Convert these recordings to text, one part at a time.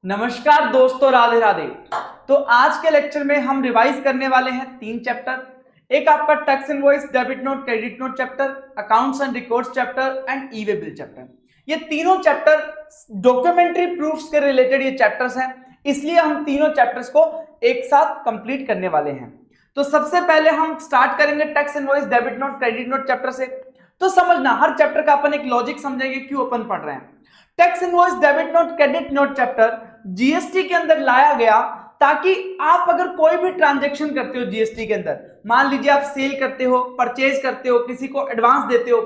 नमस्कार दोस्तों, राधे राधे। तो आज के लेक्चर में हम रिवाइज करने वाले हैं 3 चैप्टर। एक आपका tax invoice, debit note, credit note chapter, accounts and records chapter and e way bill chapter. ये तीनों चैप्टर डॉक्यूमेंट्री प्रूफ्स के रिलेटेड ये चैप्टर्स हैं, इसलिए हम तीनों चैप्टर्स को एक साथ कंप्लीट करने वाले हैं। तो सबसे पहले हम स्टार्ट करेंगे tax invoice, debit note, credit note chapter से। तो समझना, हर चैप्टर का अपन एक लॉजिक समझेंगे क्यों अपन पढ़ रहे हैं। Tax invoice, debit note, credit note chapter GST के अंदर लाया गया ताकि आप अगर कोई भी ट्रांजैक्शन करते हो जीएसटी के अंदर, मान लीजिए आप सेल करते हो, परचेज करते हो, किसी को एडवांस देते हो,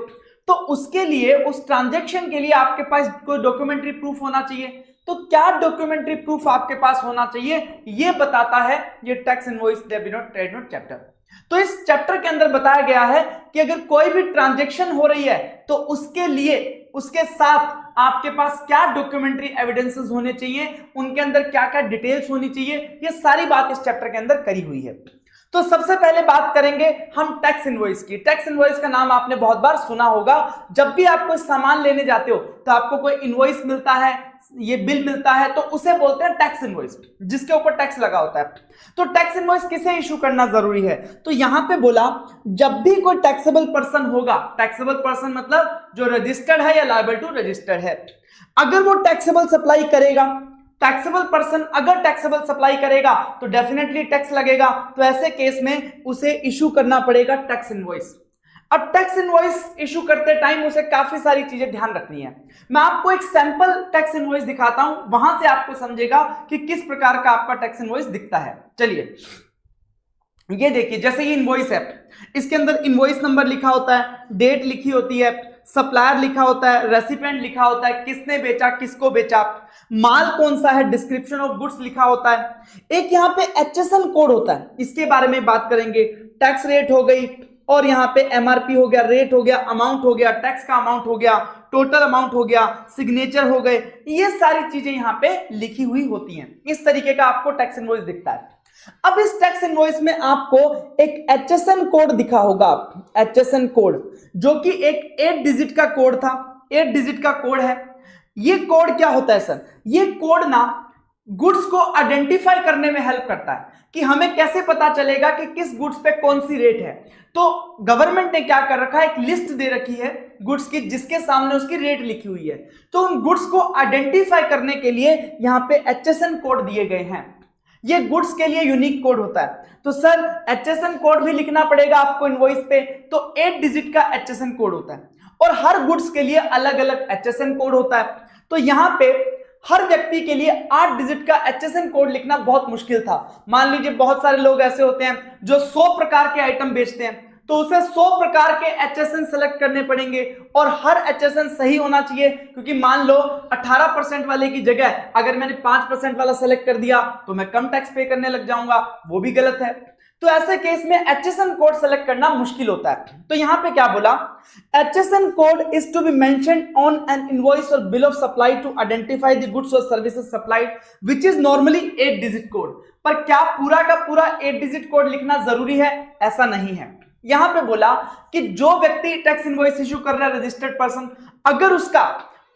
तो उसके लिए, उस ट्रांजैक्शन के लिए आपके पास कोई डॉक्यूमेंट्री प्रूफ होना चाहिए। तो क्या डॉक्यूमेंट्री प्रूफ आपके पास होना चाहिए, ये बताता है ये tax invoice, debit note, credit note chapter. तो इस चैप्टर के अंदर बताया गया है कि अगर कोई भी ट्रांजैक्शन हो रही है तो उसके लिए, उसके साथ आपके पास क्या डॉक्यूमेंट्री एविडेंसेस होने चाहिए, उनके अंदर क्या क्या डिटेल्स होनी चाहिए, ये सारी बात इस चैप्टर के अंदर करी हुई है। तो सबसे पहले बात करेंगे हम टैक्स इनवॉइस की। टैक्स इनवॉइस का नाम आपने बहुत बार सुना होगा। जब भी आप कोई सामान लेने जाते हो तो आपको कोई इनवॉइस मिलता है, ये बिल मिलता है, तो उसे बोलते हैं टैक्स इनवॉइस, जिसके ऊपर टैक्स लगा होता है। तो टैक्स इनवॉइस किसे इशू करना जरूरी है, तो यहां पे बोला जब भी कोई टैक्सेबल पर्सन होगा, टैक्सेबल पर्सन मतलब जो रजिस्टर्ड है या लायबल टू रजिस्टर्ड है, अगर वो टैक्सेबल सप्लाई करेगा, टैक्सेबल पर्सन अगर टैक्सेबल सप्लाई करेगा तो डेफिनेटली टैक्स लगेगा। तो ऐसे केस में उसे इशू करना पड़ेगा टैक्स इनवॉइस। अब टैक्स इनवॉइस इशू करते टाइम उसे काफी सारी चीजें ध्यान रखनी है। मैं आपको एक सैंपल टैक्स इनवॉइस दिखाता हूं, वहां से आपको समझेगा कि किस प्रकार का आपका टैक्स इनवॉइस दिखता है। चलिए, ये देखिए, जैसे ये इनवॉइस है, इसके अंदर इनवॉइस नंबर लिखा होता है, डेट लिखी होती है, सप्लायर लिखा होता है, रेसिपिएंट लिखा होता है, किसने बेचा, किसको बेचा, माल कौन सा है, डिस्क्रिप्शन ऑफ गुड्स लिखा होता है। एक यहाँ पे एचएसएन कोड होता है, इसके बारे में बात करेंगे। टैक्स रेट हो गई, और यहाँ पे एमआरपी हो गया, रेट हो गया, अमाउंट हो गया, टैक्स का अमाउंट हो गया, टोटल अमाउंट हो गया, सिग्नेचर हो गए, ये सारी चीजें यहाँ पे लिखी हुई होती हैं। इस तरीके का आपको टैक्स इनवॉइस दिखता है। अब इस टैक्स इनवॉइस में आपको एक एचएसएन कोड दिखा होगा, एचएसएन कोड, जो कि एक 8 डिजिट का कोड था, 8 डिजिट का कोड है। ये कोड क्या होता है सर, ये कोड ना गुड्स को आइडेंटिफाई करने में हेल्प करता है कि हमें कैसे पता चलेगा कि किस गुड्स पे कौन सी रेट है। तो गवर्नमेंट ने क्या कर रखा है, एक लिस्ट दे रखी है गुड्स की, जिसके सामने उसकी रेट लिखी हुई है। तो उन गुड्स को आइडेंटिफाई करने के लिए यहाँ पे एचएसएन कोड दिए गए हैं। ये गुड्स के लिए यूनिक कोड होता है। तो सर एचएसएन कोड भी लिखना पड़ेगा आपको इनवॉइस पे, तो 8 डिजिट का एचएसएन कोड होता है, और हर गुड्स के लिए अलग अलग एचएसएन कोड होता है। तो यहां पे हर व्यक्ति के लिए 8 डिजिट का एचएसएन कोड लिखना बहुत मुश्किल था। मान लीजिए बहुत सारे लोग ऐसे होते हैं जो 100 प्रकार के आइटम बेचते हैं, तो उसे 100 प्रकार के एचएसएन सेलेक्ट करने पड़ेंगे, और हर एचएसएन सही होना चाहिए, क्योंकि मान लो 18% वाले की जगह अगर मैंने 5% वाला सेलेक्ट कर दिया तो मैं कम टैक्स पे करने लग जाऊंगा, वो भी गलत है। तो ऐसे केस में एचएसएन कोड सेलेक्ट करना मुश्किल होता है। तो यहां पे क्या बोला, HSN code is to be mentioned on an invoice और bill of supply to identify the goods और services supplied, which is normally 8 digit code. पर क्या पूरा का पूरा 8 डिजिट कोड लिखना जरूरी है, ऐसा नहीं है। यहां पे बोला कि जो व्यक्ति टैक्स इनवॉइस इशू कर रहा है, रजिस्टर्ड पर्सन, अगर उसका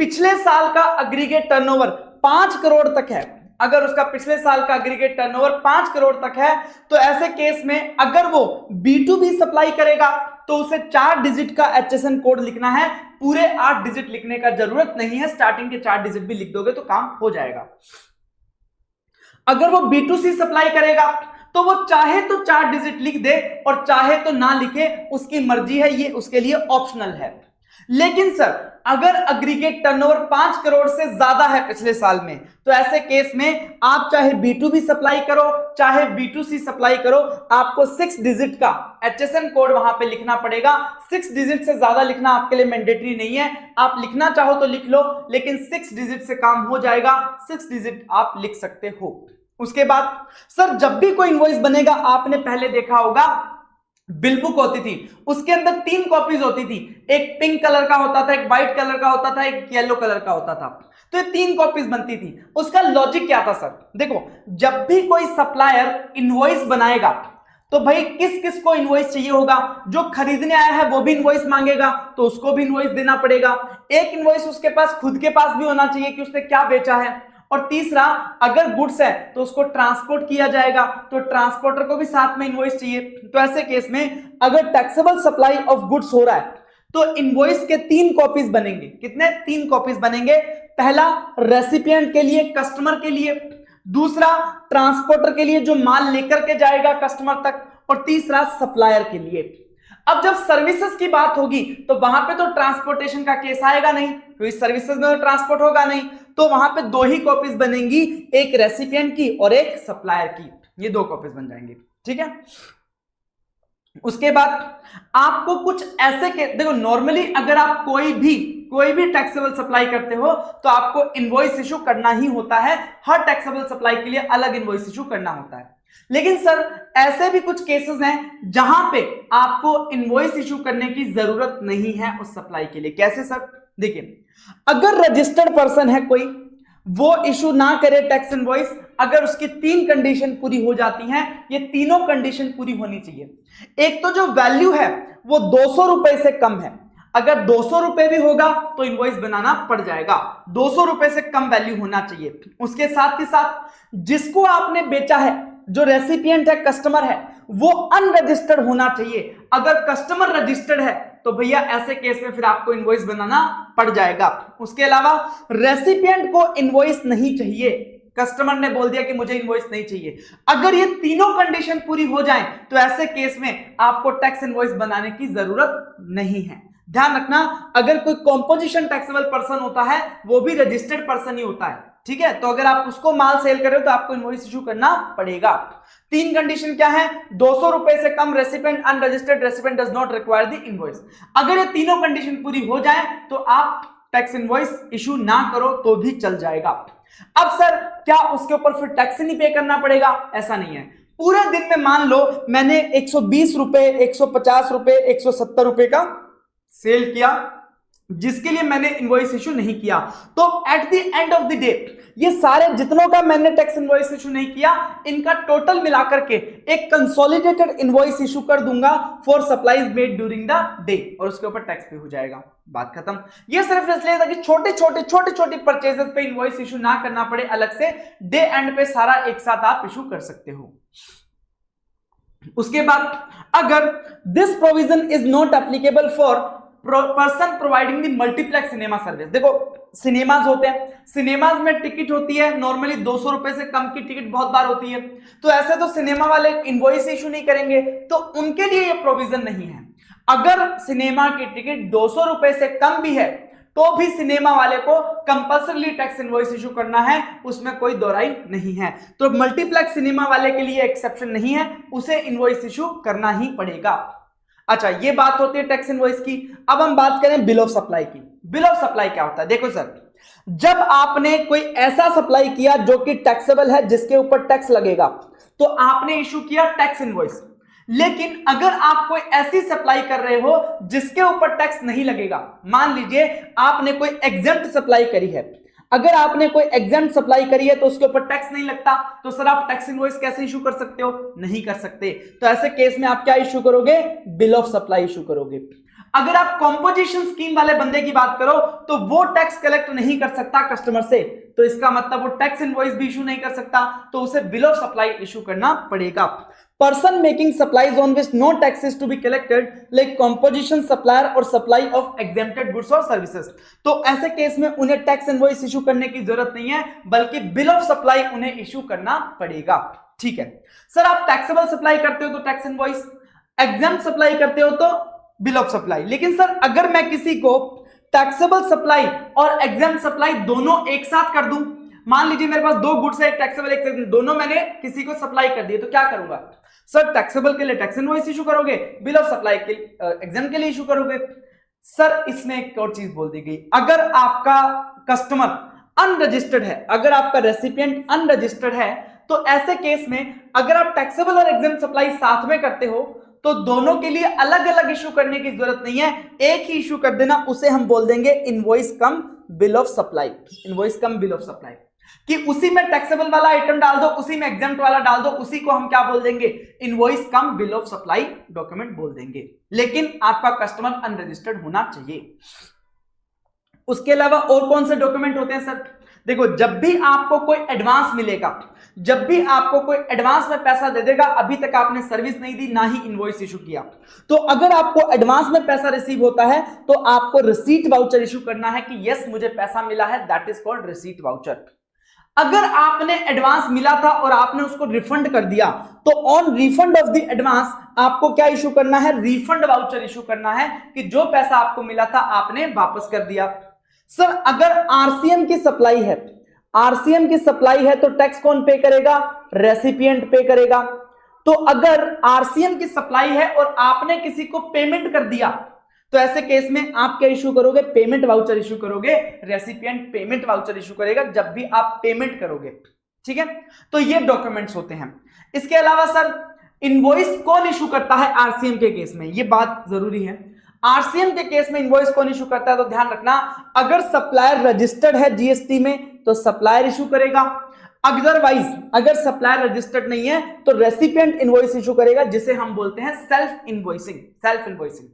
पिछले साल का एग्रीगेट टर्नओवर 5 करोड़ तक है, अगर उसका पिछले साल का एग्रीगेट टर्नओवर 5 करोड़ तक है, तो ऐसे केस में अगर वो B2B सप्लाई करेगा तो उसे 4 डिजिट का एचएसएन कोड लिखना है, पूरे 8 डिजिट लिखने का जरूरत नहीं है, स्टार्टिंग के 4 डिजिट भी लिख दोगे तो काम हो जाएगा। अगर वो B2C सप्लाई करेगा तो वो चाहे तो 4 डिजिट लिख दे और चाहे तो ना लिखे, उसकी मर्जी है, ये उसके लिए ऑप्शनल है। लेकिन सर अगर एग्रीगेट टर्नओवर 5 करोड़ से ज्यादा है पिछले साल में, तो ऐसे केस में आप चाहे B2B सप्लाई करो चाहे B2C सप्लाई करो, आपको 6 डिजिट का एचएसएन कोड वहां पे लिखना पड़ेगा। 6 डिजिट से ज्यादा लिखना आपके लिए मैंडेटरी नहीं है, आप लिखना चाहो तो लिख लो, लेकिन 6 डिजिट से काम हो जाएगा, 6 डिजिट आप लिख सकते हो। उसके बाद सर जब भी कोई इनवॉइस बनेगा, आपने पहले देखा होगा बिल बुक होती थी, उसके अंदर 3 कॉपीज होती थी, एक पिंक कलर का होता था, एक व्हाइट कलर का होता था, एक येलो कलर का होता था। तो ये 3 कॉपीज बनती थी। उसका लॉजिक क्या था सर, देखो जब भी कोई सप्लायर इनवॉइस बनाएगा तो भाई किस किस को इनवॉइस चाहिए होगा, जो खरीदने आया है वो भी इनवॉइस मांगेगा तो उसको भी इनवॉइस देना पड़ेगा। एक इनवॉइस उसके पास खुद के पास भी होना चाहिए कि उसने क्या बेचा है, और तीसरा अगर गुड्स है तो उसको ट्रांसपोर्ट किया जाएगा तो ट्रांसपोर्टर को भी साथ में इनवॉइस चाहिए। तो ऐसे केस में अगर टैक्सेबल सप्लाई ऑफ गुड्स हो रहा है तो इनवॉइस के 3 कॉपीज बनेंगे। कितने? 3 कॉपीज बनेंगे। पहला रेसिपिएंट के लिए, कस्टमर के लिए, दूसरा ट्रांसपोर्टर के लिए जो माल लेकर के जाएगा कस्टमर तक, और तीसरा सप्लायर के लिए। अब जब सर्विसेज की बात होगी तो वहां पे तो ट्रांसपोर्टेशन का केस आएगा नहीं, क्योंकि सर्विसेज में तो ट्रांसपोर्ट होगा नहीं, तो वहां पे 2 ही कॉपीज बनेंगी, एक रेसिपिएंट की और एक सप्लायर की। ये 2 कॉपीज बन जाएंगी, ठीक है। उसके बाद आपको कुछ ऐसे के देखो, नॉर्मली अगर आप कोई भी टैक्सेबल सप्लाई करते हो तो आपको इनवॉइस इशू करना ही होता है। हर टैक्सेबल सप्लाई के लिए अलग इनवॉइस इशू करना होता है। लेकिन सर ऐसे भी कुछ केसेस हैं जहां पे आपको इनवॉइस इशू करने की जरूरत नहीं है उस सप्लाई के लिए। कैसे सर? देखिए, अगर रजिस्टर्ड पर्सन है कोई, वो इशू ना करे टैक्स इनवॉइस अगर उसकी 3 कंडीशन पूरी हो जाती हैं। ये तीनों कंडीशन पूरी होनी चाहिए। एक तो जो वैल्यू है वो 200 रुपए से कम है। अगर 200 रुपए भी होगा तो इनवॉइस बनाना पड़ जाएगा, 200 रुपए से कम वैल्यू होना चाहिए। उसके साथ ही साथ जिसको आपने बेचा है, जो रेसिपिएंट है, कस्टमर है, वो अनरजिस्टर्ड होना चाहिए। अगर कस्टमर रजिस्टर्ड है तो भैया ऐसे केस में फिर आपको इनवॉइस बनाना पड़ जाएगा। उसके अलावा रेसिपिएंट को इनवॉइस नहीं चाहिए, कस्टमर ने बोल दिया कि मुझे इनवॉइस नहीं चाहिए। अगर ये तीनों कंडीशन पूरी हो जाएं तो ऐसे केस में आपको टैक्स इनवॉइस बनाने की जरूरत नहीं है। ध्यान रखना, अगर कोई कॉम्पोजिशन टैक्सेबल पर्सन होता है वो भी रजिस्टर्ड पर्सन ही होता है, ठीक है। तो अगर आप उसको माल सेल कर रहे हो तो आपको इनवॉइस इशू करना पड़ेगा। 3 कंडीशन क्या है? 200 रुपए से कम, recipient unregistered, recipient does not require the invoice. अगर ये तीनों कंडीशन पूरी हो जाए तो आप टैक्स इनवॉइस इशू ना करो तो भी चल जाएगा। अब सर क्या उसके ऊपर फिर टैक्स नहीं पे करना पड़ेगा? ऐसा नहीं है। पूरे दिन में मान लो मैंने 120 रुपए, 150 रुपए, 170 रुपए का सेल किया, जिसके लिए मैंने इनवॉइस इशू नहीं किया, तो at the end of the day ये सारे जितनों का मैंने टैक्स इनवॉइस इशू नहीं किया, इनका टोटल मिलाकर के एक कंसोलिडेटेड इनवॉइस इशू कर दूंगा for supplies made during the day, और उसके ऊपर टैक्स पे हो जाएगा। बात खत्म। ये सिर्फ इसलिए था कि छोटे छोटे परचेजेस पे इनवॉइस इशू ना करना पड़े अलग से, डे एंड पे सारा एक साथ आप इशू कर सकते हो। उसके बाद अगर this provision is not applicable for person providing the multiplex cinema service. देखो सिनेमाज होते हैं, सिनेमाज में टिकट होती है नॉर्मली 200 रुपए से कम की टिकट बहुत बार होती है, तो ऐसे तो सिनेमा वाले इनवॉइस इशू नहीं करेंगे, तो उनके लिए ये प्रोविजन नहीं है। अगर सिनेमा की टिकट 200 रुपए से कम भी है तो भी सिनेमा वाले को कंपल्सरी टैक्स इनवॉइस इशू करना है, उसमें कोई दोराई नहीं है। तो मल्टीप्लेक्स सिनेमा वाले के लिए एक्सेप्शन नहीं है, उसे इनवॉइस इशू करना ही पड़ेगा। अच्छा, ये बात होती है टैक्स इनवॉइस की। अब हम बात करें बिल ऑफ सप्लाई की। बिल ऑफ सप्लाई क्या होता है? देखो सर, जब आपने कोई ऐसा सप्लाई किया जो कि टैक्सेबल है, जिसके ऊपर टैक्स लगेगा, तो आपने इशू किया टैक्स इनवॉइस। लेकिन अगर आप कोई ऐसी सप्लाई कर रहे हो जिसके ऊपर टैक्स नहीं लगेगा, मान लीजिए आपने कोई एग्जेम्प्ट सप्लाई करी है, अगर आपने कोई एग्जेम्प्ट सप्लाई करी है तो उसके ऊपर टैक्स नहीं लगता, तो सर आप टैक्स इनवॉइस कैसे इशू कर सकते हो? नहीं कर सकते। तो ऐसे केस में आप क्या इशू करोगे? बिल ऑफ सप्लाई इशू करोगे। अगर आप कॉम्पोजिशन स्कीम वाले बंदे की बात करो तो वो टैक्स कलेक्ट नहीं कर सकता कस्टमर से, तो इसका मतलब वो टैक्स इनवॉइस भी इशू नहीं कर सकता, तो उसे बिल ऑफ सप्लाई इशू करना पड़ेगा। Person making supplies on which no tax is to be collected like composition supplier और सप्लाई ऑफ एग्जेम्प्टेड गुड्स और सर्विसेज, तो ऐसे केस में उन्हें टैक्स इनवॉइस इशू करने की जरूरत नहीं है, बल्कि बिल ऑफ सप्लाई उन्हें इशू करना पड़ेगा। ठीक है सर, आप टैक्सेबल सप्लाई करते हो तो टैक्स इनवॉइस, एग्जेम्प्ट सप्लाई करते हो तो बिल ऑफ सप्लाई। लेकिन सर अगर मैं किसी को टैक्सेबल सप्लाई और एग्जेम्प्ट सप्लाई दोनों एक साथ कर दूं, मान लीजिए मेरे पास 2 गुड्स है, एक टैक्सेबल एक एग्जेम्प्ट, दोनों मैंने किसी को सप्लाई कर दिए, तो क्या करूंगा? सर टैक्सेबल के लिए टैक्स इनवॉइस इशू करोगे, बिल ऑफ सप्लाई के एग्जेम्प्ट के लिए इशू करोगे। सर इसमें एक और चीज बोल दी गई, अगर आपका कस्टमर अनरजिस्टर्ड है, अगर आपका रेसिपिएंट अनरजिस्टर्ड है, तो ऐसे केस में अगर आप टैक्सेबल और एग्जेम्प्ट सप्लाई साथ में करते हो तो दोनों के लिए अलग अलग इशू करने की जरूरत नहीं है, एक ही इशू कर देना, उसे हम बोल देंगे invoice come bill of supply. Invoice come bill of supply कि उसी में टैक्सेबल वाला आइटम डाल दो, उसी में एग्जेम्प्ट वाला डाल दो, उसी को हम क्या बोल देंगे? Invoice come bill of supply document बोल देंगे। लेकिन आपका कस्टमर अनरजिस्टर्ड होना चाहिए। उसके अलावा और कौन से डॉक्यूमेंट होते हैं सर? देखो जब भी आपको कोई एडवांस मिलेगा, जब भी आपको कोई एडवांस में पैसा दे देगा, अभी तक आपने सर्विस नहीं दी, ना ही इनवॉइस इशू किया, तो अगर आपको एडवांस में पैसा रिसीव होता है तो आपको रिसीट वाउचर इशू करना है कि यस मुझे पैसा मिला है, that is called receipt voucher. अगर आपने एडवांस मिला था और आपने उसको रिफंड कर दिया तो on refund of the advance आपको क्या इशू करना है, रिफंड वाउचर इशू करना है कि जो पैसा आपको मिला था आपने वापस कर दिया। सर अगर आरसीएम की सप्लाई है, आरसीएम की सप्लाई है तो टैक्स कौन पे करेगा, रेसिपिएंट पे करेगा। तो अगर आरसीएम की सप्लाई है और आपने किसी को पेमेंट कर दिया तो ऐसे केस में आप क्या इशू करोगे, पेमेंट वाउचर इशू करोगे, रेसिपिएंट पेमेंट वाउचर इशू करेगा जब भी आप पेमेंट करोगे। ठीक है, तो ये डॉक्यूमेंट्स होते हैं। इसके अलावा सर इनवॉइस कौन इशू करता है आरसीएम के केस में, ये बात जरूरी है। आरसीएम के केस में इनवॉइस कौन इशू करता है, तो ध्यान रखना अगर सप्लायर रजिस्टर्ड है जीएसटी में तो सप्लायर इशू करेगा, अदरवाइज अगर सप्लायर रजिस्टर्ड नहीं है तो रेसिपिएंट इनवॉइस इशू करेगा, जिसे हम बोलते हैं सेल्फ इनवॉइसिंग, सेल्फ इनवॉइसिंग।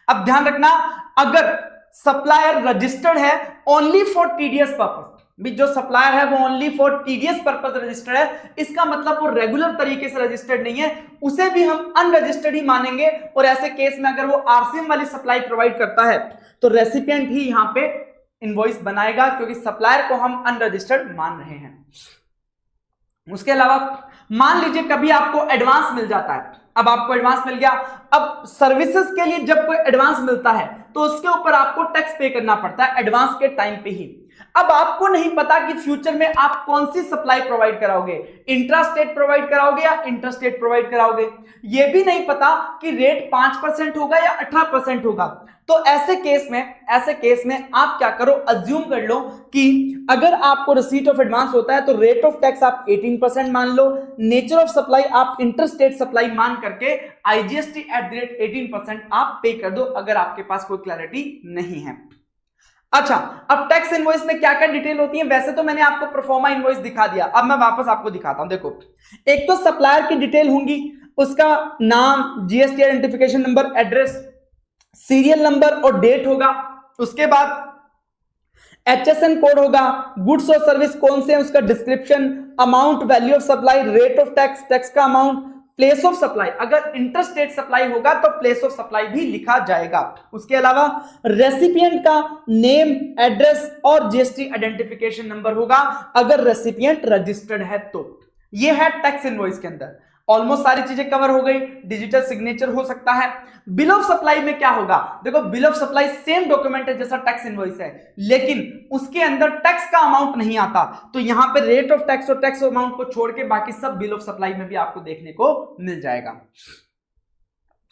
अब ध्यान रखना अगर सप्लायर रजिस्टर्ड है ओनली फॉर टीडीएस पर्पस, भी जो सप्लायर है वो only for TDS purpose registered है, इसका मतलब वो रेगुलर तरीके से रजिस्टर्ड नहीं है, उसे भी हम अनरजिस्टर्ड ही मानेंगे। और ऐसे केस में अगर वो आरसीएम वाली सप्लाई प्रोवाइड करता है तो रेसिपिएंट ही यहां पे इनवॉइस बनाएगा, क्योंकि सप्लायर को हम अनरजिस्टर्ड मान रहे हैं। उसके अलावा मान लीजिए कभी आपको एडवांस मिल जाता है, अब आपको एडवांस मिल गया, अब सर्विसेज के लिए जब कोई एडवांस मिलता है तो उसके ऊपर आपको टैक्स पे करना पड़ता है एडवांस के टाइम पे ही। अब आपको नहीं पता कि फ्यूचर में आप कौन सी सप्लाई प्रोवाइड कराओगे, इंट्रा स्टेट प्रोवाइड कराओगे या इंटर स्टेट प्रोवाइड कराओगे, यह भी नहीं पता कि रेट 5% होगा या 18% होगा। तो ऐसे केस में आप क्या करो, अज्यूम कर लो कि अगर आपको रिसीट ऑफ एडवांस होता है तो रेट ऑफ टैक्स आप 18% मान लो, नेचर ऑफ सप्लाई आप इंटर स्टेट सप्लाई मान करके आईजीएसटी @ 18% आप पे कर दो, अगर आपके पास कोई क्लैरिटी नहीं है। अच्छा, अब टैक्स इनवॉइस में क्या क्या डिटेल होती है, वैसे तो मैंने आपको प्रोफार्मा इनवॉइस दिखा दिया, अब मैं वापस आपको दिखाता हूं। देखो एक तो सप्लायर की डिटेल होंगी, उसका नाम, GST identification number, address, serial number और डेट होगा। उसके बाद एचएसएन कोड होगा, गुड्स और सर्विस कौन से हैं उसका description, amount, value of supply, rate of tax, tax का अमाउंट, प्लेस ऑफ सप्लाई, अगर इंटर स्टेट सप्लाई होगा तो प्लेस ऑफ सप्लाई भी लिखा जाएगा। उसके अलावा रेसिपिएंट का नेम, एड्रेस और जीएसटी आइडेंटिफिकेशन नंबर होगा अगर रेसिपिएंट रजिस्टर्ड है तो। यह है टैक्स इनवॉइस के अंदर। ऑलमोस्ट सारी चीजें कवर हो गई, डिजिटल सिग्नेचर हो सकता है। बिल ऑफ सप्लाई में क्या होगा, देखो bill of supply same document है जैसा टैक्स इनवॉइस है, लेकिन उसके अंदर टैक्स का अमाउंट नहीं आता, तो यहां पे रेट ऑफ टैक्स और टैक्स अमाउंट को छोड़ के बाकी सब बिल ऑफ सप्लाई में भी आपको देखने को मिल जाएगा।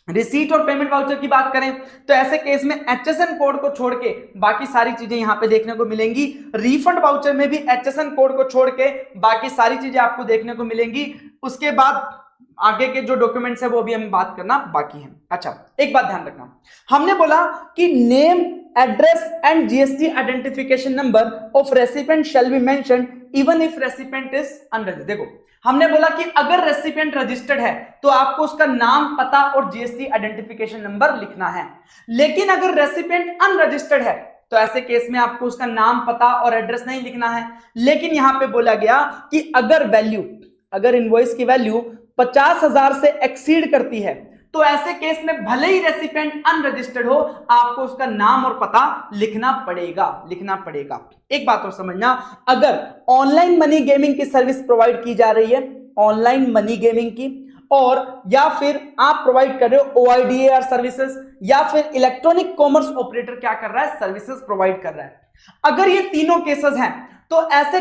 रिसीट और पेमेंट वाउचर की बात करें तो ऐसे केस में एचएसएन कोड को छोड़ के बाकी सारी चीजें यहां पे देखने को मिलेंगी। रिफंड वाउचर में भी एचएसएन कोड को छोड़ के बाकी सारी चीजें आपको देखने को मिलेंगी। उसके बाद आगे के जो डॉक्यूमेंट्स है वो भी हम बात करना बाकी है। अच्छा, एक बात ध्यान रखना, हमने बोला कि name, address and GST identification number of recipient shall be mentioned even if recipient is unregistered. देखो हमने बोला कि अगर रेसिपिएंट रजिस्टर्ड है तो आपको उसका नाम, पता और जीएसटी आइडेंटिफिकेशन नंबर लिखना है, लेकिन अगर रेसिपिएंट अनरजिस्टर्ड है तो ऐसे केस में आपको उसका नाम, पता और एड्रेस नहीं लिखना है। लेकिन यहां पे बोला गया कि अगर इनवॉइस की वैल्यू 50,000 से एक्सीड करती है तो ऐसे केस में भले ही रेसिपिएंट अनरजिस्टर्ड हो, आपको उसका नाम और पता लिखना पड़ेगा। एक बात और समझना, अगर ऑनलाइन मनी गेमिंग की सर्विस प्रोवाइड की जा रही है, ऑनलाइन मनी गेमिंग की, और या फिर आप प्रोवाइड कर रहे हो OIDAR सर्विसेज, या फिर इलेक्ट्रॉनिक कॉमर्स ऑपरेटर क्या कर रहा है, सर्विसेज प्रोवाइड कर रहा है, अगर ये तीनों केसेस हैं तो ऐसे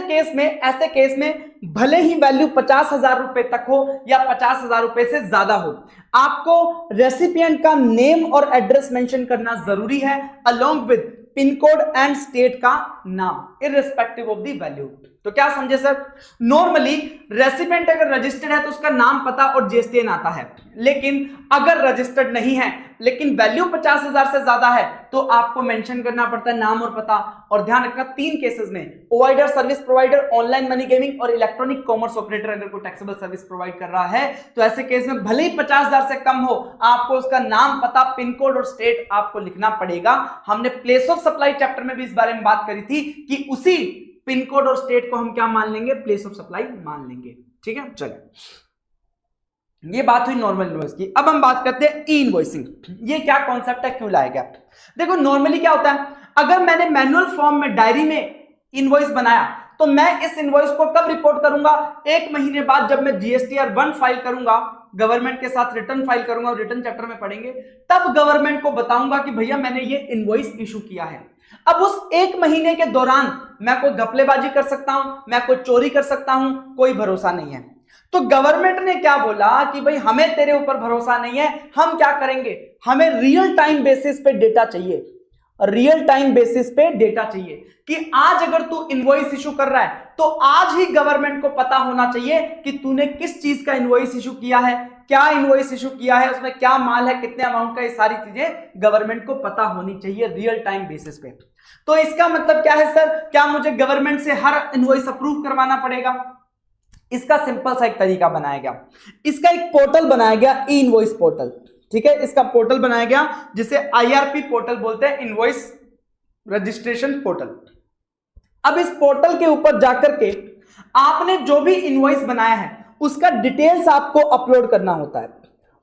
केस में भले ही वैल्यू 50,000 रुपए तक हो या 50,000 रुपए से ज्यादा हो, आपको रेसिपिएंट का नेम और एड्रेस मेंशन करना जरूरी है along with pin code and state का नाम इररिस्पेक्टिव ऑफ द वैल्यू। तो क्या समझे सर, नॉर्मली रेसिपिएंट अगर रजिस्टर्ड है तो उसका नाम, पता और जीएसटी आता है, लेकिन अगर रजिस्टर्ड नहीं है लेकिन वैल्यू 50,000 से ज्यादा है तो आपको मेंशन करना पड़ता है नाम और पता। और ध्यान रखना 3 केसेस में, OIDAR service provider, online money gaming और इलेक्ट्रॉनिक कॉमर्स ऑपरेटर अगर कोई टैक्सेबल सर्विस प्रोवाइड कर रहा है तो ऐसे केस में भले ही 50,000 से कम हो, आपको उसका नाम, पता, पिन कोड और स्टेट आपको लिखना पड़ेगा। हमने प्लेस ऑफ सप्लाई चैप्टर में भी इस बारे में बात करी थी कि उसी पिन कोड और स्टेट को हम क्या मान लेंगे, प्लेस ऑफ सप्लाई मान लेंगे। ठीक है, चलो ये बात हुई नॉर्मल इनवॉइस की। अब हम बात करते हैं ई इनवॉइसिंग। ये क्या कॉन्सेप्ट है, क्यों लाया गया? देखो नॉर्मली क्या होता है, अगर मैंने मैनुअल फॉर्म में डायरी में इनवॉइस बनाया तो मैं इस इनवॉइस को कब रिपोर्ट करूंगा, 1 महीने बाद जब मैं जीएसटीआर 1 फाइल करूंगा, गवर्नमेंट के साथ रिटर्न फाइल करूंगा, और रिटर्न चैप्टर में पढ़ेंगे, तब गवर्नमेंट को बताऊंगा कि भैया मैंने ये इनवॉइस इशू किया है। अब उस 1 महीने के दौरान मैं कोई घपलेबाजी कर सकता हूं, मैं कोई चोरी कर सकता हूं, कोई भरोसा नहीं है। तो गवर्नमेंट ने क्या बोला कि भाई हमें तेरे ऊपर भरोसा नहीं है, हम क्या करेंगे, हमें रियल टाइम बेसिस पे डेटा चाहिए, रियल टाइम बेसिस पे डेटा चाहिए कि आज अगर तू इनवॉइस इशू कर रहा है तो आज ही गवर्नमेंट को पता होना चाहिए कि तूने किस चीज का इनवॉइस इशू किया है, क्या इनवॉइस इशू किया है, उसमें क्या माल है, कितने अमाउंट का, ये सारी चीजें गवर्नमेंट को पता होनी चाहिए रियल टाइम बेसिस पे। तो इसका मतलब क्या है सर, क्या मुझे गवर्नमेंट से हर इनवॉइस अप्रूव करवाना पड़ेगा? इसका सिंपल सा एक तरीका बनाया गया, इसका एक पोर्टल बनाया गया, ई इनवॉइस पोर्टल। ठीक है, इसका पोर्टल बनाया गया जिसे आईआरपी पोर्टल बोलते हैं, इनवॉइस रजिस्ट्रेशन पोर्टल। अब इस पोर्टल के ऊपर जाकर के आपने जो भी इनवॉइस बनाया है उसका डिटेल्स आपको अपलोड करना होता है,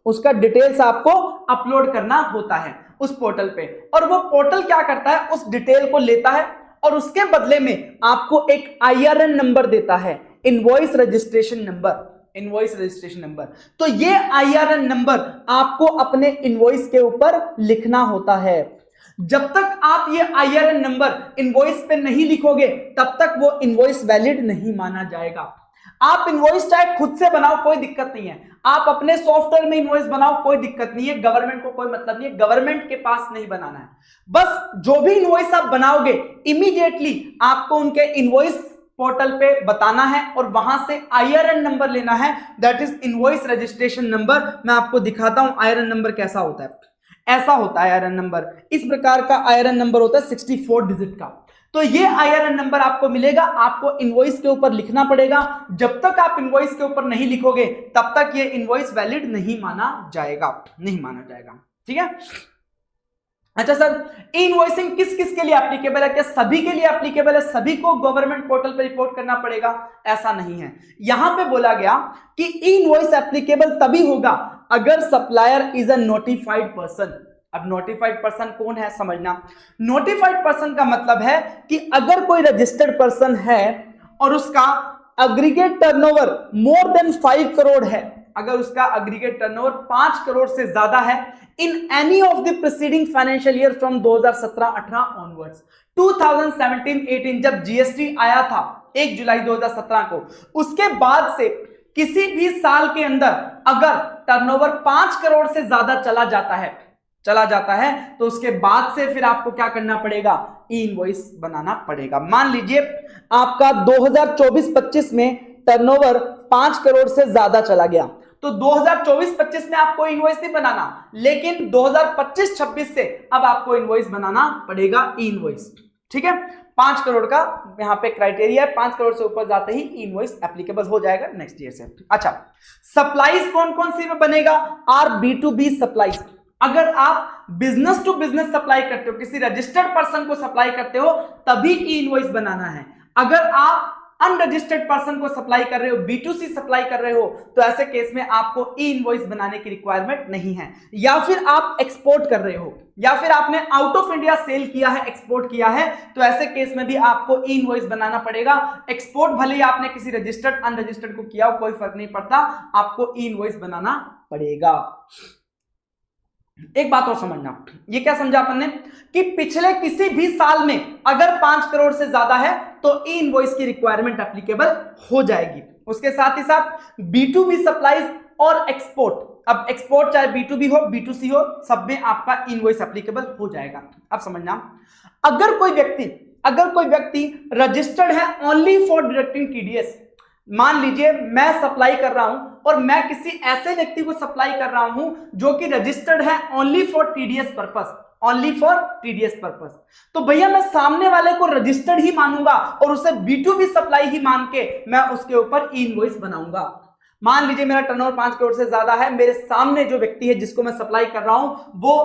उसका डिटेल्स आपको अपलोड करना होता है उस पोर्टल पे। और वो पोर्टल क्या करता है, उस डिटेल को लेता है और उसके बदले में आपको एक आईआरएन नंबर देता है, invoice registration number, invoice registration number. तो ये आईआरएन नंबर आपको अपने इनवॉइस के ऊपर लिखना होता है। जब तक आप ये आईआरएन नंबर इनवॉइस पे नहीं लिखोगे तब तक वो इनवॉइस वैलिड नहीं माना जाएगा। आप इनवॉइस चाहे खुद से बनाओ कोई दिक्कत नहीं है, आप अपने सॉफ्टवेयर में इनवॉइस बनाओ कोई दिक्कत नहीं है, गवर्नमेंट को कोई मतलब नहीं है, गवर्नमेंट के पास नहीं बनाना है। बस जो भी इनवॉइस आप बनाओगे इमीडिएटली आपको उनके इनवॉइस पोर्टल पे बताना है और वहां से आईआरएन नंबर लेना है, that is invoice registration number. मैं आपको दिखाता हूं आईआरएन नंबर कैसा होता है। ऐसा होता है आईआरएन नंबर, इस प्रकार का आईआरएन नंबर होता है 64 डिजिट का। तो ये आईआरएन नंबर आपको मिलेगा, आपको इनवॉइस के ऊपर लिखना पड़ेगा। जब तक आप इनवॉइस के ऊपर नहीं लिखोगे तब तक ये इनवॉइस वैलिड नहीं माना जाएगा, नहीं माना जाएगा। ठीक है, अच्छा सर इनवॉइसिंग किस किस के लिए एप्लीकेबल है, क्या सभी के लिए एप्लीकेबल है, सभी को गवर्नमेंट पोर्टल पे रिपोर्ट करना पड़ेगा? ऐसा नहीं है। यहां पे बोला गया कि इनवॉइस एप्लीकेबल तभी होगा अगर supplier is a notified person. अब नोटिफाइड पर्सन कौन है समझना। नोटिफाइड पर्सन का मतलब है कि अगर कोई रजिस्टर्ड पर्सन है और उसका aggregate turnover more than 5 crore है, अगर उसका एग्रीगेट टर्नओवर 5 करोड़ से ज्यादा है in any of the preceding financial year from 2017-18 onwards. 2017-18 जब जीएसटी आया था 1 जुलाई 2017 को, उसके बाद से किसी भी साल के अंदर अगर टर्नओवर 5 करोड़ से ज्यादा चला जाता है तो उसके बाद से फिर आपको क्या करना पड़ेगा, ई इनवॉइस बनाना पड़ेगा। मान लीजिए आपका 2024-25 में टर्नओवर 5 करोड़ से ज्यादा चला गया तो 2024-25 में आपको इनवॉइस नहीं बनाना, लेकिन 2025-26 से अब आपको इनवॉइस बनाना पड़ेगा, ई इनवॉइस। ठीक है, 5 करोड़ का यहां पे क्राइटेरिया है, 5 करोड़ से ऊपर जाते ही ई इनवॉइस एप्लीकेबल हो जाएगा नेक्स्ट ईयर से। अच्छा सप्लाईज कौन कौन सी में बनेगा, आर B2B सप्लाईज। अगर आप बिजनेस टू बिजनेस सप्लाई करते हो, किसी रजिस्टर्ड पर्सन को सप्लाई करते हो तभी ई इनवॉइस बनाना है। अगर आप अनरजिस्टर्ड पर्सन को सप्लाई कर रहे हो, B2C सप्लाई कर रहे हो, तो ऐसे केस में आपको ई इनवॉइस बनाने की रिक्वायरमेंट नहीं है। या फिर आप एक्सपोर्ट कर रहे हो या फिर आपने आउट ऑफ इंडिया सेल किया है, एक्सपोर्ट किया है, तो ऐसे केस में भी आपको ई इनवॉइस बनाना पड़ेगा। एक्सपोर्ट भले ही आपने किसी रजिस्टर्ड अनरजिस्टर्ड को किया हो, कोई फर्क नहीं पड़ता, आपको ई इनवॉइस बनाना पड़ेगा। एक बात और समझना, ये क्या समझा अपन ने कि पिछले किसी भी साल में अगर 5 करोड़ से ज्यादा है तो ई इनवॉइस की रिक्वायरमेंट एप्लीकेबल हो जाएगी। उसके साथ ही साथ B2B सप्लाईज और एक्सपोर्ट, अब एक्सपोर्ट चाहे B2B हो B2C हो, सब में आपका ई इनवॉइस एप्लीकेबल हो जाएगा। अब समझना, अगर कोई व्यक्ति रजिस्टर्ड है ओनली फॉर डिडक्टिंग TDS, मान लीजिए मैं सप्लाई कर रहा हूं और मैं किसी ऐसे व्यक्ति को सप्लाई कर रहा हूं जो कि रजिस्टर्ड है only for TDS purpose, only for TDS purpose, तो भैया मैं सामने वाले को रजिस्टर्ड ही मानूंगा और उसे B2B सप्लाई ही मान के मैं उसके ऊपर ई इनवॉइस बनाऊंगा। मान लीजिए मेरा टर्नओवर 5 करोड़ से ज्यादा है, मेरे सामने जो व्यक्ति है जिसको मैं सप्लाई कर रहा हूं वो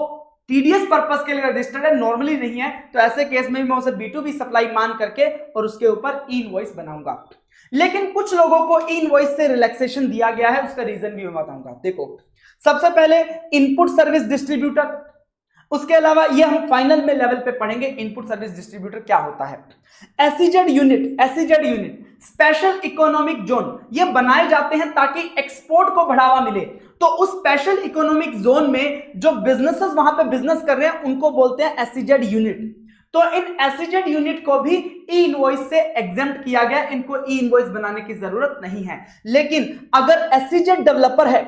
टीडीएस पर्पस के लिए रजिस्टर्ड है, नॉर्मली नहीं है, तो ऐसे केस में मैं उसे B2B सप्लाई मान करके और उसके ऊपर ई इनवॉइस बनाऊंगा। लेकिन कुछ लोगों को ई इनवॉइस से रिलैक्सेशन दिया गया है, उसका रीजन भी मैं बताऊंगा। देखो, सबसे पहले इनपुट सर्विस डिस्ट्रीब्यूटर, उसके अलावा ये हम फाइनल में लेवल पे पढ़ेंगे इनपुट सर्विस डिस्ट्रीब्यूटर क्या होता है। SEZ unit special economic zone, ये बनाए जाते हैं ताकि एक्सपोर्ट को बढ़ावा मिले। तो उस स्पेशल इकोनॉमिक जोन में जो बिजनेसेस वहां पे बिजनेस कर रहे हैं उनको बोलते हैं एसईजेड यूनिट। तो इन एसईजेड यूनिट को भी ई इनवॉइस से एग्जेम्प्ट किया गया, इनको ई इनवॉइस बनाने की जरूरत नहीं है। लेकिन अगर एसईजेड डेवलपर है,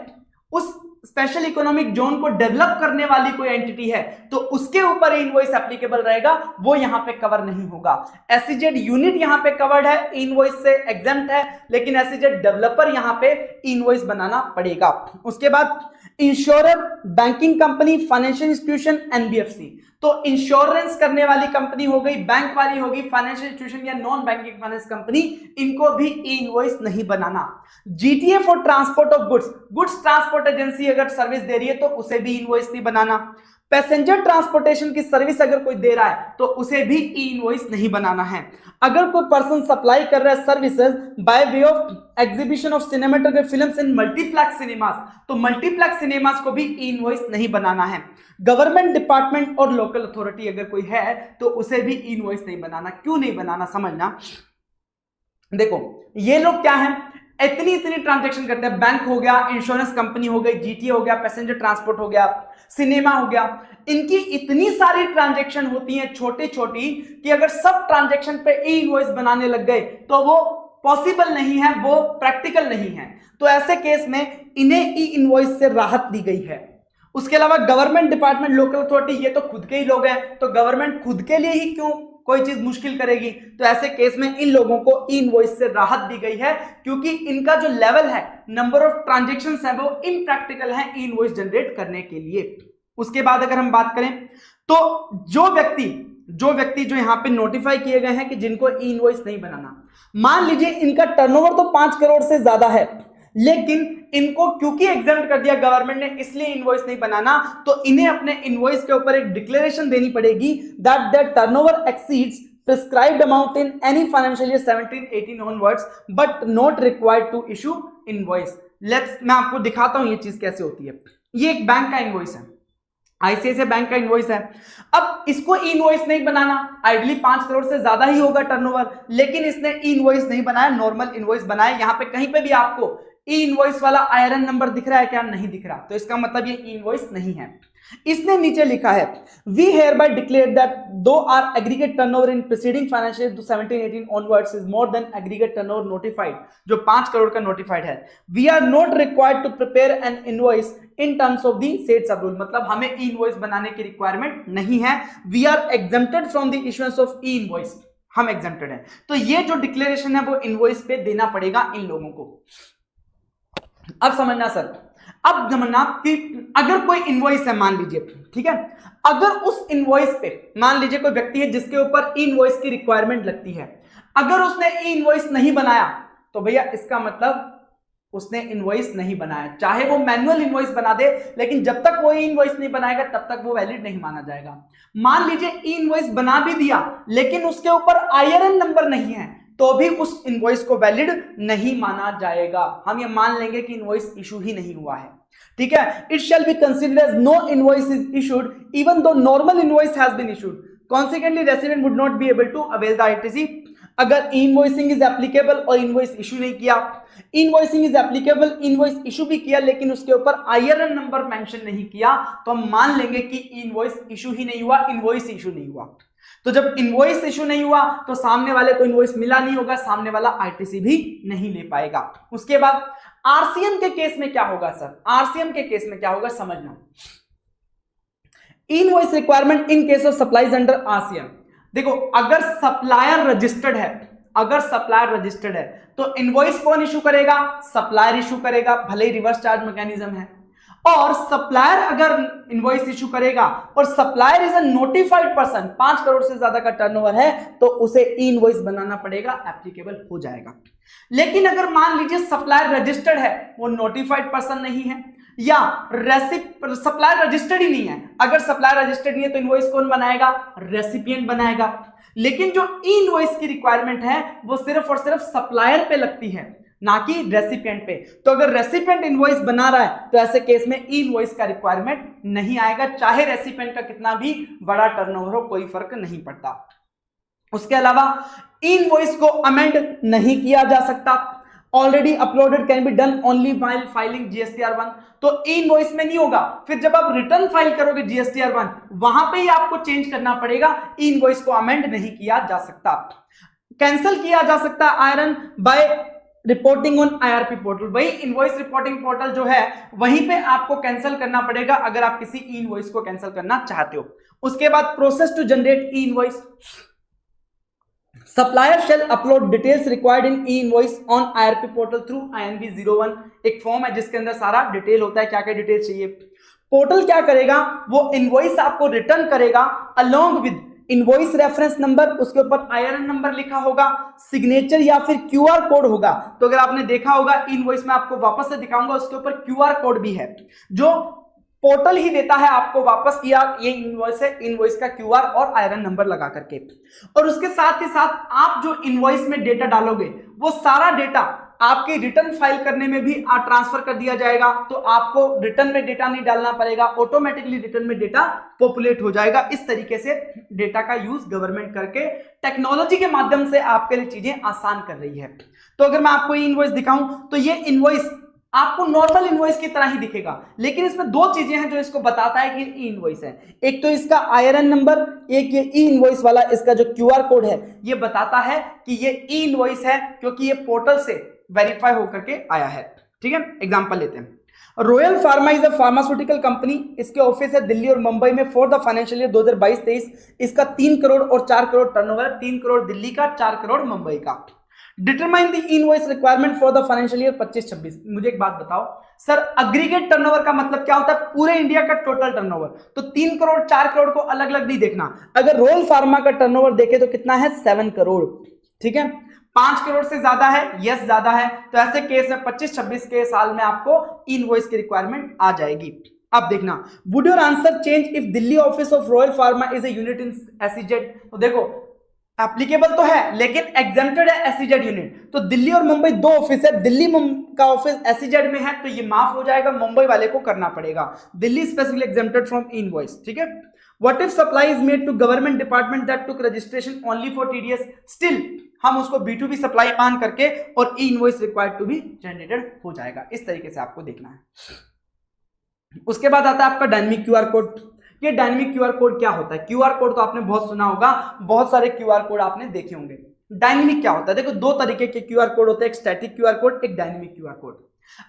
उस स्पेशल इकोनॉमिक जोन को डेवलप करने वाली कोई एंटिटी है, तो उसके ऊपर इनवॉइस एप्लीकेबल रहेगा, वो यहां पे कवर नहीं होगा। एसईजेड यूनिट यहां पे कवर्ड है, इनवॉइस से एग्जेम्प्ट है, लेकिन एसईजेड डेवलपर यहां पे इनवॉइस बनाना पड़ेगा। उसके बाद insurer, banking company, financial institution, NBFC. तो इंश्योरेंस करने वाली कंपनी हो गई, बैंक वाली होगी, फाइनेंशियल इंस्टीट्यूशन या नॉन बैंकिंग फाइनेंस कंपनी, इनको भी ई इनवॉइस नहीं बनाना। GTA for transport of goods transport agency अगर सर्विस दे रही है तो उसे भी इनवॉइस नहीं बनाना। पैसेंजर ट्रांसपोर्टेशन की सर्विस अगर कोई दे रहा है तो उसे भी ई इनवॉइस नहीं बनाना है। अगर कोई पर्सन सप्लाई कर रहा है services by way of exhibition of cinematography films in multiplex cinemas, तो मल्टीप्लेक्स सिनेमास को भी ई इनवॉइस नहीं बनाना है। गवर्नमेंट डिपार्टमेंट और लोकल अथॉरिटी अगर कोई है तो उसे भी ई इनवॉइस नहीं बनाना। क्यों नहीं बनाना समझना। देखो, ये लोग क्या है, इतनी ट्रांजैक्शन करते हैं। बैंक हो गया, इंश्योरेंस कंपनी हो गई, जीटीए हो गया, पैसेंजर ट्रांसपोर्ट हो गया, सिनेमा हो गया, इनकी इतनी सारी ट्रांजैक्शन होती हैं छोटी छोटी कि अगर सब ट्रांजैक्शन पे ई इनवॉइस बनाने लग गए तो वो पॉसिबल नहीं है, वो प्रैक्टिकल नहीं है। तो ऐसे केस में इन्हें ई इनवॉइस से राहत दी गई है। उसके अलावा गवर्नमेंट डिपार्टमेंट, लोकल अथॉरिटी, ये तो खुद के ही लोग हैं, तो गवर्नमेंट खुद के लिए ही क्यों कोई चीज मुश्किल करेगी। तो ऐसे केस में इन लोगों को ई इनवॉइस से राहत दी गई है, क्योंकि इनका जो लेवल है, नंबर ऑफ ट्रांजैक्शंस है, वो इम्प्रैक्टिकल है ई इनवॉइस जनरेट करने के लिए। उसके बाद अगर हम बात करें तो जो व्यक्ति जो यहां पे नोटिफाई किए गए हैं कि जिनको ई इनवॉइस नहीं बनाना, मान लीजिए इनका टर्नओवर तो 5 करोड़ से ज्यादा है, लेकिन इनको क्योंकि एग्जाम्प्ट कर दिया गवर्नमेंट ने, इसलिए इनवॉइस नहीं बनाना। तो इन्हें अपने इनवॉइस के ऊपर एक डिक्लेरेशन देनी पड़ेगी that their turnover exceeds prescribed amount in any financial year 17-18 onwards but not required to issue invoice। मैं आपको दिखाता हूं ये चीज कैसे होती है। ये एक बैंक का इनवॉइस है, आईसीआईसीआई बैंक का इनवॉइस है। अब इसको ई इनवॉइस नहीं बनाना, आइडली 5 करोड़ से ज्यादा ही होगा टर्नओवर, लेकिन इसने ई इनवॉइस नहीं बनाया, नॉर्मल इनवॉइस बनाया। यहां पे कहीं पे भी आपको ई इनवॉइस वाला आईआरएन नंबर दिख रहा है क्या? नहीं दिख रहा, तो इसका मतलब ये ई इनवॉइस नहीं है। इसने नीचे लिखा है we hereby declare that though our aggregate turnover in preceding financial year 17-18 onwards is more than aggregate turnover notified, जो 5 करोड़ का नोटिफाइड है, we are not required to prepare an invoice in terms of the said sub rule। मतलब हमें ई invoice बनाने की requirement नहीं है। we are exempted from the issuance of E invoice, हम एग्जेम्प्टेड हैं। तो ये जो डिक्लेरेशन है वो इनवॉइस पे देना पड़ेगा इन लोगों को। अब समझना सर, अब समझना कि अगर कोई इनवॉइस है, मान लीजिए, ठीक है, अगर उस इनवॉइस पे मान लीजिए कोई व्यक्ति है जिसके ऊपर ई इनवॉइस की रिक्वायरमेंट लगती है, अगर उसने ई इनवॉइस नहीं बनाया तो भैया इसका मतलब उसने इनवॉइस नहीं बनाया। चाहे वो मैनुअल इनवॉइस बना दे, लेकिन जब तक वो इनवॉइस नहीं बनाएगा तब तक वो वैलिड नहीं माना जाएगा। मान लीजिए ई इनवॉइस बना भी दिया लेकिन उसके ऊपर आईआरएन नंबर नहीं है, तो भी उस इनवॉइस को वैलिड नहीं माना जाएगा। हम ये मान लेंगे कि इनवॉइस इशू ही नहीं हुआ है, ठीक है। It shall be considered as no invoice is issued even though normal invoice has been issued, consequently resident would not be able to avail the ITC. अगर इनवॉइसिंग इज एप्लीकेबल और invoice issue नहीं किया, invoicing is applicable, invoice issue भी किया लेकिन उसके ऊपर IRN number mention नहीं किया, तो हम मान लेंगे कि इनवॉइस इशू ही नहीं हुआ, इनवॉइस इशू नहीं हुआ। तो जब इनवॉइस इशू नहीं हुआ तो सामने वाले को इनवॉइस मिला नहीं होगा, सामने वाला आईटीसी भी नहीं ले पाएगा। उसके बाद आरसीएम के केस में क्या होगा सर? आरसीएम के केस में क्या होगा समझना। Invoice requirement in case of supplies under RCM. देखो, अगर सप्लायर रजिस्टर्ड है, तो इनवॉइस कौन इशू करेगा? सप्लायर इशू करेगा, भले ही रिवर्स चार्ज मैकेनिज्म है। और सप्लायर अगर इनवॉइस इशू करेगा और supplier is a notified person, 5 crore से ज्यादा का टर्नओवर है, तो उसे ई इनवॉइस बनाना पड़ेगा, एप्लीकेबल हो जाएगा। लेकिन अगर मान लीजिए सप्लायर रजिस्टर्ड है, वो नोटिफाइड पर्सन नहीं है, या सप्लायर रजिस्टर्ड ही नहीं है। अगर सप्लायर रजिस्टर्ड नहीं है तो इनवॉइस कौन बनाएगा? रेसिपिएंट बनाएगा। लेकिन जो ई इनवॉइस की रिक्वायरमेंट है वो सिर्फ और सिर्फ सप्लायर पे लगती है, ना कि रेसिपिएंट पे। तो अगर रेसिपिएंट इनवॉइस बना रहा है तो ऐसे केस में ई इनवॉइस का रिक्वायरमेंट नहीं आएगा, चाहे रेसिपिएंट का कितना भी बड़ा टर्नओवर हो, कोई फर्क नहीं पड़ता। उसके अलावा ई इनवॉइस को अमेंड नहीं किया जा सकता। Already uploaded can be done only while filing GSTR one. तो ई इनवॉइस में नहीं होगा, फिर जब आप रिटर्न फाइल करोगे जीएसटीआर1 वहां पे ही आपको चेंज करना पड़ेगा। ई इनवॉइस को अमेंड नहीं किया जा सकता। कैंसिल किया जा सकता आयरन by reporting on IRP portal. वही इनवॉइस रिपोर्टिंग पोर्टल जो है वहीं पे आपको कैंसिल करना पड़ेगा अगर आप किसी ई इनवॉइस को कैंसिल करना चाहते हो। उसके बाद process to generate e invoice. Supplier shall upload details required in e invoice on IRP portal through INV01। एक फॉर्म है जिसके अंदर सारा डिटेल होता है, क्या क्या डिटेल चाहिए। पोर्टल क्या करेगा, वो इनवॉइस आपको रिटर्न करेगा along with invoice reference number, उसके ऊपर आईआरएन नंबर लिखा होगा, सिग्नेचर या फिर क्यूआर कोड होगा। तो अगर आपने देखा होगा इनवॉइस में आपको वापस से दिखाऊंगा, उसके ऊपर क्यूआर कोड भी है जो पोर्टल ही देता है आपको वापस किया ये इनवॉइस है, इनवॉइस का क्यूआर और आईआरएन नंबर लगा करके। और उसके साथ ही साथ आप जो इनवॉइस में डेटा डालोगे वो सारा डेटा आपके रिटर्न फाइल करने में भी ट्रांसफर कर दिया जाएगा। तो आपको रिटर्न में डेटा नहीं डालना पड़ेगा, ऑटोमेटिकली रिटर्न में डेटा पॉपुलेट हो जाएगा। इस तरीके से डेटा का यूज गवर्नमेंट करके टेक्नोलॉजी के माध्यम से आपके लिए चीजें आसान कर रही है। तो अगर मैं आपको ये इनवॉइस दिखाऊं तो ये इनवॉइस आपको नॉर्मल इनवॉइस की तरह ही दिखेगा, लेकिन इसमें दो चीजें हैं जो इसको बताता है कि ई इनवॉइस है। एक तो इसका आईआरएन नंबर, एक ये ई इनवॉइस वाला इसका जो क्यूआर कोड है ये बताता है कि ये ई इनवॉइस है क्योंकि ये पोर्टल से वेरीफाई होकर के आया है। ठीक है, एग्जांपल लेते हैं। Royal pharma is a pharmaceutical company. इसके ऑफिस है दिल्ली और मुंबई में। फॉर द फाइनेंशियल ईयर 2022-23 इसका 3 करोड़ और 4 करोड़ टर्नओवर है। 3 करोड़ दिल्ली का, 4 करोड़ मुंबई का। Determine the invoice requirement for the financial year 25-26। मुझे एक बात बताओ सर, अग्रीगेट टर्नओवर का मतलब क्या होता है? पूरे इंडिया का टोटल टर्नओवर। तो 3 करोड़ 4 करोड़ को अलग अलग नहीं देखना। अगर रॉयल फार्मा का टर्नओवर देखे तो कितना है? 7 करोड़। ठीक है, 5 करोड़ से ज्यादा है? यस ज्यादा है। तो ऐसे केस में 25-26 के साल में आपको इनवॉइस की रिक्वायरमेंट आ जाएगी। अब देखना, would your answer change if Delhi office of royal pharma is a unit in SEZ? तो देखो एप्लीकेबल तो है लेकिन एग्जेम्प्टेड है एसईजेड यूनिट। तो दिल्ली और मुंबई दो ऑफिस है, दिल्ली का ऑफिस एसईजेड में है तो ये माफ हो जाएगा, मुंबई वाले को करना पड़ेगा। Delhi specifically exempted from invoice. ठीक है, what if supply is made to government department that took registration only for TDS? Still हम उसको B2B सप्लाई मान करके और e invoice required to be generated हो जाएगा। इस तरीके से आपको देखना है। उसके बाद आता है आपका डायनेमिक क्यूआर कोड। ये डायनेमिक क्यूआर कोड क्या होता है? क्यूआर कोड तो आपने बहुत सुना होगा, बहुत सारे क्यूआर कोड आपने देखे होंगे। डायनेमिक क्या होता है? देखो दो तरीके के क्यूआर कोड होते हैं, एक स्टैटिक क्यूआर कोड, एक डायनेमिक क्यूआर कोड।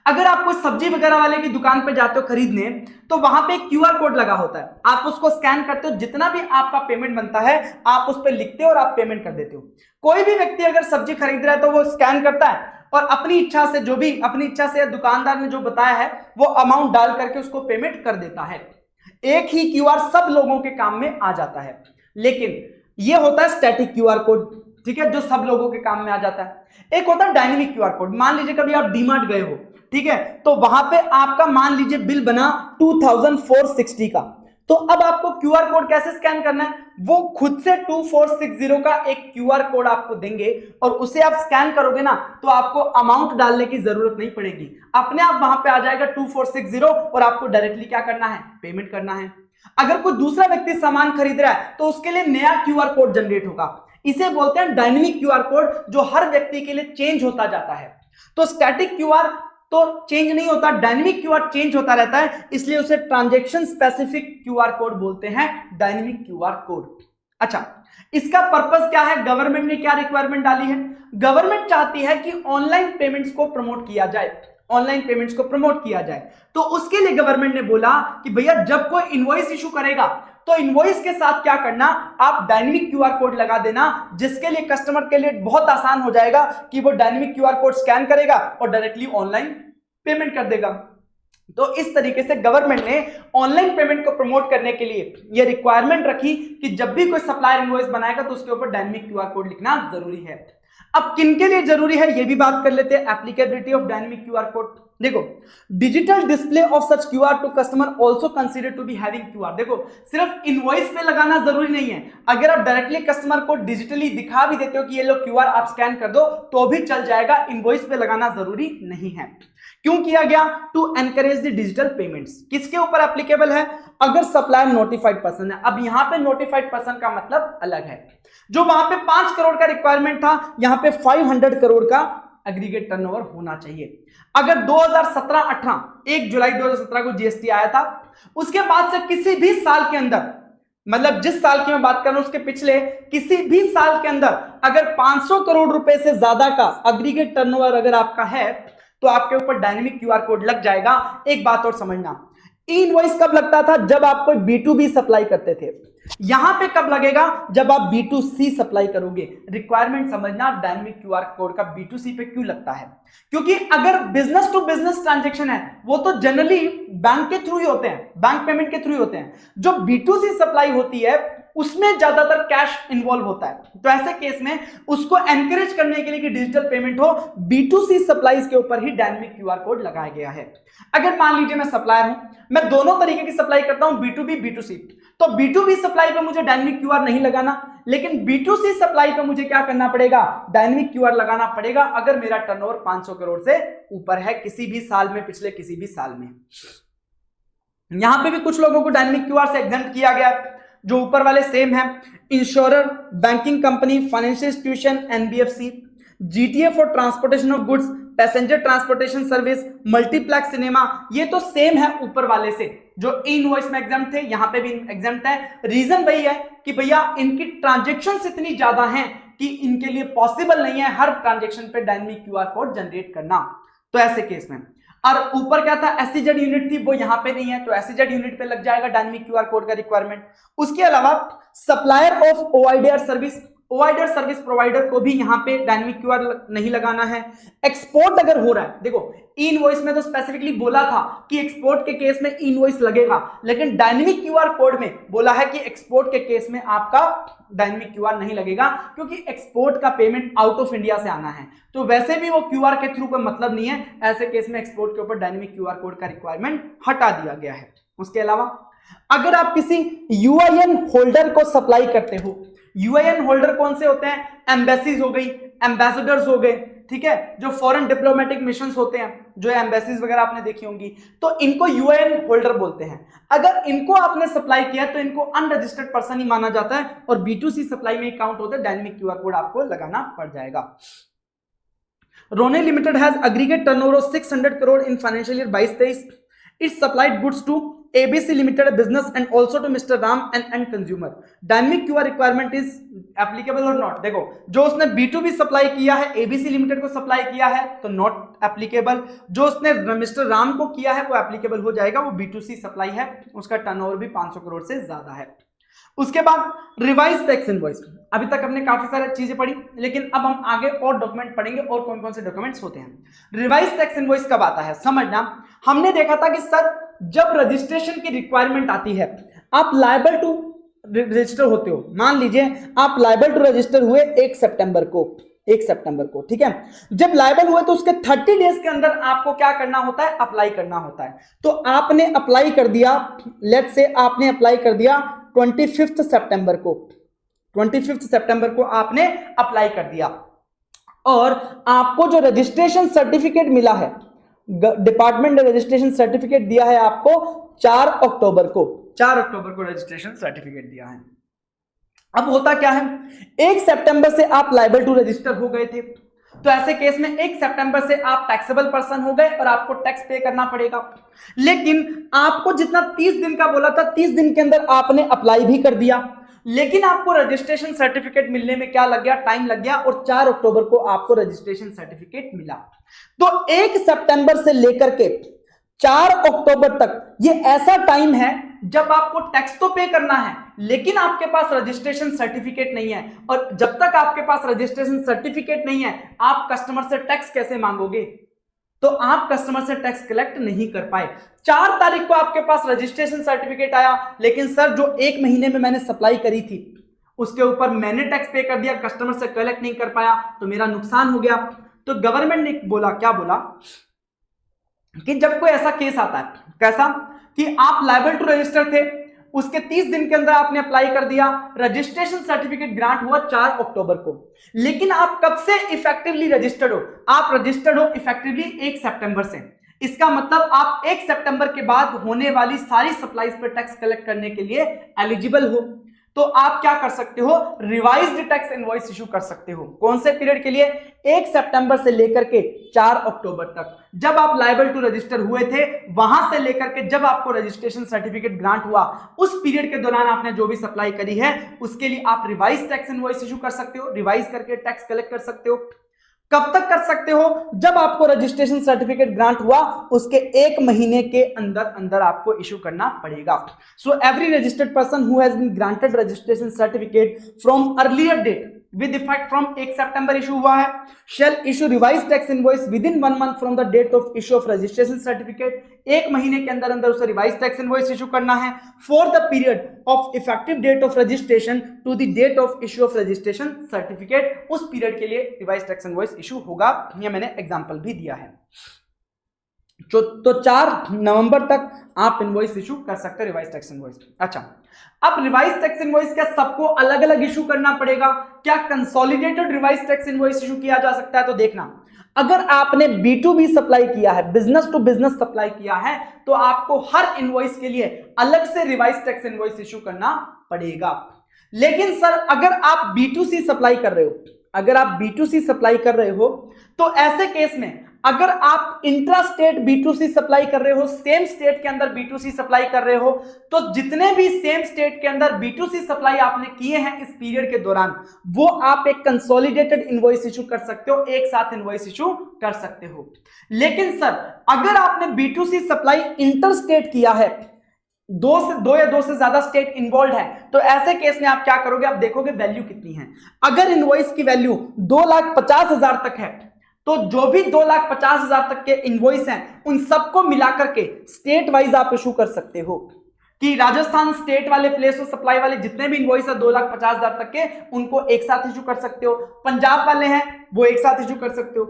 अगर आप कोई सब्जी वगैरह वाले की दुकान पे जाते हो खरीदने तो वहां पे एक क्यूआर कोड लगा होता है, आप उसको स्कैन करते हो, जितना भी आपका पेमेंट बनता है आप उस पर लिखते हो और आप पेमेंट कर देते हो। कोई भी व्यक्ति अगर सब्जी खरीद रहा है तो वो स्कैन करता है और अपनी इच्छा से, जो भी अपनी इच्छा से दुकानदार ने जो बताया है वो अमाउंट डाल करके उसको पेमेंट कर देता है। एक ही क्यूआर सब लोगों के काम में आ जाता है। लेकिन ये होता है स्टैटिक क्यूआर कोड, ठीक है, जो सब लोगों के काम में आ जाता है। एक होता है डायनेमिक क्यूआर कोड। मान लीजिए कभी आप डीमार्ट गए हो, ठीक है, तो वहां पे आपका मान लीजिए बिल बना 2460 का, तो अब आपको क्यूआर कोड कैसे स्कैन करना है? वो खुद से 2460 का एक क्यूआर कोड आपको देंगे और उसे आप स्कैन करोगे ना तो आपको अमाउंट डालने की जरूरत नहीं पड़ेगी, अपने आप वहां पे आ जाएगा 2460 और आपको डायरेक्टली क्या करना है? पेमेंट करना है। अगर कोई दूसरा व्यक्ति सामान खरीद रहा है तो उसके लिए नया क्यूआर कोड जनरेट होगा। इसे बोलते हैं डायनेमिक क्यूआर कोड, जो हर व्यक्ति के लिए चेंज होता जाता है। तो स्टैटिक क्यूआर तो चेंज नहीं होता, डायनेमिक क्यूआर चेंज होता रहता है, इसलिए उसे ट्रांजैक्शन स्पेसिफिक क्यूआर कोड बोलते हैं, डायनेमिक क्यूआर कोड। अच्छा, इसका पर्पस क्या है? गवर्नमेंट ने क्या रिक्वायरमेंट डाली है? गवर्नमेंट चाहती है कि ऑनलाइन पेमेंट्स को प्रमोट किया जाए, ऑनलाइन पेमेंट्स को प्रमोट किया जाए। तो उसके लिए गवर्नमेंट ने बोला कि भैया जब कोई इनवॉइस इशू करेगा तो इनवॉइस के साथ क्या करना, आप डायनेमिक क्यूआर कोड लगा देना, जिसके लिए कस्टमर के लिए बहुत आसान हो जाएगा कि वो डायनेमिक क्यूआर कोड स्कैन करेगा और डायरेक्टली ऑनलाइन पेमेंट कर देगा। तो इस तरीके से गवर्नमेंट ने ऑनलाइन पेमेंट को प्रमोट करने के लिए यह रिक्वायरमेंट रखी कि जब भी कोई सप्लायर इनवॉइस बनाएगा तो उसके ऊपर डायनेमिक क्यूआर कोड लिखना जरूरी है। अब किन के लिए जरूरी है ये भी बात कर लेते हैं। Applicability of dynamic QR code, देखो digital display of such QR to customer also consider to be having QR. देखो सिर्फ इनवॉइस पे लगाना जरूरी नहीं है, अगर आप डायरेक्टली कस्टमर को डिजिटली दिखा भी देते हो कि ये लो क्यूआर आप स्कैन कर दो तो भी चल जाएगा, इनवॉइस पे लगाना जरूरी नहीं है। क्यों किया गया? To encourage the digital payments. किसके ऊपर एप्लीकेबल है? अगर सप्लायर नोटिफाइड पर्सन है। अब यहां पे नोटिफाइड पर्सन का मतलब अलग है, जो वहां पे 5 करोड़ का रिक्वायरमेंट था यहां पे 500 करोड़ का एग्रीगेट टर्नओवर होना चाहिए। अगर 2017-18 1 जुलाई 2017 को जीएसटी आया था, उसके बाद से किसी भी साल के अंदर, मतलब जिस साल की मैं बात कर रहा हूं उसके पिछले किसी भी साल के अंदर अगर 500 करोड़ रुपए से ज्यादा का एग्रीगेट टर्नओवर अगर आपका है तो आपके ऊपर डायनेमिक क्यूआर कोड लग जाएगा। एक बात और समझना, इनवॉइस कब लगता था? जब आप कोई B2B सप्लाई करते थे। यहां पे कब लगेगा? जब आप B2C सप्लाई करोगे। रिक्वायरमेंट समझना, डायनेमिक क्यूआर कोड का B2C पे क्यों लगता है? क्योंकि अगर बिजनेस टू बिजनेस ट्रांजैक्शन है वो तो जनरली बैंक के थ्रू ही होते हैं, बैंक पेमेंट के थ्रू ही होते हैं। जो B2C सप्लाई होती है उसमें ज्यादातर कैश इन्वॉल्व होता है, तो ऐसे केस में उसको एनकरेज करने के लिए कि डिजिटल पेमेंट हो, B2C सप्लाईज के ऊपर ही डायनेमिक क्यूआर कोड लगाया गया है। अगर मान लीजिए मैं सप्लायर हूं, मैं दोनों तरीके की सप्लाई करता हूं, B2B B2C, तो B2B सप्लाई पे मुझे डायनेमिक क्यूआर नहीं लगाना, लेकिन B2C सप्लाई पे मुझे क्या करना पड़ेगा? डायनेमिक क्यूआर लगाना पड़ेगा अगर मेरा टर्नओवर 500 करोड़ से ऊपर है किसी भी साल में, पिछले किसी भी साल में। यहां पे भी कुछ लोगों को डायनेमिक क्यूआर से एग्जम्प्ट किया गया, जो ऊपर वाले सेम है। Insurer, banking company, financial institution, NBFC, GTA for transportation of goods, passenger transportation service, multiplex cinema, ये तो सेम है ऊपर वाले से। जो इनवॉइस में एग्जम्प्ट थे यहां पे भी एग्जम्प्ट है। रीजन वही है कि भैया इनकी ट्रांजेक्शन्स इतनी ज्यादा हैं कि इनके लिए पॉसिबल नहीं है हर ट्रांजेक्शन पे डायनेमिक क्यूआर कोड जनरेट करना, तो ऐसे केस में। और ऊपर क्या था? एसईजेड यूनिट थी, वो यहां पे नहीं है, तो एसईजेड यूनिट पे लग जाएगा डायनेमिक क्यूआर कोड का रिक्वायरमेंट। उसके अलावा supplier of OIDR service, OIDR service provider को भी यहां पे डायनेमिक क्यूआर नहीं लगाना है। एक्सपोर्ट अगर हो रहा है, देखो इनवॉइस में तो स्पेसिफिकली बोला था कि एक्सपोर्ट के केस में इनवॉइस लगेगा, लेकिन डायनेमिक क्यूआर कोड में बोला है कि एक्सपोर्ट के केस में आपका डायनेमिक क्यूआर नहीं लगेगा, क्योंकि एक्सपोर्ट का पेमेंट आउट ऑफ इंडिया से आना है, तो वैसे भी वो क्यूआर के थ्रू कोई मतलब नहीं है। ऐसे केस में एक्सपोर्ट के ऊपर डायनेमिक क्यूआर कोड का रिक्वायरमेंट हटा दिया गया है। उसके अलावा अगर आप किसी यूआईएन होल्डर को सप्लाई करते हो, यूआईएन होल्डर कौन से होते हैं? एम्बेसीज हो गई, एम्बेसडर्स हो गए, ठीक है, जो फॉरेन डिप्लोमेटिक मिशंस होते हैं, जो एम्बेसीज वगैरह आपने देखी होंगी, तो इनको यूआईएन होल्डर बोलते हैं। अगर इनको आपने सप्लाई किया तो इनको अनरजिस्टर्ड पर्सन ही माना जाता है और B2C सप्लाई में काउंट होता है, डायनेमिक क्यूआर कोड आपको लगाना पड़ जाएगा। रोने limited has aggregate turnover of 600 crore in financial year 22-23. It supplied goods to ABC Limited business and also to Mr. Ram and end consumer. Dynamic QR requirement is applicable or not? देखो जो उसने B2B supply किया है, ABC Limited को supply किया है तो not applicable, जो उसने मिस्टर राम को किया है वो एप्लीकेबल हो जाएगा, वो B2C सप्लाई है, उसका टर्नओवर भी 500 करोड़ से ज्यादा है। उसके बाद रिवाइज टैक्स इनवॉइस, अभी तक हमने काफी सारी चीजें पढ़ी, लेकिन अब हम आगे और डॉक्यूमेंट पढ़ेंगे और कौन कौन से डॉक्यूमेंट्स होते हैं। रिवाइज टैक्स इनवॉइस कब आता है समझना। हमने देखा था कि सर जब रजिस्ट्रेशन की रिक्वायरमेंट आती है, आप लायबल टू रजिस्टर होते हो, मान लीजिए आप लायबल टू रजिस्टर हुए 1 सितंबर को, ठीक है। जब लायबल हुए तो उसके 30 डेज के अंदर आपको क्या करना होता है? अप्लाई करना होता है। तो आपने अप्लाई कर दिया, लेट्स से आपने अप्लाई कर दिया 25 सितंबर को आपने अप्लाई कर दिया, और आपको जो रजिस्ट्रेशन सर्टिफिकेट मिला है, डिपार्टमेंट ने रजिस्ट्रेशन सर्टिफिकेट दिया है आपको 4 अक्टूबर को रजिस्ट्रेशन सर्टिफिकेट दिया है। अब होता क्या है, 1 सितंबर से आप लायबल टू रजिस्टर हो गए थे, तो ऐसे केस में 1 सितंबर से आप टैक्सेबल पर्सन हो गए और आपको टैक्स पे करना पड़ेगा। लेकिन आपको जितना 30 दिन का बोला था, 30 दिन के अंदर आपने अप्लाई भी कर दिया, लेकिन आपको रजिस्ट्रेशन सर्टिफिकेट मिलने में क्या लग गया? टाइम लग गया, और 4 अक्टूबर को आपको रजिस्ट्रेशन सर्टिफिकेट मिला। तो 1 सितंबर से लेकर के 4 अक्टूबर तक ये ऐसा टाइम है जब आपको टैक्स तो पे करना है, लेकिन आपके पास रजिस्ट्रेशन सर्टिफिकेट नहीं है, और जब तक आपके पास रजिस्ट्रेशन सर्टिफिकेट नहीं है आप कस्टमर से टैक्स कैसे मांगोगे? तो आप कस्टमर से टैक्स कलेक्ट नहीं कर पाए। 4 तारीख को आपके पास रजिस्ट्रेशन सर्टिफिकेट आया, लेकिन सर जो 1 महीने में मैंने सप्लाई करी थी उसके ऊपर मैंने टैक्स पे कर दिया, कस्टमर से कलेक्ट नहीं कर पाया तो मेरा नुकसान हो गया। तो गवर्नमेंट ने बोला, क्या बोला कि जब कोई ऐसा केस आता है, कैसा कि आप लायबल टू रजिस्टर थे, उसके 30 दिन के अंदर आपने अप्लाई कर दिया, रजिस्ट्रेशन सर्टिफिकेट ग्रांट हुआ 4 अक्टूबर को, लेकिन आप कब से इफेक्टिवली रजिस्टर्ड हो? आप रजिस्टर्ड हो इफेक्टिवली 1 सितंबर से। इसका मतलब आप 1 सितंबर के बाद होने वाली सारी सप्लाईज पर टैक्स कलेक्ट करने के लिए एलिजिबल हो। तो आप क्या कर सकते हो? रिवाइज्ड टैक्स इनवॉइस इशू कर सकते हो। कौन से पीरियड के लिए? 1 सितंबर से लेकर के 4 अक्टूबर तक, जब आप लायबल टू रजिस्टर हुए थे वहां से लेकर के जब आपको रजिस्ट्रेशन सर्टिफिकेट ग्रांट हुआ, उस पीरियड के दौरान आपने जो भी सप्लाई करी है उसके लिए आप रिवाइज टैक्स इनवॉइस इशू कर सकते हो, रिवाइज करके टैक्स कलेक्ट कर सकते हो। कब तक कर सकते हो? जब आपको रजिस्ट्रेशन सर्टिफिकेट ग्रांट हुआ उसके 1 महीने के अंदर अंदर आपको इशू करना पड़ेगा। So every registered person who has been granted registration certificate from earlier date with effect from 1 सितंबर इशू हुआ है, shall issue revise tax invoice within 1 month from the date of issue of registration certificate. 1 महीने के अंदर अंदर उसे revise tax invoice issue करना है for the period of effective date of registration to the date of issue of registration certificate. उस period के लिए रिवाइज टैक्स इनवॉइस इशू होगा। ये मैंने एग्जांपल भी दिया है। तो 4 नवंबर तक आप इनवॉइस इशू कर सकते हो, रिवाइज टैक्स इनवॉइस। अच्छा, अब रिवाइज टैक्स इनवॉइस क्या सबको अलग अलग इशू करना पड़ेगा? क्या consolidated revise tax invoice issue किया जा सकता है? तो देखना, अगर आपने B2B सप्लाई किया है, बिजनेस टू बिजनेस सप्लाई किया है, तो आपको हर इनवॉइस के लिए अलग से रिवाइज टैक्स इनवॉइस इशू करना पड़ेगा। लेकिन सर अगर आप B2C सप्लाई कर रहे हो, अगर आप B2C सप्लाई कर रहे हो तो ऐसे केस में अगर आप इंट्रा स्टेट B2C सप्लाई कर रहे हो, सेम स्टेट के अंदर B2C सप्लाई कर रहे हो, तो जितने भी सेम स्टेट के अंदर B2C सप्लाई आपने किए हैं इस पीरियड के दौरान, वो आप एक कंसोलिडेटेड इनवॉइस इशू कर सकते हो, एक साथ इनवॉइस इशू कर सकते हो। लेकिन सर अगर आपने B2C सप्लाई इंटर स्टेट किया है, दो या दो से ज्यादा स्टेट इन्वॉल्व है, तो ऐसे केस में आप क्या करोगे? आप देखोगे वैल्यू कितनी है। अगर इनवॉइस की वैल्यू 2,50,000 तक है तो जो भी 2,50,000 तक के इनवॉइस हैं उन सबको मिलाकर के स्टेट वाइज आप इशू कर सकते हो कि राजस्थान स्टेट वाले प्लेस ऑफ सप्लाई वाले जितने भी इनवॉइस है 2,50,000 तक के, उनको एक साथ इशू कर सकते हो। पंजाब वाले हैं वो एक साथ इशू कर सकते हो।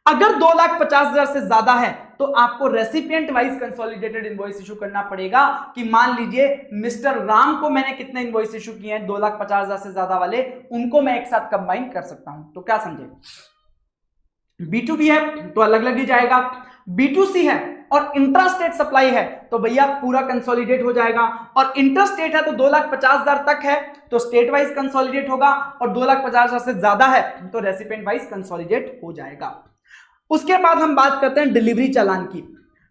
अगर 2,50,000 से ज्यादा है तो आपको recipient wise consolidated invoice issue करना पड़ेगा कि मान लीजिए मिस्टर राम को मैंने कितने इनवॉइस इशू किए हैं 2,50,000 से ज्यादा वाले, उनको मैं एक साथ कंबाइन कर सकता हूं। तो क्या समझे? B2B है तो अलग अलग ही जाएगा, B2C है और इंट्रास्टेट सप्लाई है तो भैया पूरा कंसोलिडेट हो जाएगा, और इंटरस्टेट है तो 2,50,000 तक है तो स्टेट वाइज कंसोलिडेट होगा, और 2,50,000 से ज्यादा है तो रेसिपिएंट वाइज कंसोलिडेट हो जाएगा। उसके बाद हम बात करते हैं डिलीवरी चालान की।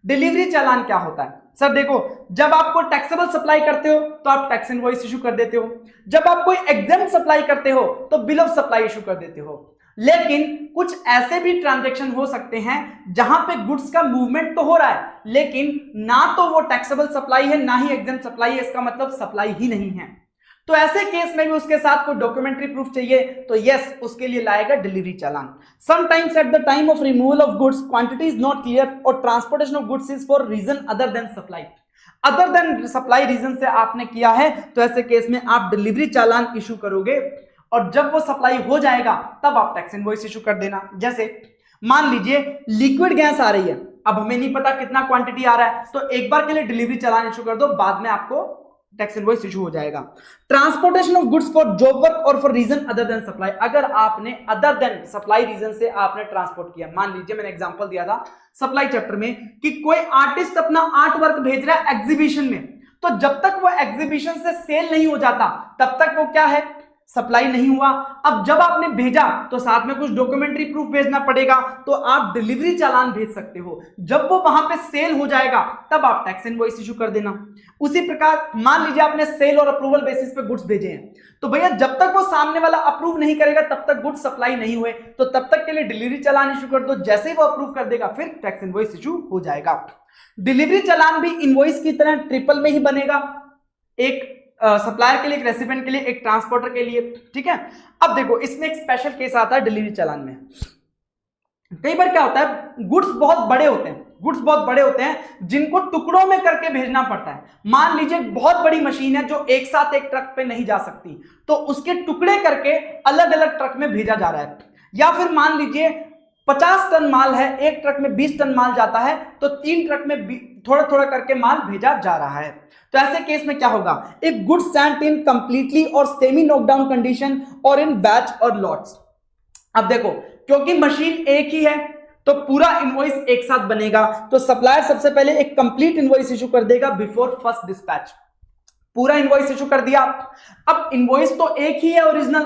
डिलीवरी चालान क्या होता है? सर देखो, जब आपको टैक्सेबल सप्लाई करते हो तो आप टैक्स इनवॉइस इशू कर देते हो, जब आप कोई एग्जेम्प्ट सप्लाई करते हो तो बिल ऑफ सप्लाई इशू कर देते हो। लेकिन कुछ ऐसे भी ट्रांजैक्शन हो सकते हैं जहां पे गुड्स का मूवमेंट तो हो रहा है लेकिन ना तो वो टैक्सेबल सप्लाई है ना ही एग्जेम्प्ट सप्लाई है, इसका मतलब सप्लाई ही नहीं है। तो ऐसे केस में भी उसके साथ कोई डॉक्यूमेंट्री प्रूफ चाहिए तो यस, उसके लिए लाएगा delivery challan. Sometimes at the time of removal of goods quantity is not clear और transportation of goods is for reason other than supply. Other than supply reason से आपने किया है तो ऐसे केस में आप डिलीवरी चालान इशू करोगे, और जब वो सप्लाई हो जाएगा तब आप टैक्स इनवॉइस इशू कर देना। जैसे मान लीजिए लिक्विड गैस आ रही है, अब हमें नहीं पता कितना क्वांटिटी आ रहा है, तो एक बार के लिए डिलीवरी चालान इशू कर दो, बाद में आपको टैक्स इनवॉइस इशू हो जाएगा। Transportation of goods for job work और for reason other than supply, अगर आपने अदर देन सप्लाई रीजन से आपने ट्रांसपोर्ट किया, मान लीजिए मैंने एग्जांपल दिया था सप्लाई चैप्टर में कि कोई आर्टिस्ट अपना आर्ट वर्क भेज रहा है एग्जीबिशन में, तो जब तक वो एग्जीबिशन से सेल नहीं हो जाता तब तक वो क्या है? सप्लाई नहीं हुआ। अब जब आपने भेजा तो साथ में कुछ डॉक्यूमेंट्री प्रूफ भेजना पड़ेगा, तो आप डिलीवरी चालान भेज सकते हो। जब वो वहां पे सेल हो जाएगा तब आप टैक्स इनवॉइस इशू कर देना। उसी प्रकार मान लीजिए आपने सेल और अप्रूवल बेसिस पे गुड्स भेजे हैं, तो भैया जब तक वो सामने वाला अप्रूव नहीं करेगा तब तक गुड्स सप्लाई नहीं हुए, तो तब तक के लिए डिलीवरी चालान इशू कर दो। जैसे ही वो अप्रूव कर देगा फिर टैक्स इनवॉइस इशू हो जाएगा। डिलीवरी चालान भी इनवॉइस की तरह ट्रिपल में ही बनेगा, एक सप्लायर के लिए, एक रेसिपिएंट के लिए, एक ट्रांसपोर्टर के लिए। ठीक है, अब देखो इसमें एक स्पेशल केस आता है डिलीवरी चालान में। कई बार क्या होता है, गुड्स बहुत बड़े होते हैं, गुड्स बहुत बड़े होते हैं जिनको टुकड़ों में करके भेजना पड़ता है। मान लीजिए बहुत बड़ी मशीन है जो एक साथ एक ट्रक पे नहीं जा सकती, तो उसके टुकड़े करके अलग अलग ट्रक में भेजा जा रहा है। या फिर मान लीजिए 50 टन माल है, एक ट्रक में 20 टन माल जाता है, तो 3 ट्रक में थोड़ा थोड़ा करके माल भेजा जा रहा है। तो ऐसे केस में क्या होगा, एक गुड्स सेंट इन कंप्लीटली और सेमी नॉकडाउन कंडीशन और इन बैच और लॉट्स। अब देखो, क्योंकि मशीन एक ही है तो पूरा इनवॉइस एक साथ बनेगा, तो सप्लायर सबसे पहले एक कंप्लीट इनवॉइस इशू कर देगा बिफोर फर्स्ट डिस्पैच। पूरा इनवॉइस इशू कर दिया। अब इनवॉइस तो एक ही है ओरिजिनल,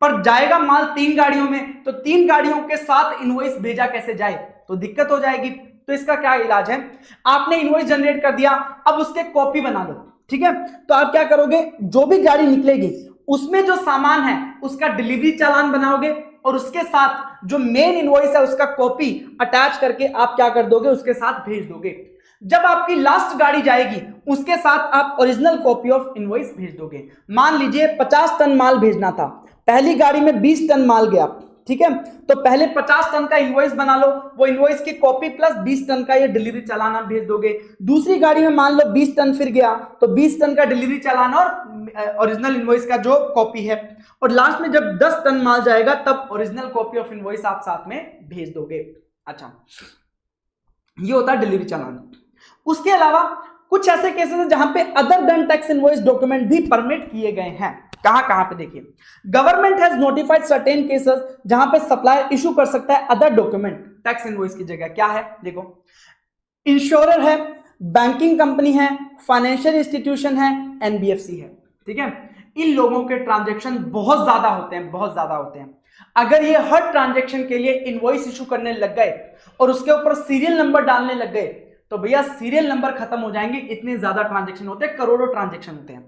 पर जाएगा माल 3 गाड़ियों में, तो 3 गाड़ियों के साथ इनवॉइस भेजा कैसे जाए, तो दिक्कत हो जाएगी। तो इसका क्या इलाज है, आपने इनवॉइस जनरेट कर दिया, अब उसके कॉपी बना लो, ठीक है। तो आप क्या करोगे, जो भी गाड़ी निकलेगी उसमें जो सामान है उसका डिलीवरी चालान बनाओगे और उसके साथ जो मेन इनवॉइस है उसका कॉपी अटैच करके आप क्या कर दोगे, उसके साथ भेज दोगे। जब आपकी लास्ट गाड़ी जाएगी उसके साथ आप ओरिजिनल कॉपी ऑफ इनवॉइस भेज दोगे। मान लीजिए 50 टन माल भेजना था, पहली गाड़ी में 20 टन माल गया, ठीक है, तो पहले 50 टन का इनवॉइस बना लो, वो इनवॉइस की कॉपी प्लस 20 टन का ये डिलीवरी चालान आप भेज दोगे। दूसरी गाड़ी में मान लो 20 टन फिर गया, तो 20 टन का डिलीवरी चालान और ओरिजिनल इनवॉइस का जो कॉपी है, और लास्ट में जब 10 टन माल जाएगा तब ओरिजिनल कॉपी ऑफ इनवॉइस आप साथ में भेज दोगे। अच्छा, ये होता है डिलीवरी चालान। उसके अलावा कुछ ऐसे केसेस हैं जहां पे other than tax invoice document भी परमिट किए गए हैं। कहां पे देखिए, government has notified certain cases जहां पे सप्लायर इशू कर सकता है अदर डॉक्यूमेंट टैक्स इनवॉइस की जगह। क्या है देखो, इंश्योरर है, बैंकिंग कंपनी है, फाइनेंशियल इंस्टीट्यूशन है, एनबीएफसी है, ठीक है। इन लोगों के ट्रांजैक्शन बहुत ज्यादा होते हैं, बहुत ज्यादा होते हैं। अगर ये हर ट्रांजैक्शन के लिए इनवॉइस इशू करने लग गए और उसके ऊपर सीरियल नंबर डालने लग गए, तो भैया सीरियल नंबर खत्म हो जाएंगे, इतने ज्यादा ट्रांजैक्शन होते हैं, करोड़ों ट्रांजैक्शन होते हैं।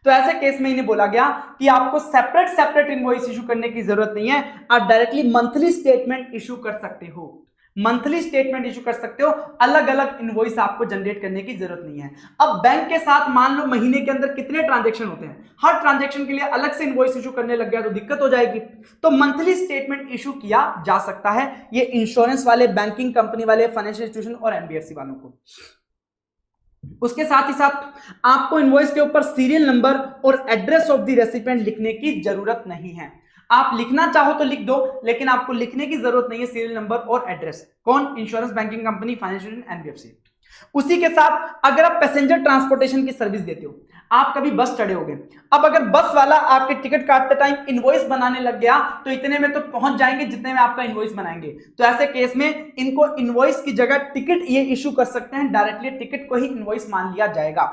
तो ऐसे केस में इन्हें बोला गया कि आपको सेपरेट इनवॉइस इशू करने की जरूरत नहीं है, आप डायरेक्टली मंथली स्टेटमेंट इशू कर सकते हो, मंथली स्टेटमेंट इशू कर सकते हो, अलग अलग इनवॉइस आपको जनरेट करने की जरूरत नहीं है। अब बैंक के साथ मान लो महीने के अंदर कितने ट्रांजैक्शन होते हैं, हर ट्रांजैक्शन के लिए अलग से इनवॉइस इशू करने लग गया तो दिक्कत हो जाएगी। तो मंथली स्टेटमेंट इशू किया जा सकता है, ये इंश्योरेंस वाले, बैंकिंग कंपनी वाले, फाइनेंशियल इंस्टीट्यूशन और एनबीएफसी वालों को। उसके साथ ही साथ आपको इनवॉइस के ऊपर सीरियल नंबर और एड्रेस ऑफ द रेसिपिएंट लिखने की जरूरत नहीं है। आप लिखना चाहो तो लिख दो, लेकिन आपको लिखने की जरूरत नहीं है सीरियल नंबर और एड्रेस। कौन? Insurance, banking company, financial, NBFC. उसी के साथ अगर आप पैसेंजर ट्रांसपोर्टेशन की सर्विस देते हो, आप कभी बस चढ़े होगे, अब अगर बस वाला आपके टिकट काटते टाइम इनवॉइस बनाने लग गया तो इतने में तो पहुंच जाएंगे जितने में आपका इनवॉइस बनाएंगे। तो ऐसे केस में इनको इनवॉइस की जगह टिकट ये इशू कर सकते हैं, डायरेक्टली टिकट को ही इनवॉइस मान लिया जाएगा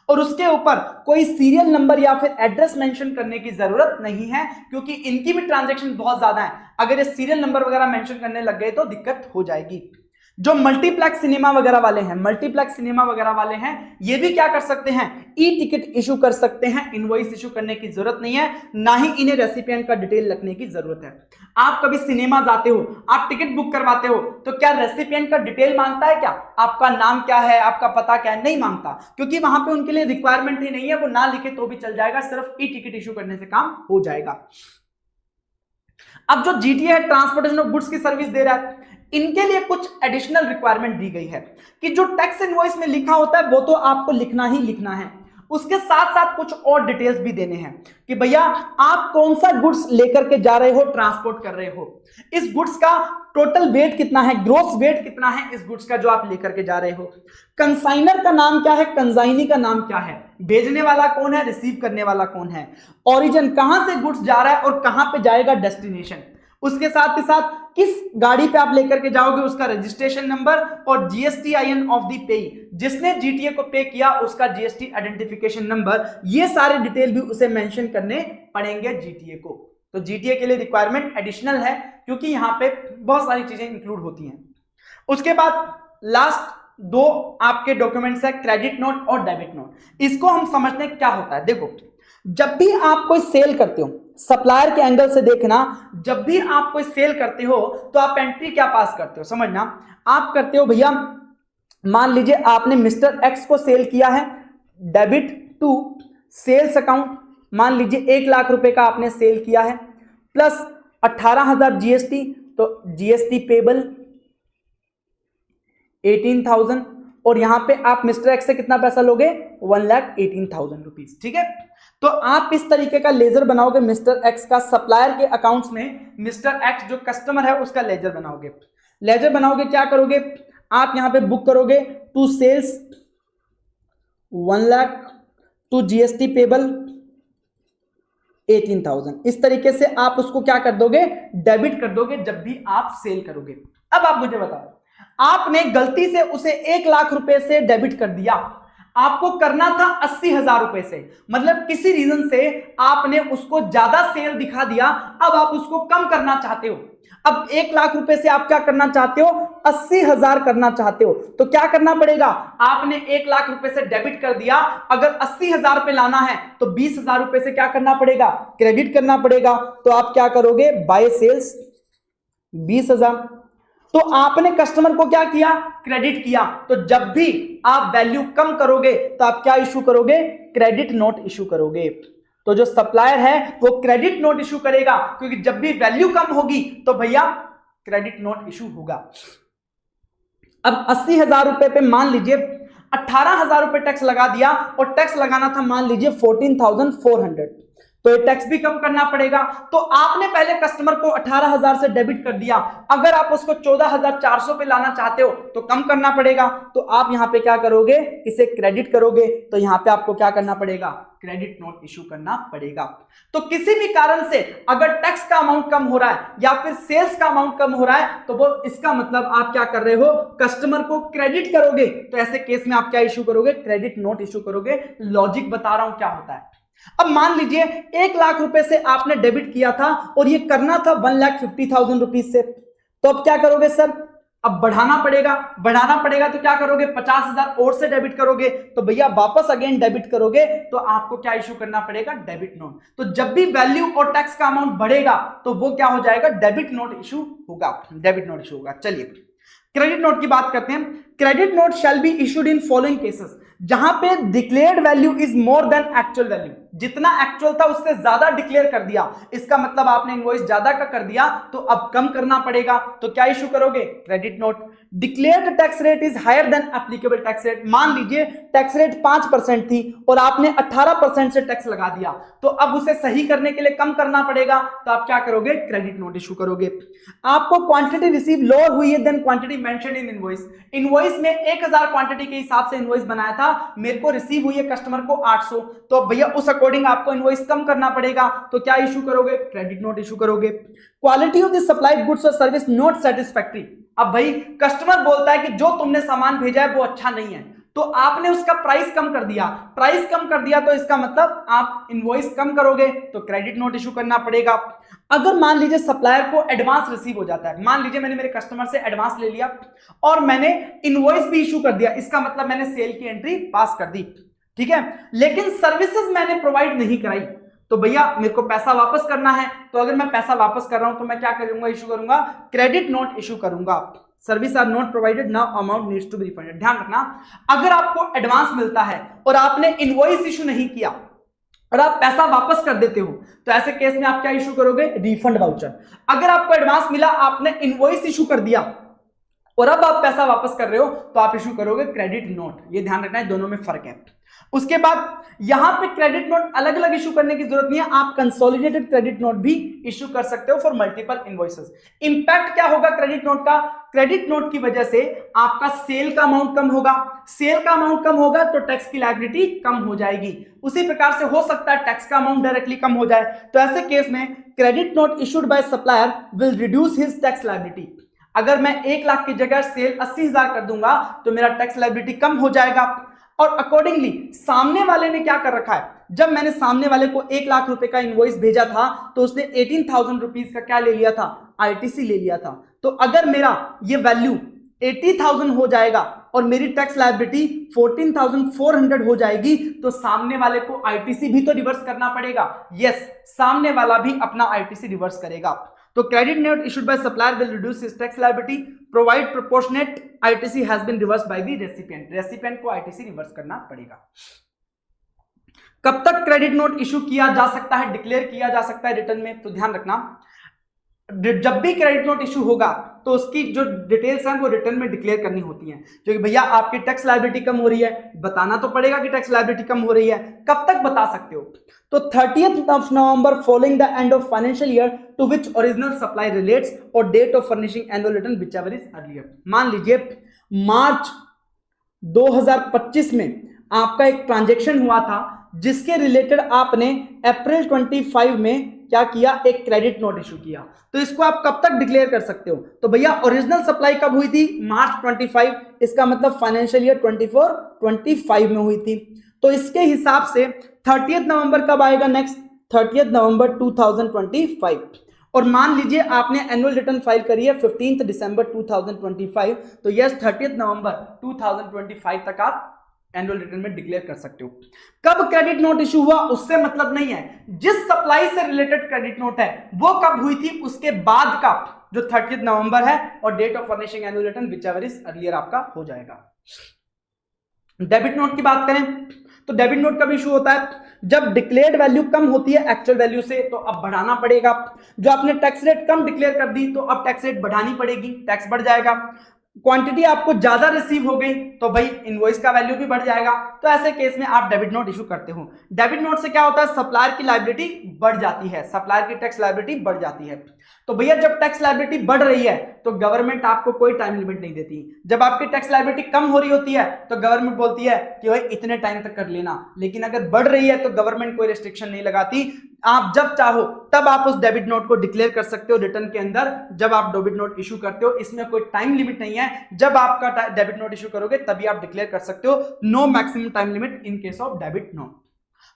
और उसके ऊपर कोई सीरियल नंबर या फिर एड्रेस मेंशन करने की जरूरत नहीं है, क्योंकि इनकी भी ट्रांजैक्शन बहुत ज्यादा है। अगर ये सीरियल नंबर वगैरह मेंशन करने लग गए तो दिक्कत हो जाएगी। जो मल्टीप्लेक्स सिनेमा वगैरह वाले हैं, मल्टीप्लेक्स सिनेमा वगैरह वाले हैं, ये भी क्या कर सकते हैं, ई टिकट इशू कर सकते हैं, इनवॉइस इशू करने की जरूरत नहीं है, ना ही इन्हें रेसिपिएंट का डिटेल रखने की जरूरत है। आप कभी सिनेमा जाते हो, आप टिकट बुक करवाते हो, तो क्या रेसिपिएंट का डिटेल मांगता है? क्या आपका नाम क्या है, आपका पता क्या है? नहीं मांगता, क्योंकि वहां पे उनके लिए रिक्वायरमेंट ही नहीं है, वो ना लिखे तो भी चल जाएगा, सिर्फ ई टिकट इशू करने से काम हो जाएगा। अब जो जीटीए है, ट्रांसपोर्टेशन ऑफ गुड्स की सर्विस दे रहा है, इनके लिए कुछ एडिशनल रिक्वायरमेंट दी गई है कि जो टैक्स इनवॉइस में लिखा होता है वो तो आपको लिखना ही लिखना है, उसके साथ साथ कुछ और डिटेल्स भी देने हैं कि भैया आप कौन सा गुड्स लेकर के जा रहे हो, ट्रांसपोर्ट कर रहे हो, इस गुड्स का टोटल वेट कितना है, ग्रोस वेट कितना है इस गुड्स का जो आप लेकर के जा रहे हो, कंसाइनर का नाम क्या है, कंसाइनी का नाम क्या है, भेजने वाला कौन है, रिसीव करने वाला कौन है, ऑरिजिन कहां से गुड्स जा रहा है और कहां पे जाएगा डेस्टिनेशन, उसके साथ ही साथ किस गाड़ी पे आप लेकर के जाओगे उसका रजिस्ट्रेशन नंबर और जीएसटीआईएन ऑफ द पेई, जिसने जीटीए को पे किया उसका जीएसटी आइडेंटिफिकेशन नंबर, ये सारे डिटेल भी उसे मेंशन करने पड़ेंगे जीटीए को। तो जीटीए के लिए रिक्वायरमेंट एडिशनल है क्योंकि यहां पे बहुत सारी चीजें इंक्लूड होती हैं। उसके बाद लास्ट दो आपके डॉक्यूमेंट्स है क्रेडिट नोट और डेबिट नोट। इसको हम समझते हैं क्या होता है। देखो, जब भी आप कोई सेल करते हो, सप्लायर के एंगल से देखना, जब भी आप कोई सेल करते हो तो आप एंट्री क्या पास करते हो, समझना। आप करते हो भैया, मान लीजिए आपने मिस्टर एक्स को सेल किया है, डेबिट टू सेल्स अकाउंट, मान लीजिए 1 लाख रुपए का आपने सेल किया है, प्लस 18,000 जीएसटी, तो जीएसटी पेबल 18,000 और यहां पे आप मिस्टर एक्स से कितना पैसा लोगे 1,18,000 रुपीज। ठीक है, तो आप इस तरीके का लेजर बनाओगे मिस्टर एक्स का, सप्लायर के अकाउंट्स में मिस्टर एक्स जो कस्टमर है उसका लेजर बनाओगे। लेजर बनाओगे क्या करोगे, आप यहां पे बुक करोगे to sales 1 lakh, to GST payable 18,000। इस तरीके से आप उसको क्या कर दोगे, डेबिट कर दोगे जब भी आप सेल करोगे। अब आप मुझे बताओ, आपने गलती से उसे 1 लाख रुपए से डेबिट कर दिया, आपको करना था 80,000 रुपए से, मतलब किसी रीजन से आपने उसको ज्यादा सेल दिखा दिया, अब आप उसको कम करना चाहते हो। अब 1 लाख रुपए से आप क्या करना चाहते हो, 80,000 करना चाहते हो, तो क्या करना पड़ेगा, आपने 1 लाख रुपए से डेबिट कर दिया, अगर 80,000 पे लाना है तो 20,000 रुपए से क्या करना पड़ेगा, क्रेडिट करना पड़ेगा। तो आप क्या करोगे, बाय सेल्स 20,000। तो आपने कस्टमर को क्या किया, क्रेडिट किया। तो जब भी आप वैल्यू कम करोगे तो आप क्या इशू करोगे, क्रेडिट नोट इशू करोगे। तो जो सप्लायर है वो क्रेडिट नोट इशू करेगा, क्योंकि जब भी वैल्यू कम होगी तो भैया क्रेडिट नोट इशू होगा। अब 80,000 रुपए पे मान लीजिए 18,000 रुपए टैक्स लगा दिया, और टैक्स लगाना था मान लीजिए 14,400, तो ये टैक्स भी कम करना पड़ेगा। तो आपने पहले कस्टमर को 18,000 से डेबिट कर दिया, अगर आप उसको 14,400 पे लाना चाहते हो तो कम करना पड़ेगा। तो आप यहां पे क्या करोगे, इसे क्रेडिट करोगे, तो यहां पे आपको क्या करना पड़ेगा, क्रेडिट नोट इशू करना पड़ेगा। तो किसी भी कारण से अगर टैक्स का अमाउंट कम हो रहा है या फिर सेल्स का अमाउंट कम हो रहा है, तो वो इसका मतलब आप क्या कर रहे हो, कस्टमर को क्रेडिट करोगे। तो ऐसे केस में आप क्या इशू करोगे, क्रेडिट नोट इशू करोगे। लॉजिक बता रहा हूं क्या होता है। अब मान लीजिए 1 लाख रुपए से आपने डेबिट किया था और ये करना था 1,50,000 रुपीज से, तो अब क्या करोगे सर, अब बढ़ाना पड़ेगा तो क्या करोगे, 50,000 और से डेबिट करोगे। तो भैया वापस अगेन डेबिट करोगे, तो आपको क्या इशू करना पड़ेगा, डेबिट नोट। तो जब भी वैल्यू और टैक्स का अमाउंट बढ़ेगा तो वो क्या हो जाएगा, डेबिट नोट इशू होगा। चलिए क्रेडिट नोट की बात करते हैं। Credit note shall be issued in following cases, जहां पे declared value is more than actual value, जितना एक्चुअल था उससे ज्यादा डिक्लेयर कर दिया, इसका मतलब आपने इनवॉइस ज्यादा का कर दिया, तो अब कम करना पड़ेगा। तो क्या इशू करोगे, credit note. Declared tax rate is higher than applicable tax rate, मान लीजिए टैक्स रेट 5% थी और आपने 18% से टैक्स लगा दिया, तो अब उसे सही करने के लिए कम करना पड़ेगा। तो आप क्या करोगे, क्रेडिट नोट इशू करोगे। आपको क्वांटिटी रिसीव लोअर हुई है then quantity mentioned in invoice, invoice में 1000 क्वांटिटी के हिसाब से इनवॉइस बनाया था, मेरे को रिसीव हुई है कस्टमर को 800, तो भैया उस अकॉर्डिंग आपको इनवॉइस कम करना पड़ेगा। तो क्या इशू करोगे, क्रेडिट नोट इशू करोगे। Quality of the supplied goods और सर्विस नॉट सेटिस्फैक्टरी, अब भाई कस्टमर बोलता है कि जो तुमने सामान भेजा है वो अच्छा नहीं है, तो आपने उसका प्राइस कम कर दिया, तो इसका मतलब आप इनवॉइस कम करोगे, तो क्रेडिट नोट इशू करना पड़ेगा। अगर मान लीजिए सप्लायर को एडवांस रिसीव हो जाता है, मान लीजिए मैंने मेरे कस्टमर से एडवांस ले लिया और मैंने इनवॉइस भी इशू कर दिया, इसका मतलब मैंने सेल की एंट्री पास कर दी, ठीक है, लेकिन सर्विसेज मैंने प्रोवाइड नहीं कराई, तो भैया मेरे को पैसा वापस करना है। तो अगर मैं पैसा वापस कर रहा हूं तो मैं क्या करूंगा, इशू करूंगा, क्रेडिट नोट इशू करूंगा। Service are not provided, now amount needs to be refunded. ध्यान रखना, अगर आपको एडवांस मिलता है और आपने इनवॉइस इशू नहीं किया और आप पैसा वापस कर देते हो, तो ऐसे केस में आप क्या इशू करोगे, रिफंड वाउचर। अगर आपको एडवांस मिला, आपने इनवॉइस इशू कर दिया और अब आप पैसा वापस कर रहे हो, तो आप इशू करोगे क्रेडिट नोट। ये ध्यान रखना है, दोनों में फर्क है। उसके बाद यहां पे क्रेडिट नोट अलग अलग इशू करने की जरूरत नहीं है, आप कंसोलिडेटेड क्रेडिट नोट भी इशू कर सकते हो फॉर मल्टीपल इनवॉइसेस। इंपैक्ट क्या होगा क्रेडिट नोट का, क्रेडिट नोट की वजह से आपका सेल का अमाउंट कम होगा, सेल का अमाउंट कम होगा तो टैक्स की लायबिलिटी कम हो जाएगी। उसी प्रकार से हो सकता है टैक्स का अमाउंट डायरेक्टली कम हो जाए, तो ऐसे केस में credit note issued by supplier will reduce his tax liability. अगर मैं 1 लाख की जगह सेल 80,000 कर दूंगा तो मेरा टैक्स लायबिलिटी कम हो जाएगा। और अकॉर्डिंगली सामने वाले ने क्या कर रखा है, जब मैंने सामने वाले को 1 लाख रुपए का इनवॉइस भेजा था तो उसने 18,000 रुपीज का क्या ले लिया था, आईटीसी ले लिया था। तो अगर मेरा ये वैल्यू 80,000 हो जाएगा और मेरी टैक्स लायबिलिटी 14,400 हो जाएगी, तो सामने वाले को आईटीसी भी तो रिवर्स करना पड़ेगा। यस, सामने वाला भी अपना आईटीसी रिवर्स करेगा। तो credit note issued by supplier will reduce his tax liability, provide proportionate ITC has been reversed by the recipient। Recipient को आईटीसी रिवर्स करना पड़ेगा। कब तक क्रेडिट नोट इशू किया जा सकता है, डिक्लेयर किया जा सकता है रिटर्न में, तो ध्यान रखना जब भी क्रेडिट नोट इशू होगा तो उसकी जो डिटेल्स हैं वो रिटर्न में डिक्लेयर करनी होती हैं, क्योंकि भैया आपकी टैक्स लायबिलिटी कम हो रही है, बताना तो पड़ेगा कि टैक्स लायबिलिटी कम हो रही है। कब तक बता सकते हो? तो 30th of November following the end of financial year to which original supply relates और date of furnishing annual return whichever is earlier. मान लीजिए मार्च 2025 में आपका एक ट्रांजैक्शन हुआ था जिसके रिलेटेड आपने अप्रैल 25 में क्या किया, एक क्रेडिट नोट इशू किया, तो इसको आप कब तक डिक्लेयर कर सकते हो? तो भैया ओरिजिनल सप्लाई कब हुई थी? मार्च 25, इसका मतलब फाइनेंशियल ईयर 24-25 में हुई थी। तो इसके हिसाब से 30th नवंबर कब आएगा? नेक्स्ट 30th नवंबर 2025। और मान लीजिए आपने एनुअल रिटर्न फाइल करी है 15 दिसंबर 2025, तो यस 30th नवंबर 2025 तक आप एनुअल रिटर्न में डिक्लेयर कर सकते हो। कब क्रेडिट नोट इशू हुआ उससे मतलब नहीं है, जिस सप्लाई से रिलेटेड क्रेडिट नोट है वो कब हुई थी उसके बाद का जो 30th नवंबर है और date of furnishing annual return whichever is earlier आपका हो जाएगा। डेबिट नोट की बात करें तो डेबिट नोट कब इशू होता है? जब डिक्लेयर्ड वैल्यू कम होती है एक्चुअल वैल्यू से, तो अब बढ़ाना पड़ेगा। जो आपने टैक्स रेट कम डिक्लेयर कर दी तो अब टैक्स रेट बढ़ानी पड़ेगी, टैक्स बढ़ जाएगा। क्वांटिटी आपको ज्यादा रिसीव हो गई तो भाई इनवॉइस का वैल्यू भी बढ़ जाएगा। तो ऐसे केस में आप डेबिट नोट इशू करते हो। डेबिट नोट से क्या होता है? सप्लायर की लायबिलिटी बढ़ जाती है, सप्लायर की टैक्स लायबिलिटी बढ़ जाती है। तो भैया जब टैक्स लायबिलिटी बढ़ रही है तो गवर्नमेंट आपको कोई टाइम लिमिट नहीं देती। जब आपकी टैक्स लायबिलिटी कम हो रही होती है तो गवर्नमेंट बोलती है कि भाई इतने टाइम तक कर लेना, लेकिन अगर बढ़ रही है तो गवर्नमेंट कोई रिस्ट्रिक्शन नहीं लगाती। आप जब चाहो तब आप उस डेबिट नोट को डिक्लेयर कर सकते हो रिटर्न के अंदर, जब आप डेबिट नोट इशू करते हो। इसमें कोई टाइम लिमिट नहीं है, जब आपका डेबिट नोट इशू करोगे तभी आप डिक्लेयर कर सकते हो। No maximum time limit in case of debit note.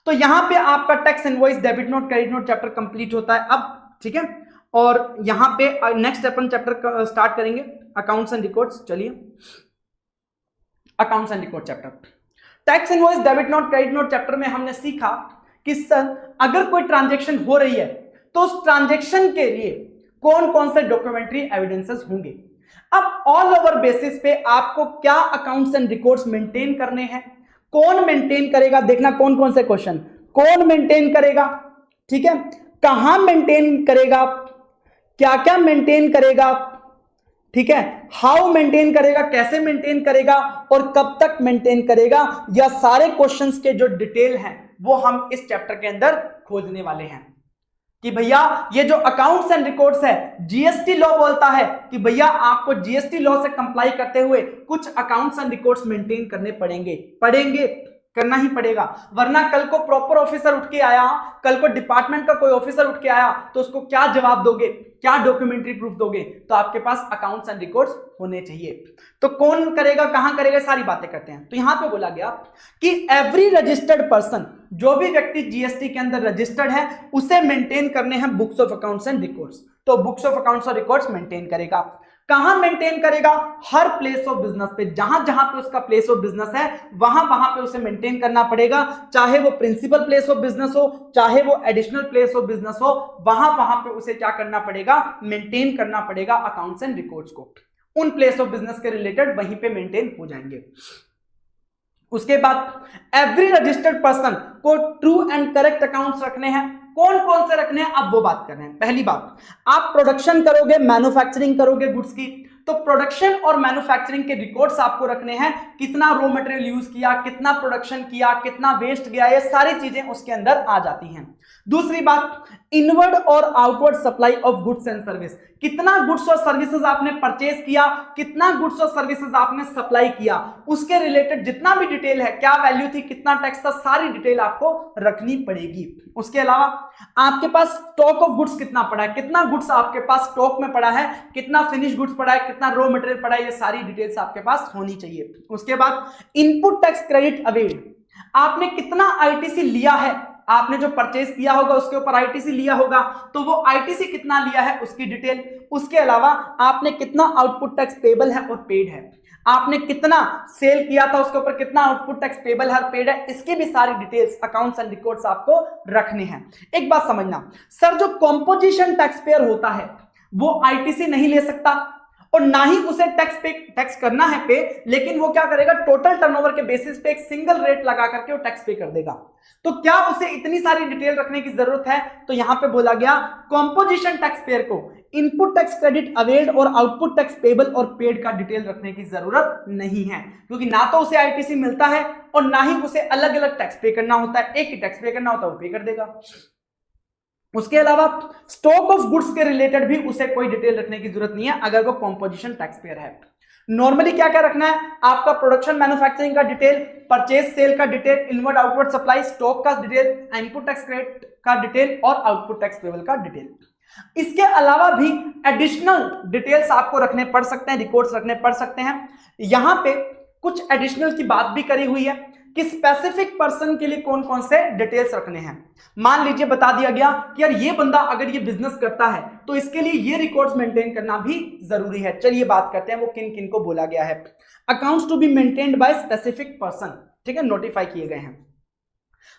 तो यहां पे आपका tax invoice, debit note, credit note chapter complete होता है अब, ठीक है। और यहां पे नेक्स्ट अपन चैप्टर स्टार्ट करेंगे अकाउंट्स एंड रिकॉर्ड्स। चलिए accounts and record chapter, tax invoice, debit note, credit note chapter में हमने सीखा कि सर अगर कोई ट्रांजैक्शन हो रही है तो उस ट्रांजैक्शन के लिए कौन कौन से डॉक्यूमेंट्री एविडेंसेस होंगे। अब ऑल ओवर बेसिस पे आपको क्या अकाउंट्स एंड रिकॉर्ड्स मेंटेन करने हैं, कौन मेंटेन करेगा, देखना कौन कौन से क्वेश्चन, कौन मेंटेन करेगा, ठीक है, कहां मेंटेन करेगा, क्या क्या मेंटेन करेगा, ठीक है, हाउ मेंटेन करेगा, कैसे मेंटेन करेगा और कब तक मेंटेन करेगा। यह सारे क्वेश्चंस के जो डिटेल हैं वो हम इस चैप्टर के अंदर खोजने वाले हैं कि भैया ये जो अकाउंट्स एंड रिकॉर्ड्स है, जीएसटी लॉ बोलता है कि भैया आपको जीएसटी लॉ से कंप्लाई करते हुए कुछ अकाउंट्स एंड रिकॉर्ड्स मेंटेन करने पड़ेंगे, करना ही पड़ेगा, वरना कल को प्रॉपर ऑफिसर उठ के आया, कल को डिपार्टमेंट का कोई ऑफिसर उठ के आया तो उसको क्या जवाब दोगे, क्या डॉक्यूमेंट्री प्रूफ दोगे। तो आपके पास अकाउंट्स एंड रिकॉर्ड्स होने चाहिए। तो कौन करेगा, कहां करेगा, सारी बातें करते हैं। तो यहां पे बोला गया कि एवरी रजिस्टर्ड पर्सन, जो भी व्यक्ति जीएसटी के अंदर रजिस्टर्ड है उसे मेंटेन करने हैं books of accounts and records. तो बुक्स ऑफ अकाउंट्स और रिकॉर्ड्स मेंटेन करेगा। कहां मेंटेन करेगा? हर प्लेस ऑफ बिजनेस पे, जहां जहां पे उसका प्लेस ऑफ बिजनेस है वहां वहां पे उसे मेंटेन करना पड़ेगा, चाहे वो प्रिंसिपल प्लेस ऑफ बिजनेस हो, चाहे वो एडिशनल प्लेस ऑफ बिजनेस हो, वहां वहां पे उसे क्या करना पड़ेगा, मेंटेन करना पड़ेगा अकाउंट्स एंड रिकॉर्ड्स को। उन प्लेस ऑफ बिजनेस के रिलेटेड वहीं पे मेंटेन हो जाएंगे। उसके बाद एवरी रजिस्टर्ड पर्सन को ट्रू एंड करेक्ट अकाउंट्स रखने हैं। कौन कौन से रखने हैं अब वो बात कर रहे हैं। पहली बात, आप प्रोडक्शन करोगे, मैन्युफैक्चरिंग करोगे गुड्स की, तो प्रोडक्शन और मैन्युफैक्चरिंग के रिकॉर्ड्स आपको रखने हैं, कितना रॉ मटेरियल यूज किया, कितना प्रोडक्शन किया, कितना वेस्ट गया, ये सारी चीजें उसके अंदर आ जाती हैं। दूसरी बात, इनवर्ड और outward supply of goods and service, कितना गुड्स और सर्विसेज आपने परचेज किया, कितना गुड्स और सर्विसेज आपने सप्लाई किया, उसके रिलेटेड जितना भी डिटेल है, क्या वैल्यू थी, कितना टैक्स था, सारी डिटेल आपको रखनी पड़ेगी। उसके अलावा आपके पास स्टॉक ऑफ गुड्स कितना पड़ा है, कितना गुड्स आपके पास स्टॉक में पड़ा है, कितना फिनिश गुड्स पड़ा है, कितना रॉ मटेरियल पड़ा है, ये सारी डिटेल्स आपके पास होनी चाहिए। उसके बाद इनपुट टैक्स क्रेडिट अवेल्ड, आपने कितना आईटीसी लिया है, आपने जो परचेज किया होगा उसके ऊपर आईटीसी लिया होगा तो वो आईटीसी कितना लिया है उसकी डिटेल। उसके अलावा आपने कितना आउटपुट टैक्स पेबल है और पेड है, आपने कितना सेल किया था उसके ऊपर कितना आउटपुट टैक्स पेबल है और पेड है, इसकी भी सारी डिटेल्स अकाउंट्स एंड रिकॉर्ड्स आपको रखने हैं। एक बात समझना, सर जो कॉम्पोजिशन टैक्स पेयर होता है वो आईटीसी नहीं ले सकता और ना ही उसे टैक्स करना है पे, लेकिन वो क्या करेगा, टोटल टर्नओवर के बेसिस पे एक सिंगल रेट लगा करके वो टैक्स पे कर देगा। तो क्या उसे इतनी सारी डिटेल रखने की जरूरत है? तो यहां पे बोला गया कॉम्पोजिशन टैक्स पेयर को इनपुट टैक्स क्रेडिट अवेल्ड और आउटपुट टैक्स पेबल और पेड का डिटेल रखने की जरूरत नहीं है, क्योंकि ना तो उसे आईटीसी मिलता है और ना ही उसे अलग अलग टैक्स पे करना होता है, एक ही टैक्स पे करना होता है, वो पे कर देगा। उसके अलावा स्टॉक ऑफ गुड्स के रिलेटेड भी उसे कोई डिटेल रखने की जरूरत नहीं है अगर वो कॉम्पोजिशन टैक्स पेयर है। नॉर्मली क्या क्या रखना है आपका, प्रोडक्शन मैन्युफैक्चरिंग का डिटेल, परचेज सेल का detail, inward outward supply, stock का डिटेल, इनपुट टैक्स क्रेडिट का डिटेल और आउटपुट टैक्स पेबल का डिटेल। इसके अलावा भी एडिशनल डिटेल्स आपको रखने पड़ सकते हैं, रिकॉर्ड्स रखने पड़ सकते हैं। यहां पे कुछ एडिशनल की बात भी करी हुई है कि स्पेसिफिक पर्सन के लिए कौन कौन से डिटेल्स रखने हैं। मान लीजिए बता दिया गया कि यार ये बंदा अगर ये बिजनेस करता है तो इसके लिए ये रिकॉर्ड्स मेंटेन करना भी जरूरी है। चलिए बात करते हैं वो किन किन को बोला गया है। Accounts to be maintained by specific person, ठीक है, नोटिफाई किए गए हैं।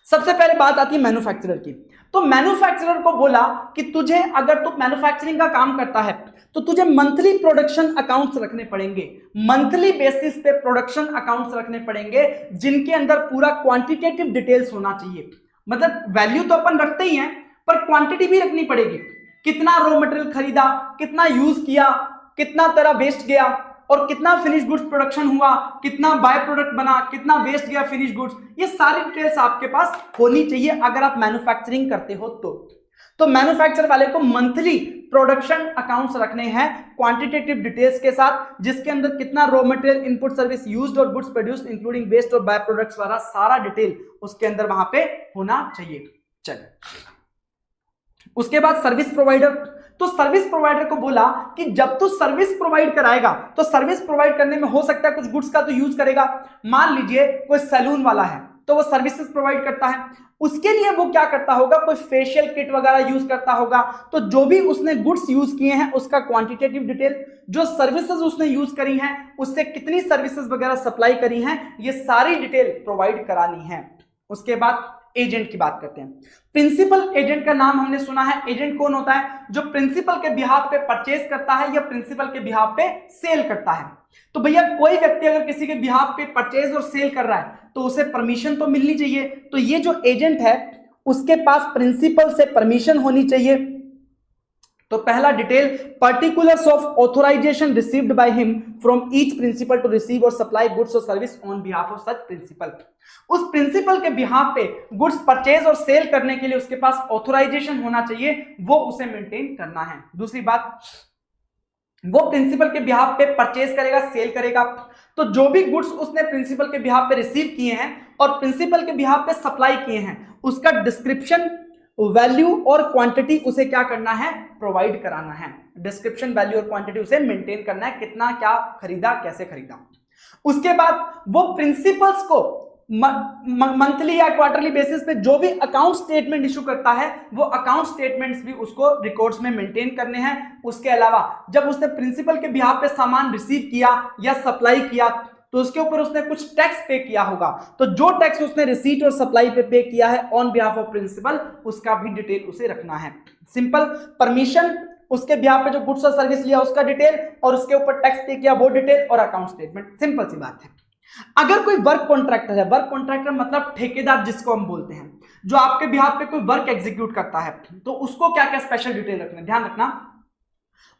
सबसे पहले बात आती है मैन्युफैक्चरर की। तो मैन्युफैक्चरर को बोला कि तुझे, अगर तू मैन्युफैक्चरिंग का काम करता है तो तुझे मंथली प्रोडक्शन अकाउंट्स रखने पड़ेंगे, मंथली बेसिस पे प्रोडक्शन अकाउंट्स रखने पड़ेंगे जिनके अंदर पूरा क्वांटिटेटिव डिटेल्स होना चाहिए। मतलब वैल्यू तो अपन रखते ही हैं पर क्वांटिटी भी रखनी पड़ेगी, कितना रॉ मटेरियल खरीदा, कितना यूज किया, कितना तेरा वेस्ट गया और कितना फिनिश गुड्स प्रोडक्शन हुआ, कितना बाय प्रोडक्ट बना, कितना वेस्ट गया फिनिश गुड्स, ये सारी डिटेल्स आपके पास होनी चाहिए अगर आप मैन्युफैक्चरिंग करते हो तो मैन्युफैक्चर वाले को मंथली प्रोडक्शन अकाउंट्स रखने हैं क्वांटिटेटिव डिटेल्स के साथ, जिसके अंदर कितना raw material, input service used और गुड्स प्रोड्यूस्ड इंक्लूडिंग वेस्ट और बाय प्रोडक्ट्स वाला सारा डिटेल उसके अंदर वहां पे होना चाहिए। चलिए उसके बाद सर्विस प्रोवाइडर। तो सर्विस प्रोवाइडर को बोला कि जब तू सर्विस प्रोवाइड कराएगा तो सर्विस प्रोवाइड करने में हो सकता है कुछ गुड्स का तो यूज करेगा। मान लीजिए कोई सैलून वाला है तो वो सर्विसेज प्रोवाइड करता है, उसके लिए वो क्या करता होगा, कोई फेशियल किट वगैरह यूज करता होगा, तो जो भी उसने गुड्स यूज किए हैं उसका क्वांटिटेटिव डिटेल, जो सर्विसेज उसने यूज करी हैं उससे कितनी सर्विसेज वगैरह सप्लाई करी हैं, ये सारी डिटेल प्रोवाइड करानी है। उसके बाद एजेंट की बात करते हैं। प्रिंसिपल एजेंट का नाम हमने सुना है। एजेंट कौन होता है, जो प्रिंसिपल के बिहाफ पे परचेज करता है या प्रिंसिपल के बिहाफ पे सेल करता है। तो भैया कोई व्यक्ति अगर किसी के बिहाफ पे परचेज और सेल कर रहा है तो उसे परमिशन तो मिलनी चाहिए। तो ये जो एजेंट है उसके पास प्रिंसिपल से परमिशन होनी चाहिए। तो पहला detail, particulars of authorization received by him from each principal to receive और सप्लाई गुड्स और service on behalf of such principal. उस प्रिंसिपल के बिहाफ पे गुड्स परचेज और सेल करने के लिए उसके पास ऑथराइजेशन होना चाहिए, वो उसे मेंटेन करना है। दूसरी बात, वो प्रिंसिपल के बिहाफ पे परचेज करेगा, सेल करेगा, तो जो भी गुड्स उसने प्रिंसिपल के बिहाफ पे रिसीव किए हैं और प्रिंसिपल के बिहाफ पे सप्लाई किए हैं उसका डिस्क्रिप्शन, वैल्यू और क्वांटिटी उसे क्या करना है, प्रोवाइड कराना है। डिस्क्रिप्शन, वैल्यू और क्वांटिटी उसे मेंटेन करना है, कितना क्या खरीदा, कैसे खरीदा। उसके बाद वो प्रिंसिपल्स को मंथली या क्वार्टरली बेसिस पे जो भी अकाउंट स्टेटमेंट इशू करता है वो अकाउंट स्टेटमेंट्स भी उसको रिकॉर्ड्स में मेंटेन करने हैं। उसके अलावा जब उसने प्रिंसिपल के बिहाफ पे सामान रिसीव किया या सप्लाई किया तो उसके ऊपर उसने कुछ टैक्स पे किया होगा, तो जो टैक्स उसने रिसीट और सप्लाई पे किया है ऑन बिहाफ ऑफ प्रिंसिपल उसका भी डिटेल उसे रखना है। सिंपल, परमिशन, उसके बिहाफ पे जो गुड्स और सर्विस लिया उसका डिटेल और उसके ऊपर टैक्स पे किया वो डिटेल और अकाउंट स्टेटमेंट। सिंपल सी बात है। अगर कोई वर्क कॉन्ट्रैक्टर है, वर्क कॉन्ट्रैक्टर मतलब ठेकेदार जिसको हम बोलते हैं, जो आपके बिहाफ पे कोई वर्क एग्जीक्यूट करता है, तो उसको क्या क्या स्पेशल डिटेल रखना, ध्यान रखना,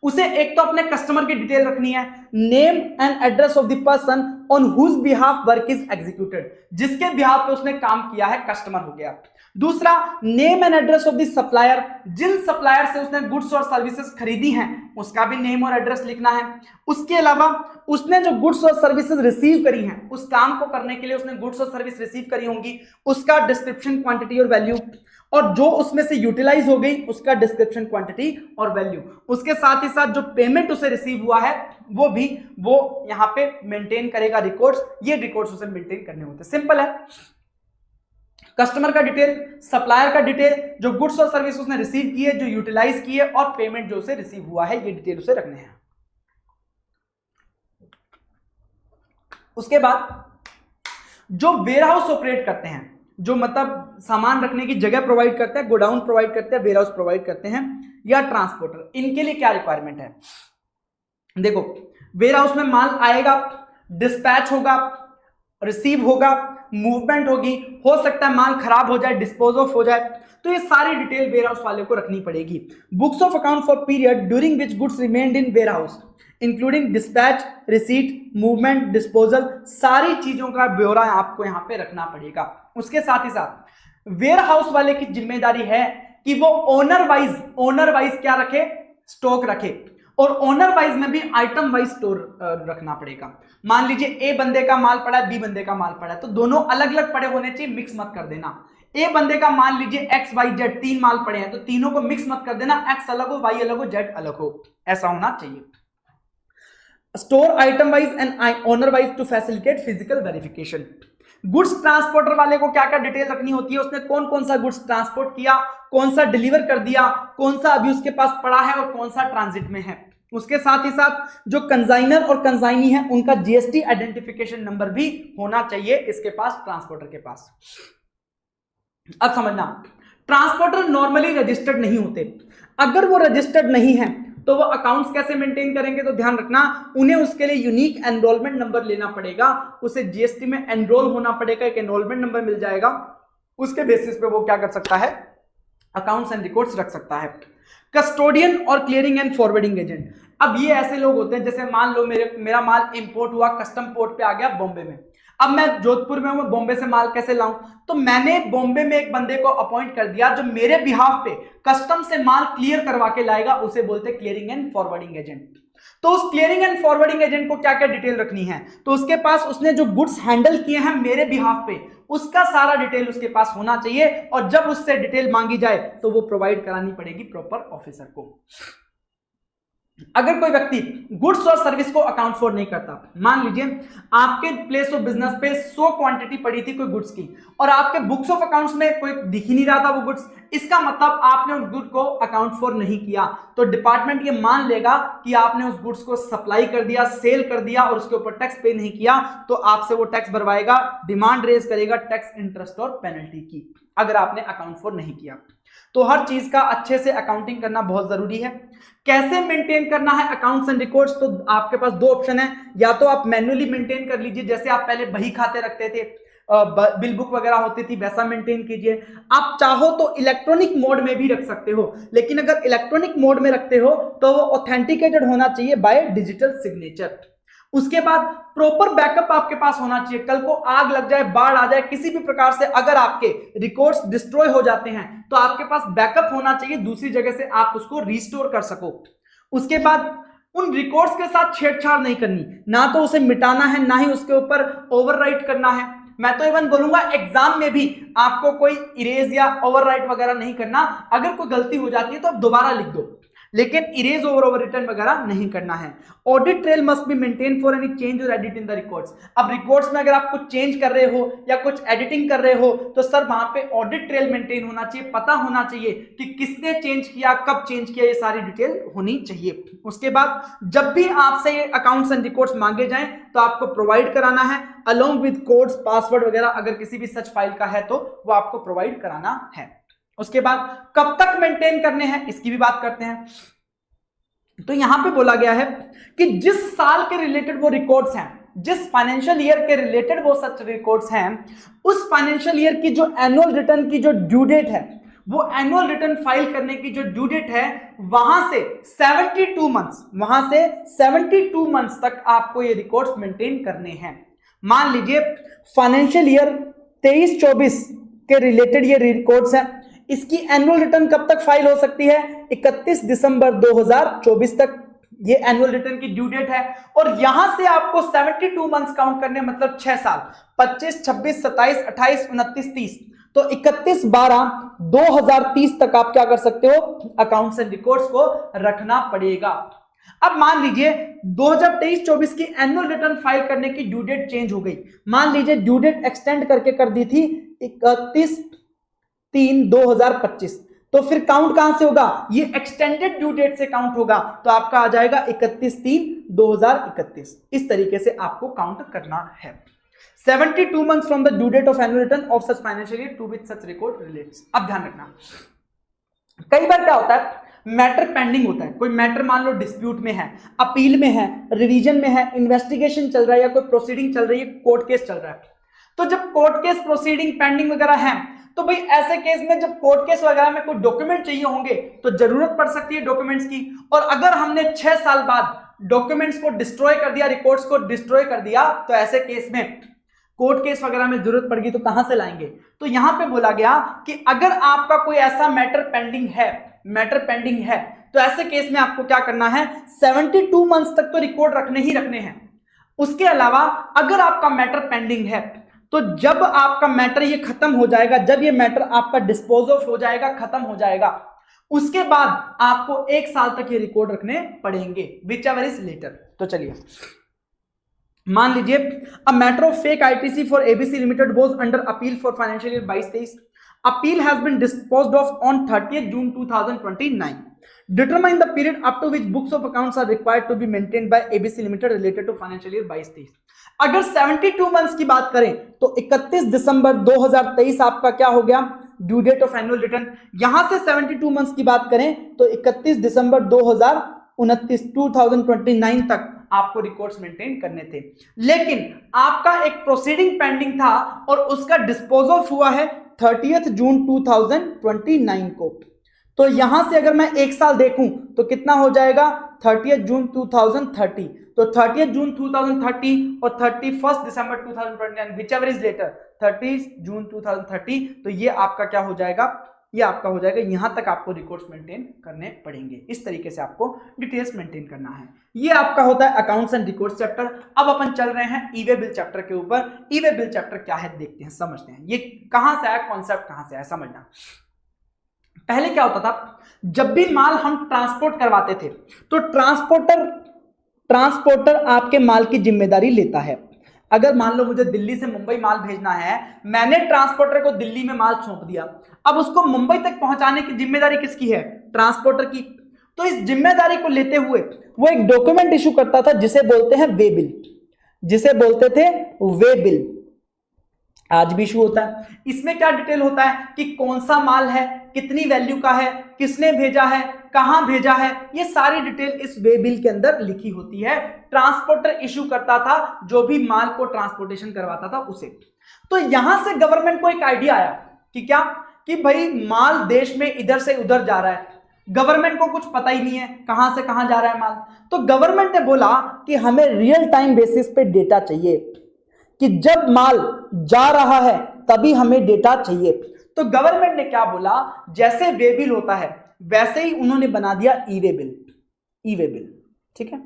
उसे एक तो अपने कस्टमर की डिटेल रखनी है, name and address of the person on whose behalf work is executed, जिसके बिहाफ पे उसने काम किया है कस्टमर हो गया। दूसरा, name and address of the supplier, जिन सप्लायर से उसने गुड्स और सर्विसेज खरीदी हैं उसका भी नेम और एड्रेस लिखना है। उसके अलावा उसने जो गुड्स और सर्विसेज रिसीव करी हैं, उस काम को करने के लिए उसने गुड्स और सर्विस रिसीव करी होंगी, उसका डिस्क्रिप्शन, क्वांटिटी और वैल्यू, और जो उसमें से यूटिलाइज हो गई उसका डिस्क्रिप्शन, क्वांटिटी और वैल्यू। उसके साथ ही साथ जो पेमेंट उसे रिसीव हुआ है वो भी वो यहां पे मेंटेन करेगा रिकॉर्ड्स। ये रिकॉर्ड्स उसे मेंटेन करने होते हैं। सिंपल है, कस्टमर का डिटेल, सप्लायर का डिटेल, जो गुड्स और सर्विस उसने रिसीव की है, जो यूटिलाइज की है, और पेमेंट जो उसे रिसीव हुआ है, ये डिटेल उसे रखने हैं। उसके बाद जो वेयरहाउस ऑपरेट करते हैं, जो मतलब सामान रखने की जगह प्रोवाइड करते हैं, गोडाउन प्रोवाइड करते हैं, वेयरहाउस प्रोवाइड करते हैं, या ट्रांसपोर्टर, इनके लिए क्या रिक्वायरमेंट है। देखो, वेयरहाउस में माल आएगा, डिस्पैच होगा, रिसीव होगा, मूवमेंट होगी, हो सकता है माल खराब हो जाए, डिस्पोज ऑफ हो जाए, तो ये सारी डिटेल वेयर हाउस वाले को रखनी पड़ेगी। Books of account for period during which goods remained in warehouse including dispatch, receipt, movement, disposal, सारी चीजों का ब्यौरा आपको यहाँ पे रखना पड़ेगा। उसके साथ ही साथ वेयर हाउस वाले की जिम्मेदारी है कि वो ओनर वाइज क्या रखे, स्टॉक रखे, और ओनर वाइज में भी आइटम वाइज स्टोर रखना पड़ेगा। मान लीजिए ए बंदे का माल पड़ा है, बी बंदे का माल पड़ा है, तो दोनों अलग अलग पड़े होने चाहिए, मिक्स मत कर देना। ए बंदे का मान लीजिए एक्स वाई जेड 3 माल पड़े हैं, तो तीनों को मिक्स मत कर देना, एक्स अलग हो, वाई अलग हो, जेड अलग हो, ऐसा होना चाहिए। Store item wise and owner wise to facilitate physical verification. Goods transporter वाले को क्या क्या डिटेल रखनी होती है, उसने कौन कौन सा गुड्स ट्रांसपोर्ट किया, कौन सा डिलीवर कर दिया, कौन सा अभी उसके पास पड़ा है और कौन सा ट्रांजिट में है। उसके साथ ही साथ जो कंसाइनर और कंसाइनी है उनका जीएसटी आइडेंटिफिकेशन नंबर भी होना चाहिए इसके पास, ट्रांसपोर्टर के पास। अब समझना, ट्रांसपोर्टर नॉर्मली रजिस्टर्ड नहीं होते। अगर वो रजिस्टर्ड नहीं है तो वो अकाउंट्स कैसे मेंटेन करेंगे, तो ध्यान रखना, उन्हें उसके लिए यूनिक एनरोलमेंट नंबर लेना पड़ेगा, उसे जीएसटी में एनरोल होना पड़ेगा, एक एनरोलमेंट नंबर मिल जाएगा, उसके बेसिस पे वो क्या कर सकता है, अकाउंट्स एंड रिकॉर्ड्स रख सकता है। कस्टोडियन और क्लियरिंग एंड फॉरवर्डिंग एजेंट, अब ये ऐसे लोग होते हैं, जैसे मान लो मेरा माल इंपोर्ट हुआ, कस्टम पोर्ट पे आ गया बॉम्बे में, अब मैं जोधपुर में हूं, मैं बॉम्बे से माल कैसे लाऊं, तो मैंने बॉम्बे में एक बंदे को अपॉइंट कर दिया जो मेरे बिहाफ पे कस्टम से माल क्लियर करवा के लाएगा, उसे बोलते हैं क्लियरिंग एंड फॉरवर्डिंग एजेंट। तो उस क्लियरिंग एंड फॉरवर्डिंग एजेंट को क्या क्या डिटेल रखनी है, तो उसके पास उसने जो गुड्स हैंडल किए हैं मेरे बिहाफ पे, उसका सारा डिटेल उसके पास होना चाहिए, और जब उससे डिटेल मांगी जाए तो वो प्रोवाइड करानी पड़ेगी प्रॉपर ऑफिसर को। अगर कोई व्यक्ति गुड्स और सर्विस को अकाउंट फॉर नहीं करता, मान लीजिए आपके प्लेस ऑफ बिजनेस पे 100 क्वांटिटी पड़ी थी कोई गुड्स की, और आपके बुक्स ऑफ अकाउंट्स में कोई दिख ही नहीं रहा था वो गुड्स, इसका मतलब आपने उस गुड को अकाउंट फॉर नहीं किया, तो डिपार्टमेंट ये मान लेगा कि आपने उस गुड्स को सप्लाई कर दिया, सेल कर दिया, और उसके ऊपर टैक्स पे नहीं किया, तो आपसे वो टैक्स भरवाएगा, डिमांड रेज करेगा टैक्स, इंटरेस्ट और पेनल्टी की, अगर आपने अकाउंट फॉर नहीं किया। तो हर चीज का अच्छे से अकाउंटिंग करना बहुत जरूरी है। कैसे मेंटेन करना है अकाउंट्स एंड रिकॉर्ड्स, तो आपके पास दो ऑप्शन है, या तो आप मैन्युअली मेंटेन कर लीजिए, जैसे आप पहले बही खाते रखते थे, बिल बुक वगैरह होती थी, वैसा मेंटेन कीजिए। आप चाहो तो इलेक्ट्रॉनिक मोड में भी रख सकते हो, लेकिन अगर इलेक्ट्रॉनिक मोड में रखते हो तो वो ऑथेंटिकेटेड होना चाहिए बाय डिजिटल सिग्नेचर। उसके बाद प्रॉपर बैकअप आपके पास होना चाहिए, कल को आग लग जाए, बाढ़ आ जाए, किसी भी प्रकार से अगर आपके रिकॉर्ड्स डिस्ट्रॉय हो जाते हैं तो आपके पास बैकअप होना चाहिए, दूसरी जगह से आप उसको रिस्टोर कर सको। उसके बाद उन रिकॉर्ड्स के साथ छेड़छाड़ नहीं करनी, ना तो उसे मिटाना है, ना ही उसके ऊपर ओवरराइट करना है। मैं तो इवन बोलूंगा एग्जाम में भी आपको कोई इरेज या ओवरराइट वगैरह नहीं करना, अगर कोई गलती हो जाती है तो आप दोबारा लिख दो, लेकिन इरेज ओवर रिटर्न वगैरह नहीं करना है। Audit trail must be maintain for any change और एडिट इन द रिकॉर्ड्स। अब रिकॉर्ड्स में अगर आप कुछ चेंज कर रहे हो या कुछ एडिटिंग कर रहे हो तो सर वहां पे ऑडिट ट्रेल मेंटेन होना चाहिए, पता होना चाहिए कि किसने चेंज किया, कब चेंज किया, ये सारी डिटेल होनी चाहिए। उसके बाद जब भी आपसे ये अकाउंट्स एंड रिकॉर्ड्स मांगे जाएं तो आपको प्रोवाइड कराना है अलोंग विद कोड्स, पासवर्ड वगैरह, अगर किसी भी सच फाइल का है तो वो आपको प्रोवाइड कराना है। उसके बाद कब तक मेंटेन करने हैं इसकी भी बात करते हैं। तो यहां पे बोला गया है कि जिस साल के रिलेटेड वो रिकॉर्ड्स हैं, जिस फाइनेंशियल ईयर के रिलेटेड वो सच रिकॉर्ड्स हैं, उस फाइनेंशियल ईयर की जो एनुअल रिटर्न की जो ड्यू डेट है, वो एनुअल रिटर्न फाइल करने की जो ड्यू डेट है, वहां से 72 मंथ्स तक आपको ये रिकॉर्ड्स मेंटेन करने हैं। मान लीजिए फाइनेंशियल ईयर 23-24 के रिलेटेड ये रिकॉर्ड्स हैं, इसकी एनुअल रिटर्न कब तक फाइल हो सकती है, 31 दिसंबर 2024 तक ये एनुअल रिटर्न की ड्यू डेट है। और यहां से आपको 72 मंथ्स काउंट करने, मतलब 6 साल, 25, 26, 27, 28, 29, 30, तो 31/12/2030 तक आप क्या कर सकते हो, अकाउंट्स एंड रिकॉर्ड्स को रखना पड़ेगा। अब मान लीजिए 2023-24 की एनुअल रिटर्न फाइल करने की ड्यू डेट चेंज हो गई, मान लीजिए ड्यू डेट एक्सटेंड करके कर दी थी 31/3/2025, तो फिर काउंट कहां से होगा, ये एक्सटेंडेड ड्यू डेट से काउंट होगा, तो आपका आ जाएगा 31/3/2031। इस तरीके से आपको काउंट करना है। 72 months from the due date of annual return of such financial year to which such record relates. अब ध्यान रखना, कई बार क्या होता है, मैटर पेंडिंग होता है, कोई मैटर मान लो डिस्प्यूट में है, अपील में है, रिवीजन में है, इन्वेस्टिगेशन चल रहा है, या कोई प्रोसीडिंग चल रही है, कोर्ट केस चल रहा है, तो जब कोर्ट केस प्रोसीडिंग पेंडिंग वगैरह है तो भाई ऐसे केस में जब कोर्ट केस वगैरह में कोई डॉक्यूमेंट चाहिए होंगे तो जरूरत पड़ सकती है डॉक्यूमेंट्स की। और अगर हमने 6 साल बाद डॉक्यूमेंट्स को डिस्ट्रॉय कर दिया, रिकॉर्ड्स को डिस्ट्रॉय कर दिया, तो ऐसे केस में कोर्ट केस वगैरह में जरूरत पड़ेगी तो कहां से लाएंगे। तो यहां पे बोला गया कि अगर आपका कोई ऐसा मैटर पेंडिंग है तो ऐसे केस में आपको क्या करना है, 72 मंथ्स तक तो रिकॉर्ड रखने ही रखने हैं। उसके अलावा अगर आपका मैटर पेंडिंग है तो जब आपका मैटर ये खत्म हो जाएगा, जब ये मैटर आपका डिस्पोज ऑफ हो जाएगा, खत्म हो जाएगा, उसके बाद आपको 1 साल तक ये रिकॉर्ड रखने पड़ेंगे, विच एवर इज लेटर। तो चलिए मान लीजिए a matter of fake ITC for ABC limited was under appeal for financial year 22-23। Appeal has been disposed of on 30th June 2029। Determine the period up to which books of accounts are required to be maintained by ABC Limited related to financial year 22-23। अगर 72 months की बात करें तो 31 दिसंबर 2023 आपका क्या हो गया, due date of annual return. यहां से 72 मंथ्स की बात करें तो 31 दिसंबर 2029 तक आपको रिकॉर्ड्स मेंटेन करने थे। लेकिन आपका एक प्रोसीडिंग पेंडिंग था और उसका डिस्पोज ऑफ हुआ है 30th June 2029 को। तो यहां से अगर मैं 1 साल देखूं तो कितना हो जाएगा, 30th June 2030। तो 30th June 2030 और 31st December 2029 whichever is later, 30th June 2030। तो ये आपका क्या हो जाएगा, ये आपका हो जाएगा, यहां तक आपको रिकॉर्ड्स मेंटेन करने पड़ेंगे। इस तरीके से आपको डिटेल्स मेंटेन करना है। ये आपका होता है अकाउंट्स एंड रिकॉर्ड्स चैप्टर। अब अपन चल रहे हैं ई वे बिल चैप्टर के ऊपर। ई वे बिल चैप्टर क्या है देखते हैं, समझते हैं ये कहां से आया, कॉन्सेप्ट कहां से आया, समझना। पहले क्या होता था, जब भी माल हम ट्रांसपोर्ट करवाते थे तो ट्रांसपोर्टर आपके माल की जिम्मेदारी लेता है। अगर मान लो मुझे दिल्ली से मुंबई माल भेजना है, मैंने ट्रांसपोर्टर को दिल्ली में माल सौंप दिया, अब उसको मुंबई तक पहुंचाने की जिम्मेदारी किसकी है, ट्रांसपोर्टर की। तो इस जिम्मेदारी को लेते हुए वो एक डॉक्यूमेंट इशू करता था जिसे बोलते हैं वे बिल, जिसे बोलते थे वे बिल। आज भी इशू होता है। इसमें क्या डिटेल होता है कि कौन सा माल है, कितनी वैल्यू का है, किसने भेजा है, कहां भेजा है, ये सारी डिटेल इस वे बिल के अंदर लिखी होती है। ट्रांसपोर्टर इशू करता था जो भी माल को ट्रांसपोर्टेशन करवाता था उसे। तो यहां से गवर्नमेंट को एक आइडिया आया कि क्या, कि भाई माल देश में इधर से उधर जा रहा है, गवर्नमेंट को कुछ पता ही नहीं है कहां से कहां जा रहा है माल। तो गवर्नमेंट ने बोला कि हमें रियल टाइम बेसिस पे डेटा चाहिए, कि जब माल जा रहा है तभी हमें डेटा चाहिए। तो गवर्नमेंट ने क्या बोला, जैसे वे बिल होता है वैसे ही उन्होंने बना दिया ई वे बिल। ई वे बिल, ठीक है।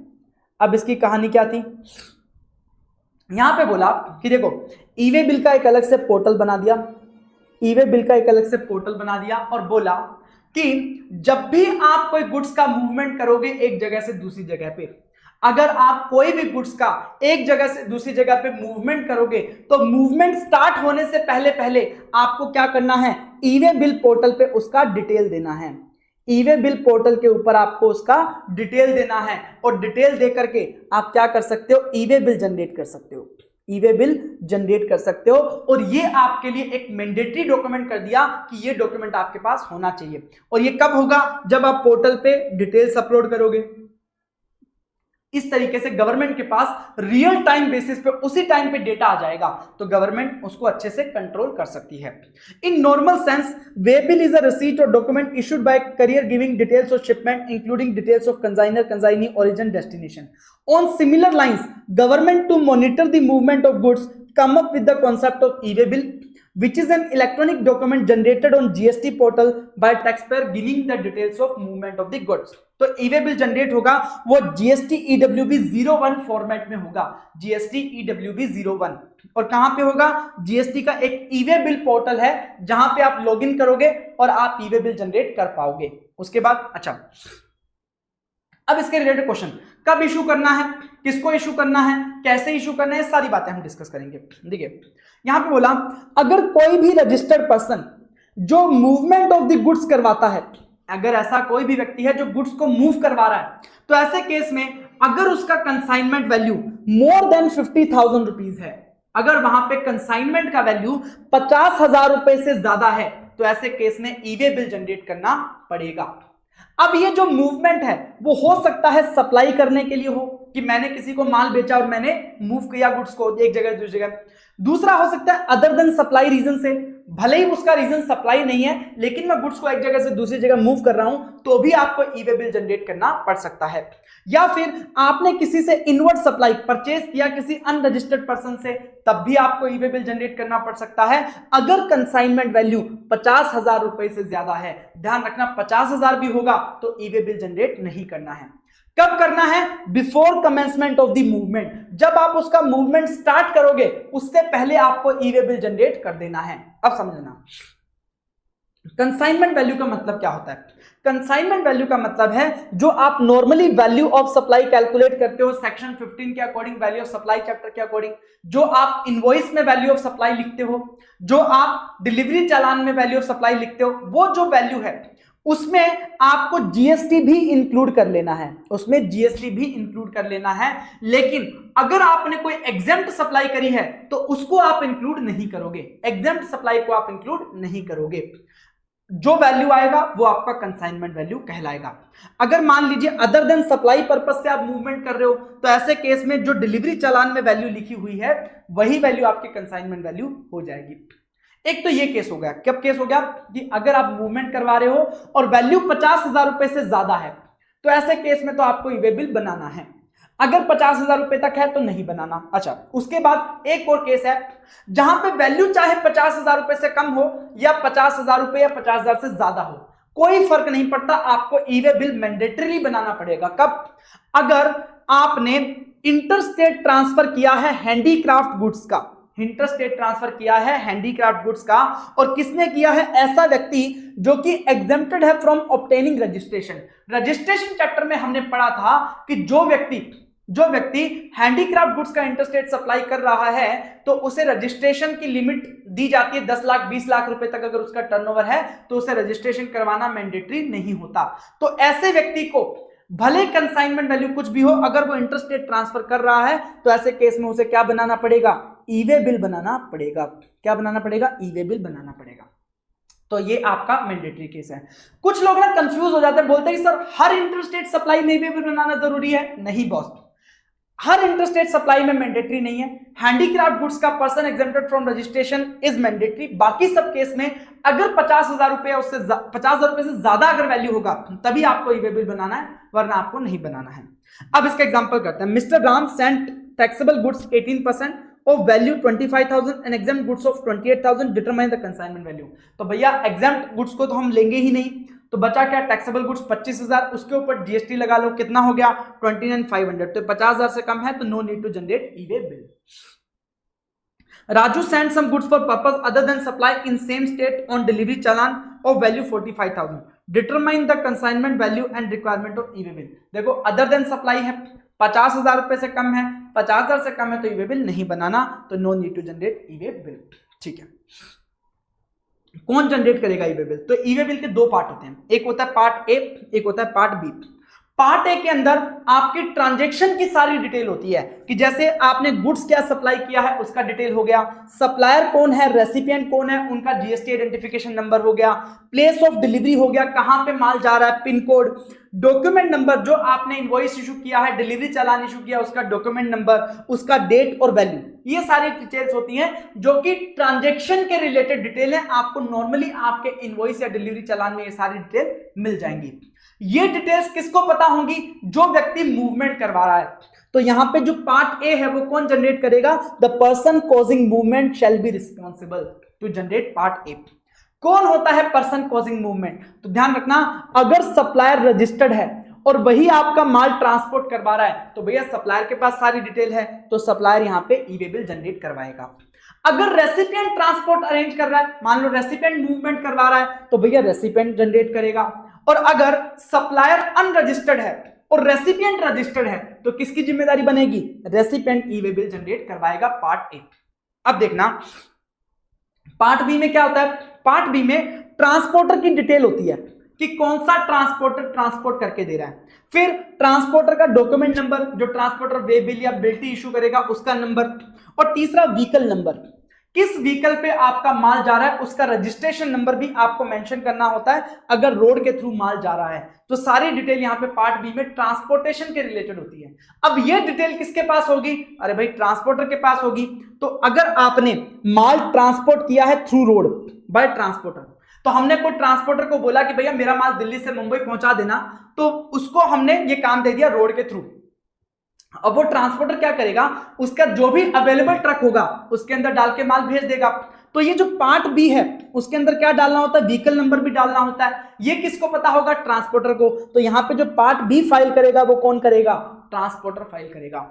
अब इसकी कहानी क्या थी, यहां पे बोला कि देखो ई वे बिल का एक अलग से पोर्टल बना दिया, ई वे बिल का एक अलग से पोर्टल बना दिया और बोला कि जब भी आप कोई गुड्स का मूवमेंट करोगे एक जगह से दूसरी जगह पे, अगर आप कोई भी गुड्स का एक जगह से दूसरी जगह पे मूवमेंट करोगे तो मूवमेंट स्टार्ट होने से पहले पहले आपको क्या करना है, ई वे बिल पोर्टल पे उसका डिटेल देना है। ई वे बिल पोर्टल के ऊपर आपको उसका डिटेल देना है और डिटेल दे करके आप क्या कर सकते हो, ई वे बिल जनरेट कर सकते हो, ई वे बिल जनरेट कर सकते हो। और ये आपके लिए एक मैंडेटरी डॉक्यूमेंट कर दिया कि ये डॉक्यूमेंट आपके पास होना चाहिए। और ये कब होगा, जब आप पोर्टल पे डिटेल्स अपलोड करोगे। इस तरीके से गवर्नमेंट के पास रियल टाइम बेसिस पे उसी टाइम पे डेटा आ जाएगा तो गवर्नमेंट उसको अच्छे से कंट्रोल कर सकती है। In normal sense way bill is a receipt और document issued by carrier giving details of shipment including details of consignor, consignee, origin, destination. On similar lines government to monitor the movement of goods come up with the concept of e-way bill, which is an electronic document generated on GST portal by taxpayer giving the details of movement of the goods। तो e-way bill generate होगा वो GST EWB 01 format में होगा, GST EWB 01। और कहां पे होगा, GST का एक e-way bill पोर्टल है जहां पे आप लॉगिन करोगे और आप e-way bill जनरेट कर पाओगे। उसके बाद अच्छा, अब इसके रिलेटेड क्वेश्चन, कब इशू करना है, किसको इशू करना है, कैसे इशू करना है, सारी बातें हम डिस्कस करेंगे। देखिए यहां पे बोला अगर कोई भी रजिस्टर्ड पर्सन जो मूवमेंट ऑफ द गुड्स करवाता है, अगर ऐसा कोई भी व्यक्ति है जो गुड्स को मूव करवा रहा है, तो ऐसे केस में अगर उसका consignment value more than 50,000 rupees है, अगर वहां पे कंसाइनमेंट का वैल्यू 50,000 रुपए से ज्यादा है, तो ऐसे केस में ई-वे बिल जनरेट करना पड़ेगा। अब ये जो मूवमेंट है वो हो सकता है सप्लाई करने के लिए हो, कि मैंने किसी को माल बेचा और मैंने मूव किया गुड्स को एक जगह से दूसरी जगह। दूसरा हो सकता है अदर देन सप्लाई रीजन से, भले ही उसका रीजन सप्लाई नहीं है लेकिन मैं गुड्स को एक जगह से दूसरी जगह मूव कर रहा हूं, तो भी आपको ई वे बिल जनरेट करना पड़ सकता है। या फिर आपने किसी से इनवर्ड सप्लाई परचेज किया किसी अनरजिस्टर्ड पर्सन से, तब भी आपको ई वे बिल जनरेट करना पड़ सकता है, अगर कंसाइनमेंट वैल्यू 50,000 रुपए से ज्यादा है। ध्यान रखना 50,000 भी होगा तो ई वे बिल जनरेट नहीं करना है। कब करना है? Before commencement of the movement, जब आप उसका मूवमेंट स्टार्ट करोगे उससे पहले आपको ई वे बिल जनरेट कर देना है। अब समझना कंसाइनमेंट वैल्यू का मतलब क्या होता है। कंसाइनमेंट वैल्यू का मतलब है जो आप normally value of supply calculate करते हो सेक्शन 15 के according, value of supply chapter के अकॉर्डिंग, जो आप इनवॉइस में वैल्यू ऑफ सप्लाई लिखते हो, जो आप डिलीवरी चालान में वैल्यू ऑफ सप्लाई लिखते हो, वो जो वैल्यू है उसमें आपको जीएसटी भी इंक्लूड कर लेना है, उसमें जीएसटी भी इंक्लूड कर लेना है। लेकिन अगर आपने कोई एग्जेम्प्ट सप्लाई करी है तो उसको आप इंक्लूड नहीं करोगे, एग्जेम्प्ट सप्लाई को आप इंक्लूड नहीं करोगे। जो वैल्यू आएगा वो आपका कंसाइनमेंट वैल्यू कहलाएगा। अगर मान लीजिए अदर देन सप्लाई पर्पस से आप मूवमेंट कर रहे हो तो ऐसे केस में जो डिलीवरी चालान में वैल्यू लिखी हुई है वही वैल्यू आपकी कंसाइनमेंट वैल्यू हो जाएगी। एक तो ये केस हो गया। कब केस हो गया? कि अगर आप मूवमेंट करवा रहे हो और वैल्यू 50,000 रुपए से ज्यादा है तो ऐसे केस में तो आपको ई वे बिल बनाना है। अगर 50,000 रुपए तक है तो नहीं बनाना। अच्छा, उसके बाद एक और केस है जहां पे वैल्यू चाहे 50,000 रुपए से कम हो या 50,000 रुपए या 50,000 से ज्यादा हो, कोई फर्क नहीं पड़ता, आपको ई वे बिल मैंडेटरी बनाना पड़ेगा। कब? अगर आपने इंटरस्टेट ट्रांसफर किया है हैंडीक्राफ्ट गुड्स का, इंटरस्टेट ट्रांसफर किया है हैंडीक्राफ्ट गुड्स का, और किसने किया है? ऐसा व्यक्ति जो कि एग्जेम्प्टेड है from obtaining registration. Registration chapter में हमने पढ़ा था कि जो व्यक्ति हैंडीक्राफ्ट गुड्स का इंटरस्टेट सप्लाई कर रहा है तो उसे रजिस्ट्रेशन की लिमिट दी जाती है 10 लाख 20 लाख रुपए तक। अगर उसका टर्नओवर है तो उसे रजिस्ट्रेशन करवाना मैंडेटरी नहीं होता। तो ऐसे व्यक्ति को भले कंसाइनमेंट वैल्यू कुछ भी हो, अगर वो इंटरस्टेट ट्रांसफर कर रहा है तो ऐसे केस में उसे क्या बनाना पड़ेगा? ई वे बिल बनाना पड़ेगा। क्या बनाना पड़ेगा? ई वे बिल बनाना पड़ेगा। तो ये आपका मैंडेटरी केस है। कुछ लोग ना कंफ्यूज हो जाते हैं, बोलते हैं कि सर हर इंटरस्टेट सप्लाई में ई वे बिल बनाना जरूरी है। नहीं बॉस, हर इंटरस्टेट सप्लाई में मैंडेटरी नहीं है। हैंडीक्राफ्ट गुड्स का person exempted from registration is mandatory. बाकी सब केस में अगर 50,000 रुपए उससे 50,000 रुपए से ज्यादा अगर वैल्यू होगा तभी आपको ई वे बिल बनाना है, वरना आपको नहीं बनाना है। अब इसका एग्जांपल करते हैं। Mister Ram sent taxable goods 18% of value 25,000 and exempt goods of 28,000, determine the consignment value। तो भैया एग्जेम्प्ट गुड्स को तो हम लेंगे ही नहीं, तो बचा क्या? टैक्सेबल गुड्स 25,000, उसके ऊपर जीएसटी लगा लो, कितना हो गया? 29,500। तो 50,000 से कम है तो no need to generate e way bill. Raju sent some goods for purpose other than supply in same state on delivery challan of value 45,000, determine the consignment value and requirement of e-way bill। देखो other than supply है, 50,000 रुपए से कम है, 50,000 से कम है तो ई वे बिल नहीं बनाना, तो no need to generate e way bill. ठीक है, कौन जनरेट करेगा ई वे बिल? तो ई वे बिल के दो पार्ट होते हैं, एक होता है पार्ट ए, एक होता है पार्ट बी। पार्ट ए के अंदर आपकी ट्रांजैक्शन की सारी डिटेल होती है, कि जैसे आपने गुड्स क्या सप्लाई किया है उसका डिटेल हो गया, सप्लायर कौन है, रेसिपिएंट कौन है, उनका जीएसटी आइडेंटिफिकेशन नंबर हो गया, प्लेस ऑफ डिलीवरी हो गया, कहां पे माल जा रहा है, पिन कोड, डॉक्यूमेंट नंबर, जो आपने इनवॉइस इशू किया है, डिलीवरी चालान इशू किया उसका डॉक्यूमेंट नंबर, उसका डेट और वैल्यू, ये सारी डिटेल्स होती हैं जो कि ट्रांजैक्शन के रिलेटेड डिटेल है। आपको नॉर्मली आपके इनवॉइस या डिलीवरी चालान में ये सारी डिटेल मिल जाएंगी। ये डिटेल्स किसको पता होंगी? जो व्यक्ति मूवमेंट करवा रहा है। तो यहां पे जो पार्ट ए है वो कौन जनरेट करेगा? The person causing movement shall be responsible to generate part A. कौन होता है पर्सन कॉजिंग मूवमेंट? तो ध्यान रखना, अगर सप्लायर रजिस्टर्ड है और वही आपका माल ट्रांसपोर्ट करवा रहा है तो भैया सप्लायर के पास सारी डिटेल है, तो सप्लायर यहां पे ई वे बिल जनरेट करवाएगा। अगर रेसिपिएंट ट्रांसपोर्ट अरेंज कर रहा है, मान लो रेसिपिएंट मूवमेंट करवा रहा है, तो भैया रेसिपिएंट जनरेट करेगा। और अगर सप्लायर अनरजिस्टर्ड है और रेसिपिएंट रजिस्टर्ड है तो किसकी जिम्मेदारी बनेगी? रेसिपिएंट ई वे बिल जनरेट करवाएगा, पार्ट ए। अब देखना पार्ट बी में क्या होता है। पार्ट बी में ट्रांसपोर्टर की डिटेल होती है कि कौन सा ट्रांसपोर्टर ट्रांसपोर्ट करके दे रहा है, फिर ट्रांसपोर्टर का डॉक्यूमेंट नंबर, जो ट्रांसपोर्टर वे बिल या बिल्टी इशू करेगा उसका नंबर, और तीसरा व्हीकल नंबर। किस व्हीकल पे आपका माल जा रहा है उसका रजिस्ट्रेशन नंबर भी आपको मेंशन करना होता है अगर रोड के थ्रू माल जा रहा है। तो सारी डिटेल यहाँ पे पार्ट बी में ट्रांसपोर्टेशन के रिलेटेड होती है। अब ये डिटेल किसके पास होगी? अरे भाई ट्रांसपोर्टर के पास होगी। तो अगर आपने माल ट्रांसपोर्ट किया है थ्रू रोड बाय ट्रांसपोर्टर, तो हमने कोई ट्रांसपोर्टर को बोला कि भैया मेरा माल दिल्ली से मुंबई पहुंचा देना, तो उसको हमने ये काम दे दिया रोड के थ्रू। अब वो ट्रांसपोर्टर क्या करेगा, उसका जो भी अवेलेबल ट्रक होगा उसके अंदर डाल के माल भेज देगा। तो ये जो पार्ट बी है उसके अंदर क्या डालना होता है? व्हीकल नंबर भी डालना होता है। ये किसको पता होगा? ट्रांसपोर्टर को। तो यहां पे जो पार्ट बी फाइल करेगा वो कौन करेगा? ट्रांसपोर्टर फाइल करेगा।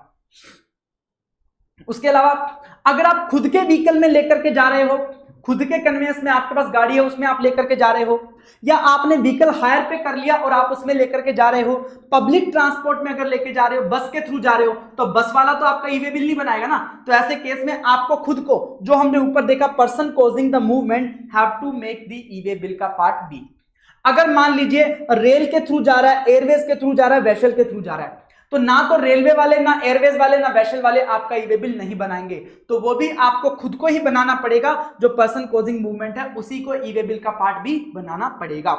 उसके अलावा अगर आप खुद के व्हीकल में लेकर के जा रहे हो, खुद के कन्वेंस में आपके पास गाड़ी है उसमें आप लेकर के जा रहे हो, या आपने व्हीकल हायर पे कर लिया और आप उसमें लेकर के जा रहे हो, पब्लिक ट्रांसपोर्ट में अगर लेके जा रहे हो, बस के थ्रू जा रहे हो, तो बस वाला तो आपका ई वे बिल नहीं बनाएगा ना। तो ऐसे केस में आपको खुद को, जो हमने ऊपर देखा, person causing the movement have to make the e way bill का पार्ट बी। अगर मान लीजिए रेल के थ्रू जा रहा है, एयरवेज के थ्रू जा रहा है, वेसल के थ्रू जा रहा है, तो ना तो रेलवे वाले, ना एयरवेज वाले, ना वेसल वाले आपका ई वे बिल नहीं बनाएंगे। तो वो भी आपको खुद को ही बनाना पड़ेगा। जो पर्सन कॉजिंग मूवमेंट है उसी को ई वे बिल का पार्ट भी बनाना पड़ेगा।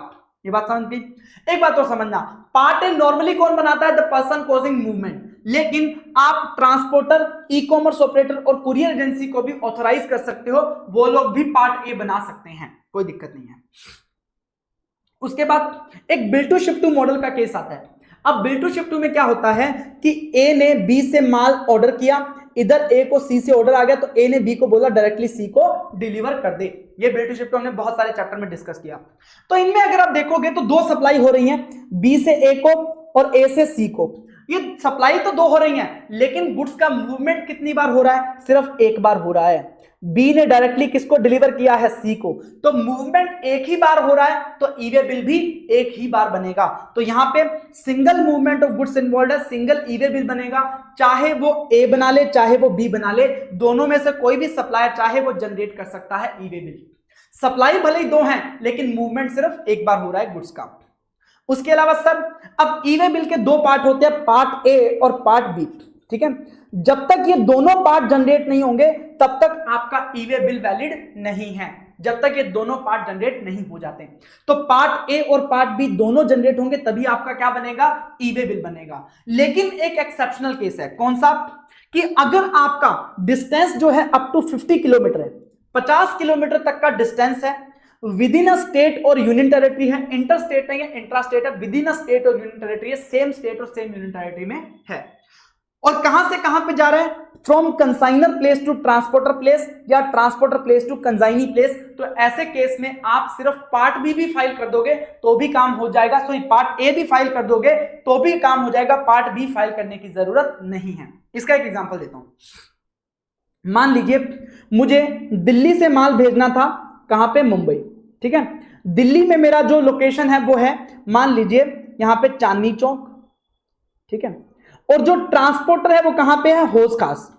ये बात समझ गई? एक बात और समझना, पार्ट ए नॉर्मली कौन बनाता है? The person causing movement. लेकिन आप ट्रांसपोर्टर, ई कॉमर्स ऑपरेटर और कुरियर एजेंसी को भी ऑथराइज कर सकते हो, वो लोग भी पार्ट ए बना सकते हैं, कोई दिक्कत नहीं है। उसके बाद एक bill to ship to model का केस आता है। अब बिल टू शिप टू में क्या होता है कि ए ने बी से माल ऑर्डर किया, इधर ए को सी से ऑर्डर आ गया, तो ए ने बी को बोला डायरेक्टली सी को डिलीवर कर दे। ये बिल टू शिप टू हमने बहुत सारे चैप्टर में डिस्कस किया। तो इनमें अगर आप देखोगे तो दो सप्लाई हो रही हैं, बी से ए को और ए से सी को। ये सप्लाई तो दो हो रही हैं, लेकिन गुड्स का मूवमेंट कितनी बार हो रहा है? सिर्फ एक बार हो रहा है। बी ने डायरेक्टली किसको डिलीवर किया है? सी को। तो मूवमेंट एक ही बार हो रहा है, तो ई वे बिल भी एक ही बार बनेगा। तो यहां पे single movement of goods involve है, सिंगल ई वे बिल बनेगा। चाहे वो ए बना ले, चाहे वो बी बना ले, दोनों में से कोई भी सप्लायर चाहे वो जनरेट कर सकता है ई वे बिल। सप्लाई भले ही दो हैं, लेकिन मूवमेंट सिर्फ एक बार हो रहा है गुड्स का। उसके अलावा सर, अब ई वे बिल के दो पार्ट होते हैं, पार्ट ए और पार्ट बी। ठीक है, जब तक ये दोनों पार्ट जनरेट नहीं होंगे तब तक आपका ई वे बिल वैलिड नहीं है, जब तक ये दोनों पार्ट जनरेट नहीं हो जाते। तो पार्ट ए और पार्ट बी दोनों जनरेट होंगे तभी आपका क्या बनेगा? ई वे बिल बनेगा। लेकिन एक एक्सेप्शनल केस है, कौन सा? कि अगर आपका डिस्टेंस जो है अप टू 50 किलोमीटर है, 50 किलोमीटर तक का डिस्टेंस है, विद इन अ स्टेट और यूनियन टेरिटरी है, इंटर स्टेट है या इंट्रा स्टेट है, विद इन अ स्टेट और यूनियन टेरिटरी है, सेम स्टेट और सेम यूनियन टेरिटरी में है, और कहां से कहां पे जा रहा है? From consignor place to transporter place या transporter place to consignee place. तो ऐसे केस में आप सिर्फ पार्ट बी भी फाइल कर दोगे तो भी काम हो जाएगा, सॉरी पार्ट ए भी फाइल कर दोगे तो भी काम हो जाएगा, पार्ट बी फाइल करने की जरूरत नहीं है। इसका एक एग्जांपल देता हूं। मान लीजिए मुझे दिल्ली से माल भेजना था, कहां पे? मुंबई। ठीक है, दिल्ली में मेरा जो लोकेशन है वो है, मान लीजिए यहां पे चांदनी चौक। ठीक है, और जो ट्रांसपोर्टर है वो कहां पे है? हौज खास।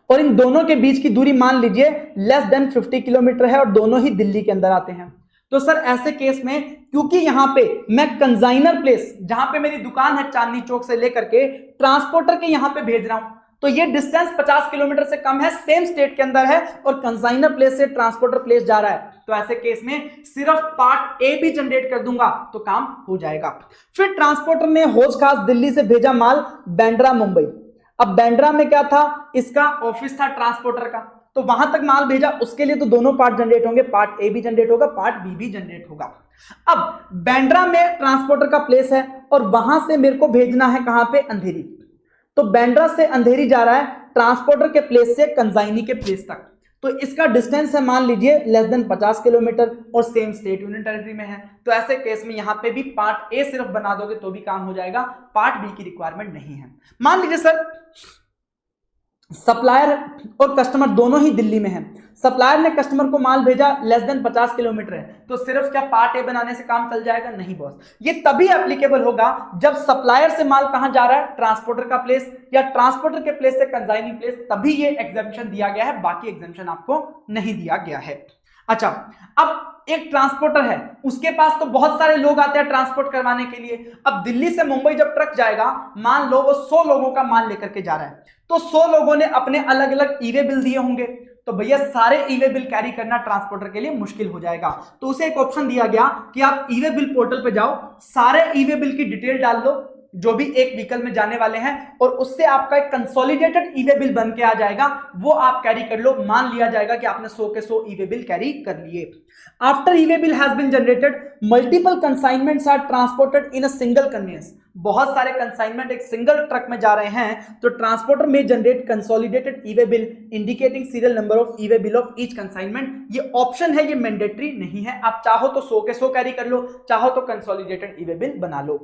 और इन दोनों के बीच की दूरी मान लीजिए लेस देन 50 किलोमीटर है और दोनों ही दिल्ली के अंदर आते हैं। तो सर ऐसे केस में, क्योंकि यहां पे मैं कंसाइनर प्लेस, जहां पे मेरी दुकान है चांदनी चौक से लेकर के ट्रांसपोर्टर के यहां पे भेज रहा हूं, तो ये डिस्टेंस 50 किलोमीटर से कम है, सेम स्टेट के अंदर है और कंसाइनर प्लेस से ट्रांसपोर्टर प्लेस जा रहा है, तो ऐसे केस में सिर्फ पार्ट ए भी जनरेट कर दूंगा तो काम हो जाएगा। फिर ट्रांसपोर्टर ने हौज खास दिल्ली से भेजा माल बांद्रा मुंबई। अब बांद्रा में क्या था? इसका ऑफिस था ट्रांसपोर्टर का, तो वहां तक माल भेजा, उसके लिए तो दोनों पार्ट जनरेट होंगे, पार्ट ए भी जनरेट होगा, पार्ट बी भी जनरेट होगा। अब बांद्रा में ट्रांसपोर्टर का प्लेस है और वहां से मेरे को भेजना है कहां पे? अंधेरी। तो बांद्रा से अंधेरी जा रहा है ट्रांसपोर्टर के प्लेस से कंसाइनी के प्लेस तक, तो इसका डिस्टेंस है मान लीजिए लेस देन 50 किलोमीटर और सेम स्टेट यूनियन टेरिटरी में है। तो ऐसे केस में यहां पे भी पार्ट ए सिर्फ बना दोगे तो भी काम हो जाएगा, पार्ट बी की रिक्वायरमेंट नहीं है। मान लीजिए सर सप्लायर और कस्टमर दोनों ही दिल्ली में हैं, सप्लायर ने कस्टमर को माल भेजा लेस देन 50 किलोमीटर है, तो सिर्फ क्या पार्ट ए बनाने से काम चल जाएगा? नहीं बॉस, ये तभी एप्लीकेबल होगा जब सप्लायर से माल कहां जा रहा है? ट्रांसपोर्टर का प्लेस, या ट्रांसपोर्टर के प्लेस से कंसाइनी प्लेस, तभी ये एग्जेम्पशन दिया गया है, बाकी एग्जेम्पशन आपको नहीं दिया गया है। अच्छा, अब एक ट्रांसपोर्टर है, उसके पास तो बहुत सारे लोग आते हैं ट्रांसपोर्ट करवाने के लिए। अब दिल्ली से मुंबई जब ट्रक जाएगा, मान लो वो 100 लोगों का माल लेकर के जा रहा है, तो 100 लोगों ने अपने अलग अलग ई वे बिल दिए होंगे, तो भैया सारे ई वे बिल कैरी करना ट्रांसपोर्टर के लिए मुश्किल हो जाएगा। तो उसे एक ऑप्शन दिया गया कि आप ई वे बिल पोर्टल पे जाओ, सारे ई वे बिल की डिटेल डाल दो जो भी एक व्हीकल में जाने वाले हैं, और उससे आपका एक कंसोलिडेटेड ई वे बिल बन के आ जाएगा, वो आप कैरी कर लो। मान लिया जाएगा कि आपने 100 के 100 ई वे बिल कैरी कर लिए। After e way bill has been generated, multiple consignments are transported in a single conveyance. बहुत सारे कंसाइनमेंट एक सिंगल ट्रक में जा रहे हैं, तो ट्रांसपोर्टर में generate consolidated E way bill indicating serial number of E way bill of each consignment. ये ऑप्शन है, ये मैंडेटरी नहीं है। आप चाहो तो 100 के 100 कैरी कर लो, चाहो तो कंसोलिडेटेड ई वे बिल बना लो।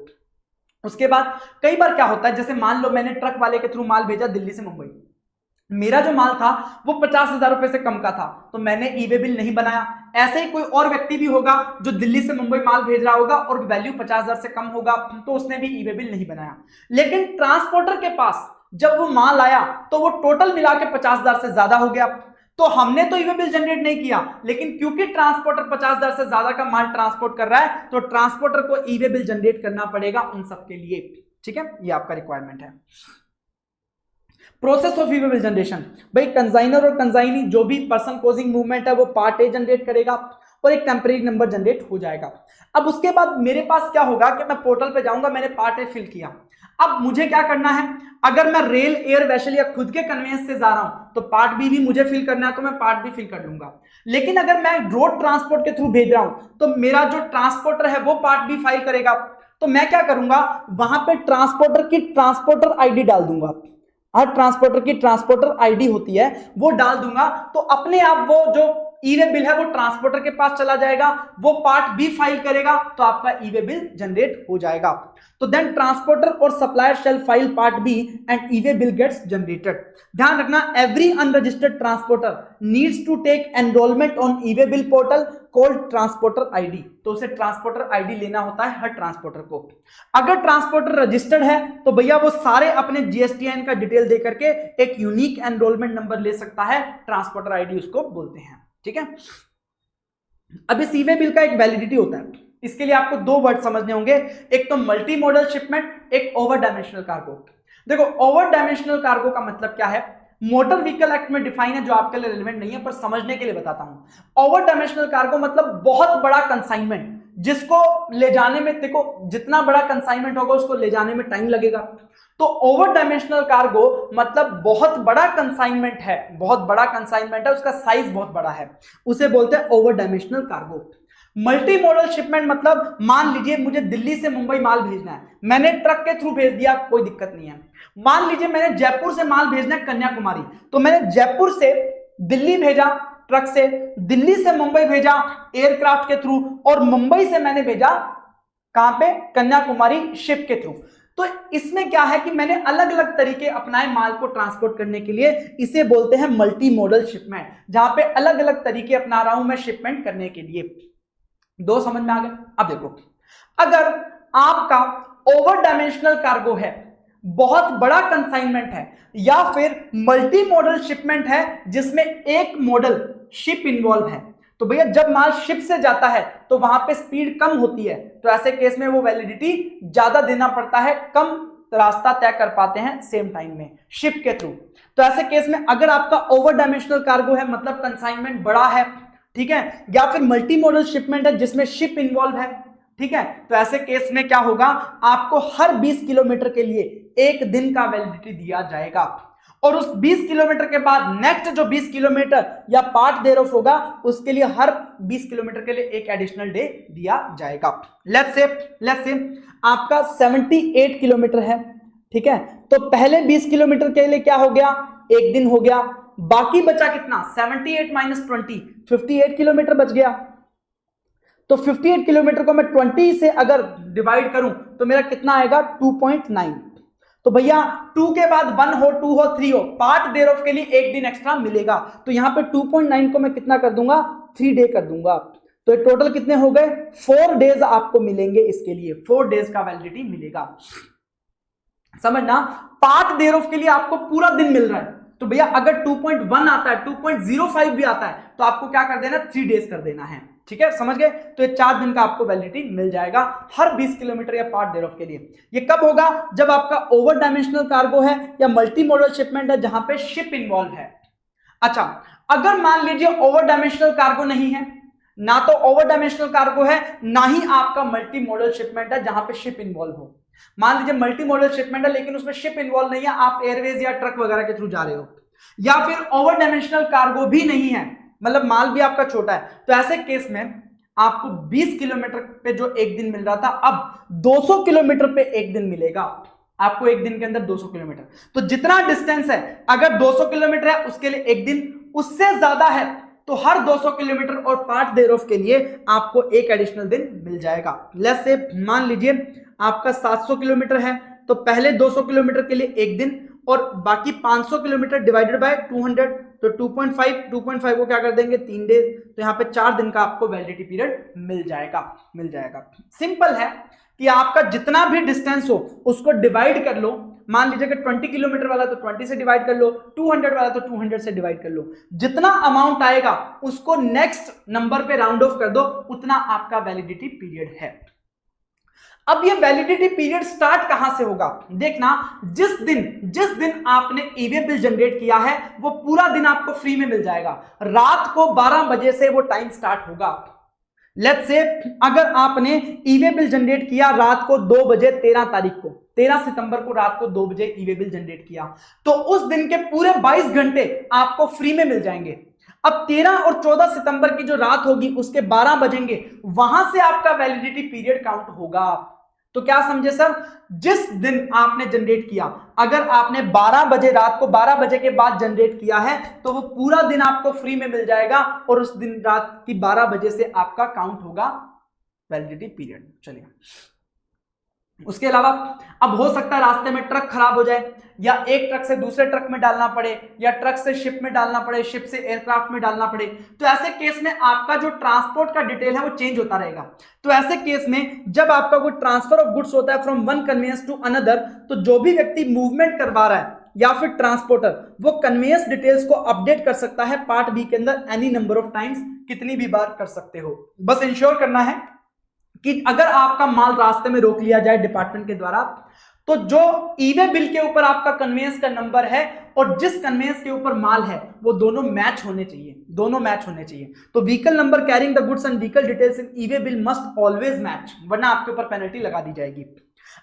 उसके बाद कई बार क्या होता है, जैसे मान लो मैंने ट्रक वाले के थ्रू माल भेजा दिल्ली से मुंबई, मेरा जो माल था वो 50,000 रुपए से कम का था, तो मैंने ई वे बिल नहीं बनाया। ऐसे ही कोई और व्यक्ति भी होगा जो दिल्ली से मुंबई माल भेज रहा होगा और वैल्यू 50,000 से कम होगा, तो उसने भी ई वे बिल नहीं बनाया। लेकिन ट्रांसपोर्टर के पास जब वो माल आया तो वो टोटल मिला के 50,000 से ज्यादा हो गया, तो हमने तो ई वे बिल जनरेट नहीं किया, लेकिन क्योंकि ट्रांसपोर्टर 50,000 से ज्यादा का माल ट्रांसपोर्ट कर रहा है, तो ट्रांसपोर्टर को ई वे बिल जनरेट करना पड़ेगा उन सबके लिए। ठीक है, ये आपका रिक्वायरमेंट है। Process of E way bill generation, भाई कंसाइनर और कंसाइनी जो भी पर्सन कोजिंग मूवमेंट है वो पार्ट ए जनरेट करेगा और एक टेम्परेरी नंबर जनरेट हो जाएगा। अब उसके बाद मेरे पास क्या होगा कि मैं पोर्टल पे जाऊंगा, मैंने पार्ट ए फिल किया। अब मुझे क्या करना है, अगर मैं रेल एयर वेसल या खुद के कन्वेंस से जा रहा हूं तो पार्ट बी भी मुझे फिल करना है, तो मैं पार्ट बी फिल कर लूंगा। लेकिन अगर मैं रोड ट्रांसपोर्ट के थ्रू भेज रहा हूं तो मेरा जो ट्रांसपोर्टर है वो पार्ट बी फाइल करेगा, तो मैं क्या करूंगा, वहां पे ट्रांसपोर्टर की ट्रांसपोर्टर आईडी डाल दूंगा। हर ट्रांसपोर्टर की ट्रांसपोर्टर आईडी होती है, वो डाल दूंगा, तो अपने आप वो जो ई वे बिल है वो ट्रांसपोर्टर के पास चला जाएगा, वो पार्ट बी फाइल करेगा, तो आपका ई वे बिल जनरेट हो जाएगा। तो देन ट्रांसपोर्टर और supplier shall file part B and e way bill gets generated. ध्यान रखना, every unregistered transporter needs to take enrolment on e way bill portal called transporter ID. तो उसे transporter ID लेना होता है हर ट्रांसपोर्टर को। अगर ट्रांसपोर्टर रजिस्टर्ड है तो भैया वो सारे अपने जीएसटीएन का डिटेल दे करके एक यूनिक एनरोलमेंट नंबर ले सकता है, ट्रांसपोर्टर आईडी उसको बोलते हैं। ठीक है, अब इस ई वे बिल का एक वैलिडिटी होता है, इसके लिए आपको दो वर्ड समझने होंगे, एक तो मल्टी मॉडल शिपमेंट, एक ओवर डायमेंशनल कार्गो। देखो ओवर डायमेंशनल कार्गो का मतलब क्या है, मोटर व्हीकल एक्ट में डिफाइन है, जो आपके लिए रिलेवेंट नहीं है, पर समझने के लिए बताता हूं। ओवर डायमेंशनल कार्गो मतलब बहुत बड़ा कंसाइनमेंट, जिसको ले जाने में, देखो जितना बड़ा कंसाइनमेंट होगा उसको ले जाने में टाइम लगेगा। तो ओवर डायमेंशनल कार्गो मतलब बहुत बड़ा कंसाइनमेंट है, बहुत बड़ा कंसाइनमेंट है, उसका साइज बहुत बड़ा है, उसे बोलते हैं over dimensional cargo. Multi modal shipment मतलब मान लीजिए मुझे दिल्ली से मुंबई माल भेजना है, मैंने ट्रक के थ्रू भेज दिया, कोई दिक्कत नहीं है। मान लीजिए मैंने जयपुर से माल भेजना है कन्याकुमारी, तो मैंने जयपुर से दिल्ली भेजा ट्रक से, दिल्ली से मुंबई भेजा एयरक्राफ्ट के थ्रू, और मुंबई से मैंने भेजा कहां पे, कन्याकुमारी शिप के थ्रू। तो इसमें क्या है कि मैंने अलग अलग तरीके अपनाए माल को ट्रांसपोर्ट करने के लिए, इसे बोलते हैं मल्टी मॉडल शिपमेंट, जहां पे अलग अलग तरीके अपना रहा हूं मैं शिपमेंट करने के लिए। दो समझ में आ गए। अब देखो, अगर आपका ओवर डायमेंशनल कार्गो है, बहुत बड़ा कंसाइनमेंट है, या फिर मल्टी मॉडल शिपमेंट है जिसमें एक मॉडल शिप इन्वॉल्व है, तो भैया जब माल शिप से जाता है तो वहां पे स्पीड कम होती है, तो ऐसे केस में वो वैलिडिटी ज्यादा देना पड़ता है, कम रास्ता तय कर पाते हैं सेम टाइम में शिप के थ्रू। तो ऐसे केस में अगर आपका ओवर डायमेंशनल कार्गो है, मतलब कंसाइनमेंट बड़ा है, ठीक है, या फिर मल्टी मॉडल शिपमेंट है जिसमें शिप इन्वॉल्व है, ठीक है, तो ऐसे केस में क्या होगा, आपको हर 20 किलोमीटर के लिए एक दिन का वैलिडिटी दिया जाएगा, और उस 20 किलोमीटर के बाद नेक्स्ट जो 20 किलोमीटर या पार्ट देर ऑफ होगा उसके लिए हर 20 किलोमीटर के लिए एक एडिशनल डे दिया जाएगा। लेट्स से आपका 78 किलोमीटर है, ठीक है, तो पहले 20 किलोमीटर के लिए क्या हो गया, एक दिन हो गया, बाकी बचा कितना, 78 माइनस 20, 58 किलोमीटर बच गया। तो 58 किलोमीटर को मैं 20 से अगर डिवाइड करूं तो मेरा कितना आएगा, 2.9। तो भैया 2 के बाद 1 हो, 2 हो, 3 हो, पार्ट देर ऑफ के लिए एक दिन एक्स्ट्रा मिलेगा, तो यहां पे 2.9 को मैं कितना कर दूंगा, 3 डे कर दूंगा। तो टोटल कितने हो गए, 4 डेज आपको मिलेंगे, इसके लिए 4 डेज का वैलिडिटी मिलेगा। समझना, पार्ट देर ऑफ के लिए आपको पूरा दिन मिल रहा है, तो भैया अगर 2.1 आता है, 2.05 भी आता है, तो आपको क्या कर देना, 3 डेज कर देना है, ठीक है, समझ गए। तो ये 4 दिन का आपको वैलिडिटी मिल जाएगा हर 20 किलोमीटर या पार्ट देर ऑफ के लिए। ये कब होगा, जब आपका ओवर डायमेंशनल कार्गो है या मल्टी मॉडल शिपमेंट है जहां पे शिप इन्वॉल्व है। अच्छा, अगर मान लीजिए ओवर डायमेंशनल कार्गो नहीं है, ना तो ओवर डायमेंशनल कार्गो है, ना ही आपका मल्टी मॉडल शिपमेंट है जहां पे शिप इन्वॉल्व हो। मान लीजिए मल्टी मॉडल शिपमेंट है लेकिन उसमें शिप इन्वॉल्व नहीं है, आप एयरवेज या ट्रक वगैरह के थ्रू जा रहे हो, या फिर ओवर डायमेंशनल कार्गो भी नहीं है, मतलब माल भी आपका छोटा है, तो ऐसे केस में आपको 20 किलोमीटर पे जो एक दिन मिल रहा था अब 200 किलोमीटर पे एक दिन मिलेगा आपको, एक दिन के अंदर 200 किलोमीटर। तो जितना डिस्टेंस है, अगर 200 किलोमीटर है उसके लिए एक दिन, उससे ज्यादा है तो हर 200 किलोमीटर और पार्ट देर ऑफ के लिए आपको एक एडिशनल दिन मिल जाएगा। लेट्स से मान लीजिए आपका 700 किलोमीटर है तो पहले 200 किलोमीटर के लिए एक दिन और बाकी 500 किलोमीटर डिवाइडेड बाय 200, तो 2.5 को क्या कर देंगे 3 डेज, तो यहाँ पे 4 दिन का आपको वैलिडिटी पीरियड मिल जाएगा। सिंपल है कि आपका जितना भी डिस्टेंस हो उसको डिवाइड कर लो, मान लीजिए कि 20 किलोमीटर वाला तो 20 से डिवाइड कर लो, 200 वाला तो 200 से डिवाइड कर लो, जितना अमाउंट आएगा उसको नेक्स्ट नंबर पे राउंड ऑफ कर दो, उतना आपका वैलिडिटी पीरियड है। अब ये वैलिडिटी पीरियड स्टार्ट कहां से होगा, देखना जिस दिन आपने ईवे बिल जनरेट किया है वो पूरा दिन आपको फ्री में मिल जाएगा। रात को 12 बजे से वो टाइम स्टार्ट होगा। लेट्स से अगर आपने ईवे बिल जनरेट किया रात को 2 बजे 13 सितंबर को रात को 2 बजे ईवे बिल जनरेट किया, तो उस दिन के पूरे 22 घंटे आपको फ्री में मिल जाएंगे। अब 13 और 14 सितंबर की जो रात होगी उसके 12 बजेंगे, वहां से आपका वैलिडिटी पीरियड काउंट होगा। तो क्या समझे सर, जिस दिन आपने जनरेट किया, अगर आपने 12 बजे रात को 12 बजे के बाद जनरेट किया है तो वो पूरा दिन आपको फ्री में मिल जाएगा और उस दिन रात की 12 बजे से आपका काउंट होगा वैलिडिटी पीरियड। चलिए, उसके अलावा अब हो सकता है रास्ते में ट्रक खराब हो जाए, या एक ट्रक से दूसरे ट्रक में डालना पड़े, या ट्रक से शिप में डालना पड़े, शिप से एयरक्राफ्ट में डालना पड़े, तो ऐसे केस में आपका जो ट्रांसपोर्ट का डिटेल है वो चेंज होता रहेगा। तो ऐसे केस में जब आपका कोई ट्रांसफर ऑफ गुड्स होता है from one conveyance to another, तो जो भी व्यक्ति मूवमेंट करवा रहा है या फिर ट्रांसपोर्टर, वो कन्वेंस डिटेल्स को अपडेट कर सकता है पार्ट बी के अंदर एनी नंबर ऑफ टाइम्स, कितनी भी बार कर सकते हो। बस इंश्योर करना है कि अगर आपका माल रास्ते में रोक लिया जाए डिपार्टमेंट के द्वारा, तो जो ईवे बिल के ऊपर आपका कन्वेंस का नंबर है और जिस कन्वेंस के ऊपर माल है वो दोनों मैच होने चाहिए, तो vehicle number carrying the goods and vehicle details in e-way bill must always match, वरना आपके ऊपर पेनल्टी लगा दी जाएगी।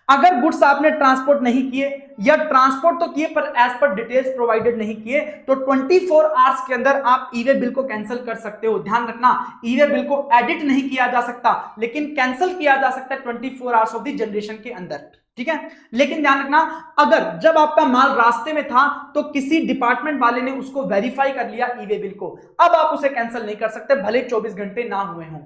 अगर गुड्स आपने ट्रांसपोर्ट नहीं किए या ट्रांसपोर्ट तो किए पर एज पर डिटेल्स प्रोवाइडेड नहीं किए, तो 24 आवर्स के अंदर आप ईवे बिल को कैंसिल कर सकते हो। ध्यान रखना, ईवे बिल को एडिट नहीं किया जा सकता लेकिन कैंसिल किया जा सकता है 24 आवर्स ऑफ द जनरेशन के अंदर, ठीक है। लेकिन ध्यान रखना, अगर जब आपका माल रास्ते में था तो किसी डिपार्टमेंट वाले ने उसको वेरीफाई कर लिया ईवे बिल को, अब आप उसे कैंसिल नहीं कर सकते भले 24 घंटे ना हुए हों।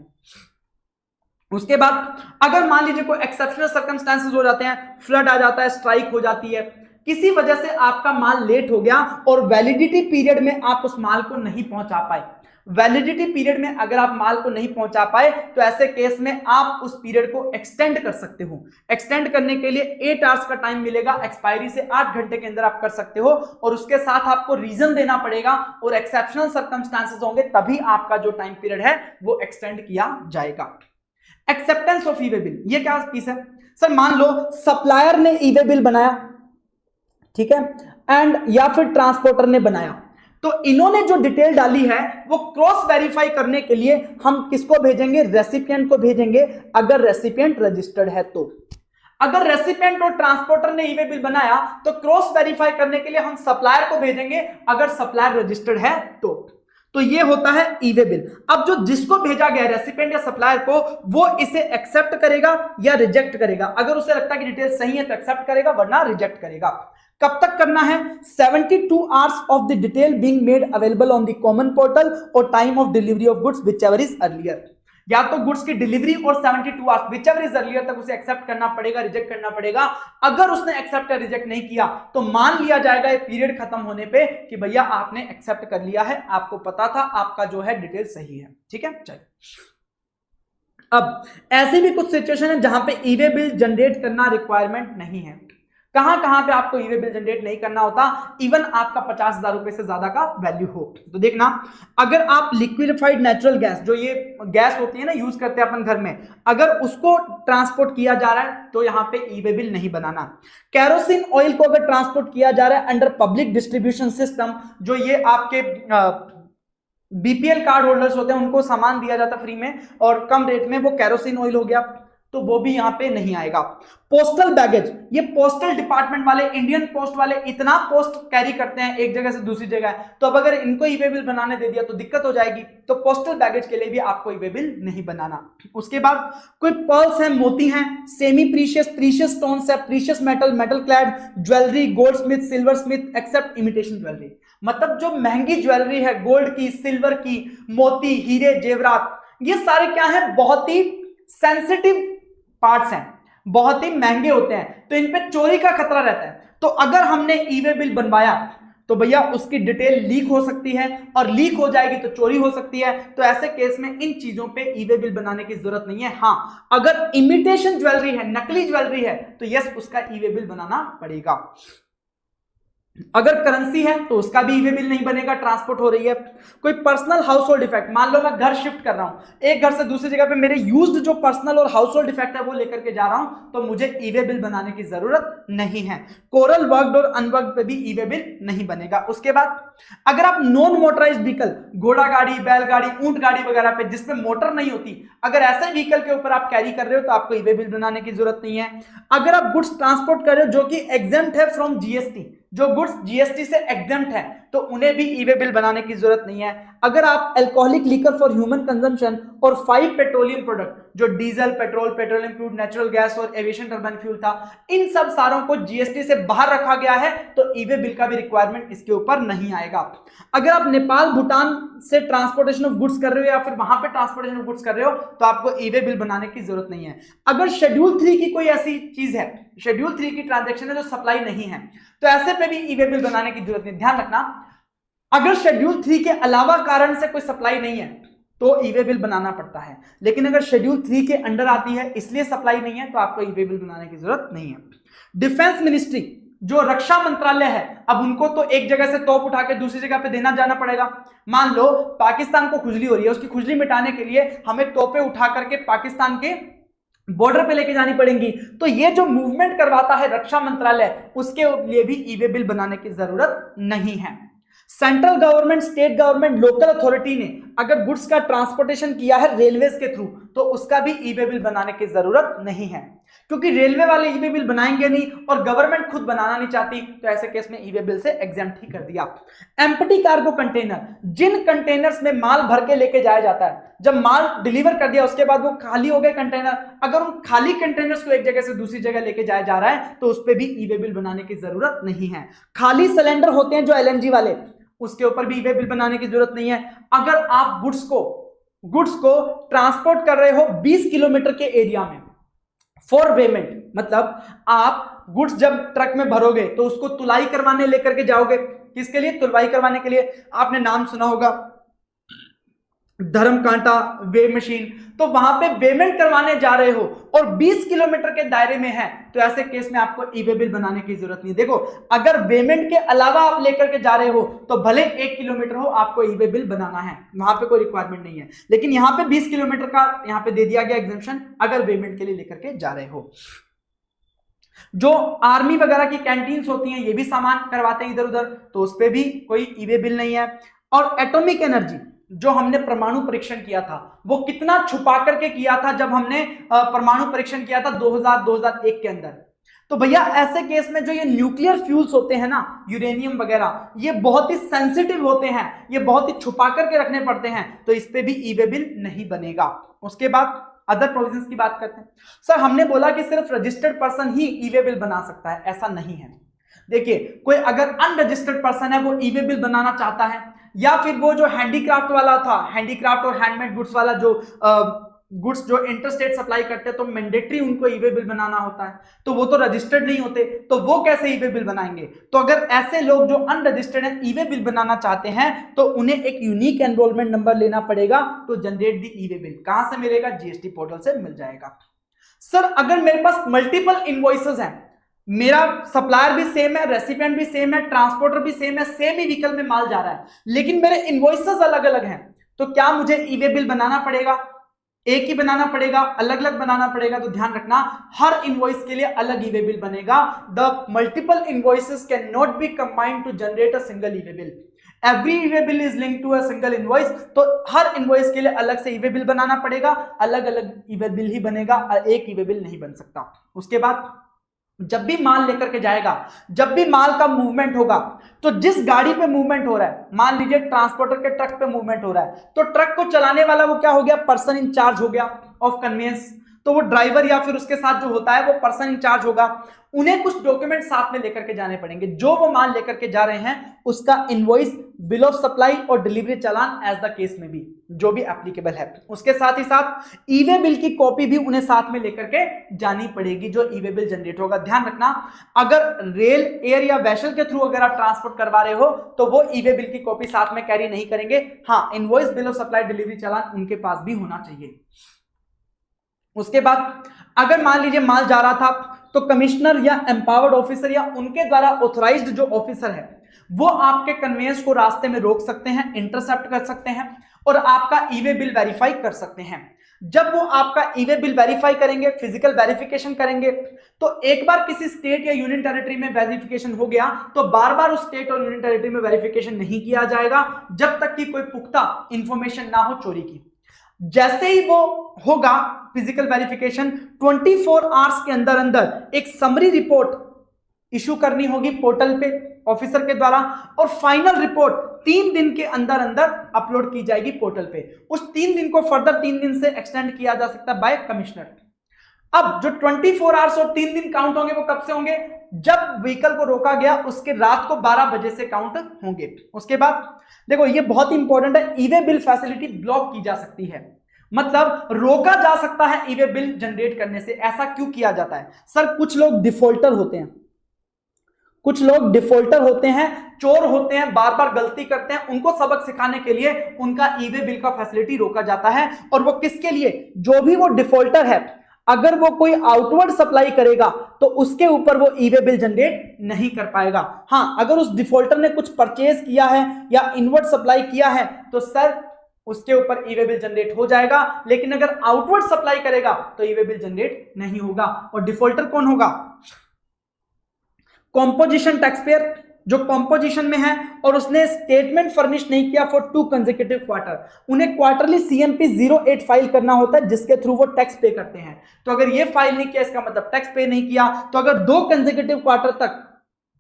उसके बाद अगर मान लीजिए कोई एक्सेप्शनल सर्कमस्टेंसेस हो जाते हैं, फ्लड आ जाता है, स्ट्राइक हो जाती है, किसी वजह से आपका माल लेट हो गया और वैलिडिटी पीरियड में आप उस माल को नहीं पहुंचा पाए, वैलिडिटी पीरियड में अगर आप माल को नहीं पहुंचा पाए तो ऐसे केस में आप उस पीरियड को एक्सटेंड कर सकते हो। एक्सटेंड करने के लिए 8 आवर्स का टाइम मिलेगा, एक्सपायरी से 8 घंटे के अंदर आप कर सकते हो, और उसके साथ आपको रीजन देना पड़ेगा और एक्सेप्शनल सर्कमस्टेंसेस होंगे तभी आपका जो टाइम पीरियड है वो एक्सटेंड किया जाएगा। एक्सेप्टेंस ऑफ ईवे बिल, ये क्या चीज है सर, मान लो सप्लायर ने ईवे बिल बनाया, ठीक है, एंड या फिर ट्रांसपोर्टर ने बनाया, तो इन्होंने जो डिटेल डाली है वो क्रॉस वेरीफाई करने के लिए हम किसको भेजेंगे, रेसिपिएंट को भेजेंगे, अगर रेसिपिएंट रजिस्टर्ड है तो। अगर रेसिपिएंट और ट्रांसपोर्टर ने ईवे बिल बनाया तो क्रॉस वेरीफाई करने के लिए हम सप्लायर को भेजेंगे, अगर सप्लायर रजिस्टर्ड है तो ये होता है ईवे बिल। अब जो जिसको भेजा गया रेसिपिएंट या सप्लायर को, वो इसे एक्सेप्ट करेगा या रिजेक्ट करेगा। अगर उसे लगता है कि डिटेल सही है तो एक्सेप्ट करेगा, वरना रिजेक्ट करेगा। कब तक करना है, 72 hours of the detail being made available on the common portal और time of delivery of goods whichever is earlier. या तो गुड्स की डिलीवरी और 72 आवर्स व्हिचएवर इज अर्लियर तक उसे एक्सेप्ट करना पड़ेगा, रिजेक्ट करना पड़ेगा। अगर उसने एक्सेप्ट या रिजेक्ट नहीं किया तो मान लिया जाएगा ये पीरियड खत्म होने पे कि भैया आपने एक्सेप्ट कर लिया है, आपको पता था, आपका जो है डिटेल सही है, ठीक है। चलिए, अब ऐसी भी कुछ सिचुएशन है जहां पे ईवे बिल जनरेट करना रिक्वायरमेंट नहीं है। कहां कहां पे आपको ई वे बिल जनरेट नहीं करना होता, इवन आपका 50,000 रुपए से ज्यादा का वैल्यू हो। तो देखना, अगर आप लिक्विडिफाइड नेचुरल गैस, जो ये गैस होती है ना, यूज करते हैं अपन घर में, अगर उसको ट्रांसपोर्ट किया जा रहा है तो यहां पे ई वे बिल नहीं बनाना। कैरोसिन ऑयल को अगर ट्रांसपोर्ट किया जा रहा है अंडर पब्लिक डिस्ट्रीब्यूशन सिस्टम, जो ये आपके बीपीएल कार्ड होल्डर्स होते हैं, उनको सामान दिया जाता फ्री में और कम रेट में, वो कैरोसिन ऑयल हो गया, तो वो भी यहां पे नहीं आएगा। पोस्टल बैगेज, ये पोस्टल डिपार्टमेंट वाले, इंडियन पोस्ट वाले इतना पोस्ट कैरी करते हैं एक जगह से दूसरी जगह, तो अब अगर इनको ई वे बिल बनाने दे दिया तो दिक्कत हो जाएगी। तो पोस्टल बैगेज के लिए भी आपको ई वे बिल नहीं बनाना। उसके बाद कोई पर्ल्स हैं, मोती हैं, सेमी प्रीशियस, प्रीशियस स्टोन्स है, precious metal, metal clad jewellery, goldsmith, silversmith except imitation jewellery, मतलब जो महंगी ज्वेलरी है, गोल्ड की, सिल्वर की, मोती, हीरे, जेवरात, ये सारे क्या है, बहुत ही सेंसिटिव पार्ट्स हैं, बहुत ही महंगे होते हैं, तो इन पे चोरी का खतरा रहता है। तो अगर हमने ई वे बिल बनवाया तो भैया उसकी डिटेल लीक हो सकती है, और लीक हो जाएगी तो चोरी हो सकती है। तो ऐसे केस में इन चीजों पे ई वे बिल बनाने की जरूरत नहीं है। हाँ, अगर इमिटेशन ज्वेलरी है, नकली ज्वेलरी है, तो यस उसका ई वे बिल बनाना पड़ेगा। अगर करेंसी है तो उसका भी ई वे बिल नहीं बनेगा, ट्रांसपोर्ट हो रही है। कोई पर्सनल हाउस होल्ड इफेक्ट, मान लो मैं घर शिफ्ट कर रहा हूं, एक घर से दूसरी जगह पे मेरे यूज्ड जो पर्सनल और हाउस होल्ड इफेक्ट है वो लेकर के जा रहा हूं, तो मुझे ई वे बिल बनाने की जरूरत नहीं है। कोरल वर्कड और अनवर्कड पे भी ई वे बिल नहीं बनेगा। उसके बाद अगर आप नॉन मोटराइज्ड व्हीकल, घोड़ा गाड़ी, बैलगाड़ी, ऊंट गाड़ी वगैरह पे जिसमें मोटर नहीं होती, अगर ऐसे व्हीकल के ऊपर आप कैरी कर रहे हो तो आपको ई वे बिल बनाने की जरूरत नहीं है। अगर आप गुड्स ट्रांसपोर्ट कर रहे हो जो कि एग्जेम्प्ट है फ्रॉम जीएसटी, जो गुड्स जीएसटी से एग्जेम्प्ट है, तो उन्हें भी ई वे बिल बनाने की जरूरत नहीं है। अगर आप alcoholic liquor for human consumption और 5 पेट्रोलियम प्रोडक्ट, जो diesel, petrol, petroleum crude, natural gas और एविएशन टर्बाइन फ्यूल था, इन सब सारों को जीएसटी से बाहर रखा गया है, तो ई वे बिल का भी रिक्वायरमेंट इसके ऊपर नहीं आएगा। अगर आप नेपाल, भूटान से ट्रांसपोर्टेशन ऑफ गुड्स कर रहे हो या फिर वहां पे ट्रांसपोर्टेशन ऑफ गुड्स कर रहे हो, तो आपको ई वे बिल बनाने की जरूरत नहीं है। अगर शेड्यूल 3 की कोई ऐसी चीज है, शेड्यूल 3 की ट्रांजैक्शन है जो सप्लाई नहीं है, तो ऐसे पे भी ई वे बिल बनाने की जरूरत नहीं। ध्यान रखना, अगर शेड्यूल 3 के अलावा कारण से कोई सप्लाई नहीं है तो ई वे बिल बनाना पड़ता है, लेकिन अगर शेड्यूल 3 के अंडर आती है इसलिए सप्लाई नहीं है तो आपको ई वे बिल बनाने की जरूरत नहीं है। डिफेंस मिनिस्ट्री, जो रक्षा मंत्रालय है, अब उनको तो एक जगह से तोप उठा के दूसरी जगह पे देना जाना पड़ेगा। मान लो पाकिस्तान को खुजली हो रही है, उसकी खुजली मिटाने के लिए हमें तोपें उठा करके पाकिस्तान के बॉर्डर पे लेके जानी पड़ेंगी, तो ये जो मूवमेंट करवाता है रक्षा मंत्रालय, उसके लिए भी ई वे बिल बनाने की जरूरत नहीं है। Central government, state government, local authority ने अगर गुड्स का ट्रांसपोर्टेशन किया है रेलवेज के थ्रू, तो उसका भी ई वे बिल बनाने की जरूरत नहीं है, क्योंकि रेलवे वाले ई वे बिल बनाएंगे नहीं और गवर्नमेंट खुद बनाना नहीं चाहती, तो ऐसे केस में ई वे बिल से एग्जेम्प्ट ही कर दिया। एम्प्टी कार्गो कंटेनर, जिन कंटेनर्स में माल भर के लेके जाया जाता है, जब माल डिलीवर कर दिया उसके बाद वो खाली हो गए कंटेनर, अगर उन खाली कंटेनर्स को एक जगह से दूसरी जगह लेके जाया जा रहा है तो उस पर भी ई वे बिल बनाने की जरूरत नहीं है। खाली सिलेंडर होते हैं जो एलएनजी वाले, उसके ऊपर भी ई वे बिल बनाने की जरूरत नहीं है। अगर आप गुड्स को ट्रांसपोर्ट कर रहे हो 20 किलोमीटर के एरिया में फॉर पेमेंट, मतलब आप गुड्स जब ट्रक में भरोगे तो उसको तुलाई करवाने लेकर के जाओगे, किसके लिए? तुलवाई करवाने के लिए। आपने नाम सुना होगा धर्म कांटा वे मशीन, तो वहां पे पेमेंट करवाने जा रहे हो और 20 किलोमीटर के दायरे में है, तो ऐसे केस में आपको ई वे बिल बनाने की जरूरत नहीं। देखो, अगर पेमेंट के अलावा आप लेकर के जा रहे हो तो भले 1 किलोमीटर हो, आपको ई वे बिल बनाना है, वहां पे कोई रिक्वायरमेंट नहीं है। लेकिन यहां पे 20 किलोमीटर का यहां पे दे दिया गया एग्जेम्पशन, अगर पेमेंट के लिए लेकर के जा रहे हो। जो आर्मी वगैरह की कैंटीन्स होती हैं, ये भी सामान करवाते हैं इधर उधर, तो उस पर भी कोई ई वे बिल नहीं है। और एटॉमिक एनर्जी, जो हमने परमाणु परीक्षण किया था, वो कितना छुपा करके किया था जब हमने परमाणु परीक्षण किया था 2001 के अंदर। तो भैया ऐसे केस में जो ये न्यूक्लियर फ्यूल्स होते हैं ना, यूरेनियम वगैरह, ये बहुत ही सेंसिटिव होते हैं, ये बहुत ही छुपा करके रखने पड़ते हैं, तो इस पे भी ई वे बिल नहीं बनेगा। उसके बाद अदर प्रोविजंस की बात करते हैं। सर हमने बोला कि सिर्फ रजिस्टर्ड पर्सन ही ई वे बिल बना सकता है, ऐसा नहीं है। देखिए, कोई अगर अनरजिस्टर्ड पर्सन है वो ई वे बिल बनाना चाहता है, या फिर वो जो हैंडीक्राफ्ट वाला था, हैंडीक्राफ्ट और हैंडमेड गुड्स वाला, जो गुड्स जो इंटरस्टेट सप्लाई करते हैं, तो मैंडेटरी उनको ई वे बिल बनाना होता है, तो वो तो रजिस्टर्ड नहीं होते, तो वो कैसे ई वे बिल बनाएंगे? तो अगर ऐसे लोग जो अनरजिस्टर्ड हैं ई वे बिल बनाना चाहते हैं, तो उन्हें एक यूनिक एनरोलमेंट नंबर लेना पड़ेगा, तो generate the E way bill कहां से मिलेगा? जीएसटी पोर्टल से मिल जाएगा। सर अगर मेरे पास मल्टीपल इनवॉइसेस हैं, मेरा सप्लायर भी सेम है, रेसिपिएंट भी सेम है, ट्रांसपोर्टर भी सेम है, सेम ही व्हीकल में माल जा रहा है, लेकिन मेरे इनवॉइसेस अलग अलग हैं, तो क्या मुझे ई वे बिल बनाना पड़ेगा? एक ही बनाना पड़ेगा, अलग अलग बनाना पड़ेगा? तो ध्यान रखना, हर इनवॉइस के लिए अलग ई वे बिल बनेगा। The multiple invoices can not be combined to generate a single e way bill. Every e way bill is link to a single invoice. तो हर इनवॉइस के लिए अलग से ई वे बिल बनाना पड़ेगा, अलग अलग ई वे बिल ही बनेगा, एक ई वे बिल नहीं बन सकता। उसके बाद जब भी माल लेकर के जाएगा, जब भी माल का मूवमेंट होगा, तो जिस गाड़ी पे मूवमेंट हो रहा है, मान लीजिए ट्रांसपोर्टर के ट्रक पे मूवमेंट हो रहा है, तो ट्रक को चलाने वाला वो क्या हो गया? पर्सन इन चार्ज हो गया ऑफ कन्वेंस। तो वो ड्राइवर या फिर उसके साथ जो होता है वो पर्सन इंचार्ज होगा। उन्हें कुछ डॉक्यूमेंट साथ में लेकर के जाने पड़ेंगे, जो वो माल लेकर के जा रहे हैं उसका इनवॉइस, बिल ऑफ सप्लाई और delivery challan, as the case में भी जो भी एप्लीकेबल है। उसके साथ ही साथ ई वे बिल की कॉपी भी उन्हें साथ में लेकर के जानी पड़ेगी, जो ई वे बिल जनरेट होगा। ध्यान रखना, अगर रेल, एयर या वेसल के थ्रू अगर आप ट्रांसपोर्ट करवा रहे हो तो वो ई वे बिल की कॉपी साथ में कैरी नहीं करेंगे। हाँ, invoice, bill of supply, delivery challan उनके पास भी होना चाहिए। उसके बाद अगर मान लीजिए माल जा रहा था, तो कमिश्नर या एम्पावर्ड ऑफिसर या उनके द्वारा ऑथराइज्ड जो ऑफिसर है वो आपके कन्वेंस को रास्ते में रोक सकते हैं, इंटरसेप्ट कर सकते हैं और आपका ई वे बिल वेरीफाई कर सकते हैं। जब वो आपका ई वे बिल वेरीफाई करेंगे, फिजिकल वेरिफिकेशन करेंगे, तो एक बार किसी स्टेट या यूनियन टेरिटरी में वेरिफिकेशन हो गया तो बार बार उस स्टेट और यूनियन टेरिटरी में वेरिफिकेशन नहीं किया जाएगा जब तक कि कोई पुख्ता इंफॉर्मेशन ना हो चोरी की। जैसे ही वो होगा फिजिकल वेरिफिकेशन, 24 आवर्स के अंदर अंदर एक समरी रिपोर्ट इशू करनी होगी पोर्टल पे ऑफिसर के द्वारा, और फाइनल रिपोर्ट 3 दिन के अंदर अंदर अपलोड की जाएगी पोर्टल पे। उस 3 दिन को फर्दर 3 दिन से एक्सटेंड किया जा सकता है बाय कमिश्नर। अब जो 24 आवर्स और 3 दिन काउंट होंगे वो कब से होंगे? जब व्हीकल को रोका गया उसके रात को 12 बजे से काउंट होंगे। उसके बाद देखो, ये बहुत इंपॉर्टेंट है, ई वे बिल फैसिलिटी ब्लॉक की जा सकती है, मतलब रोका जा सकता है ई वे बिल जनरेट करने से। ऐसा क्यों किया जाता है? सर, कुछ लोग डिफॉल्टर होते हैं, कुछ लोग डिफॉल्टर होते हैं, चोर होते हैं, बार बार गलती करते हैं, उनको सबक सिखाने के लिए उनका ई वे बिल का फैसिलिटी रोका जाता है। और वो किसके लिए? जो भी वो डिफॉल्टर है, अगर वो कोई आउटवर्ड सप्लाई करेगा तो उसके ऊपर वो ई वे बिल जनरेट नहीं कर पाएगा। हाँ, अगर उस डिफॉल्टर ने कुछ परचेज किया है या इनवर्ड सप्लाई किया है तो सर उसके ऊपर ई वे बिल जनरेट हो जाएगा, लेकिन अगर आउटवर्ड सप्लाई करेगा तो ई वे बिल जनरेट नहीं होगा। और डिफॉल्टर कौन होगा? कॉम्पोजिशन टैक्सपेयर, जो कॉम्पोजिशन में है और उसने स्टेटमेंट फर्निश नहीं किया फॉर 2 कंसेक्यूटिव क्वार्टर, उन्हें क्वार्टरली CMP 08 फाइल करना होता है जिसके थ्रू वो टैक्स पे करते हैं। तो अगर ये फाइल नहीं किया इसका मतलब टैक्स पे नहीं किया। तो अगर 2 कंसेक्यूटिव क्वार्टर तक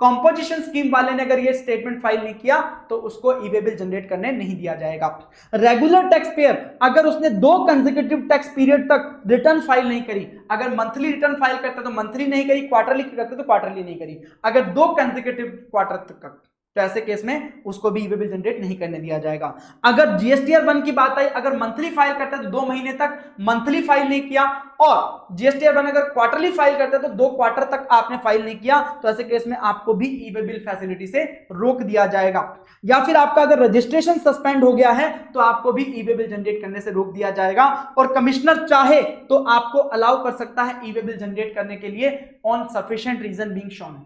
कॉम्पोजिशन स्कीम वाले ने अगर ये स्टेटमेंट फाइल नहीं किया तो उसको ई वे बिल जनरेट करने नहीं दिया जाएगा। रेगुलर टैक्स पेयर, अगर उसने 2 कंसेक्यूटिव टैक्स पीरियड तक रिटर्न फाइल नहीं करी, अगर मंथली रिटर्न फाइल करता तो मंथली नहीं करी, क्वार्टरली करता तो क्वार्टरली नहीं करी, अगर 2 कंसेक्यूटिव क्वार्टर तक, तो ऐसे केस में उसको भी ई वे बिल जनरेट नहीं करने दिया जाएगा। अगर GSTR 1 की बात आई, अगर मंथली फाइल करता है तो 2 महीने तक मंथली फाइल नहीं किया, और GSTR 1 अगर क्वार्टरली फाइल करता है तो 2 क्वार्टर तक आपने फाइल नहीं किया, तो ऐसे केस में आपको भी ई वे बिल फैसिलिटी से रोक दिया जाएगा। या फिर आपका अगर रजिस्ट्रेशन सस्पेंड हो गया है तो आपको भी ई वे बिल जनरेट करने से रोक दिया जाएगा। और कमिश्नर चाहे तो आपको अलाउ कर सकता है ई वे बिल जनरेट करने के लिए on sufficient reason being shown.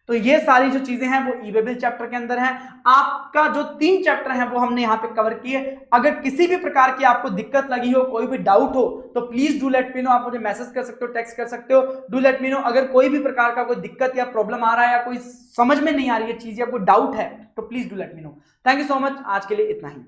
तो ये सारी जो चीजें हैं वो ई वे बिल चैप्टर के अंदर है। आपका जो 3 चैप्टर हैं वो हमने यहाँ पे कवर किए। अगर किसी भी प्रकार की आपको दिक्कत लगी हो, कोई भी डाउट हो, तो please do let me know. आप मुझे मैसेज कर सकते हो, टेक्स्ट कर सकते हो, डू लेट मी नो। अगर कोई भी प्रकार का कोई दिक्कत या प्रॉब्लम आ रहा है या कोई समझ में नहीं आ रही है चीज या कोई डाउट है तो please do let me know. Thank you so much, आज के लिए इतना ही।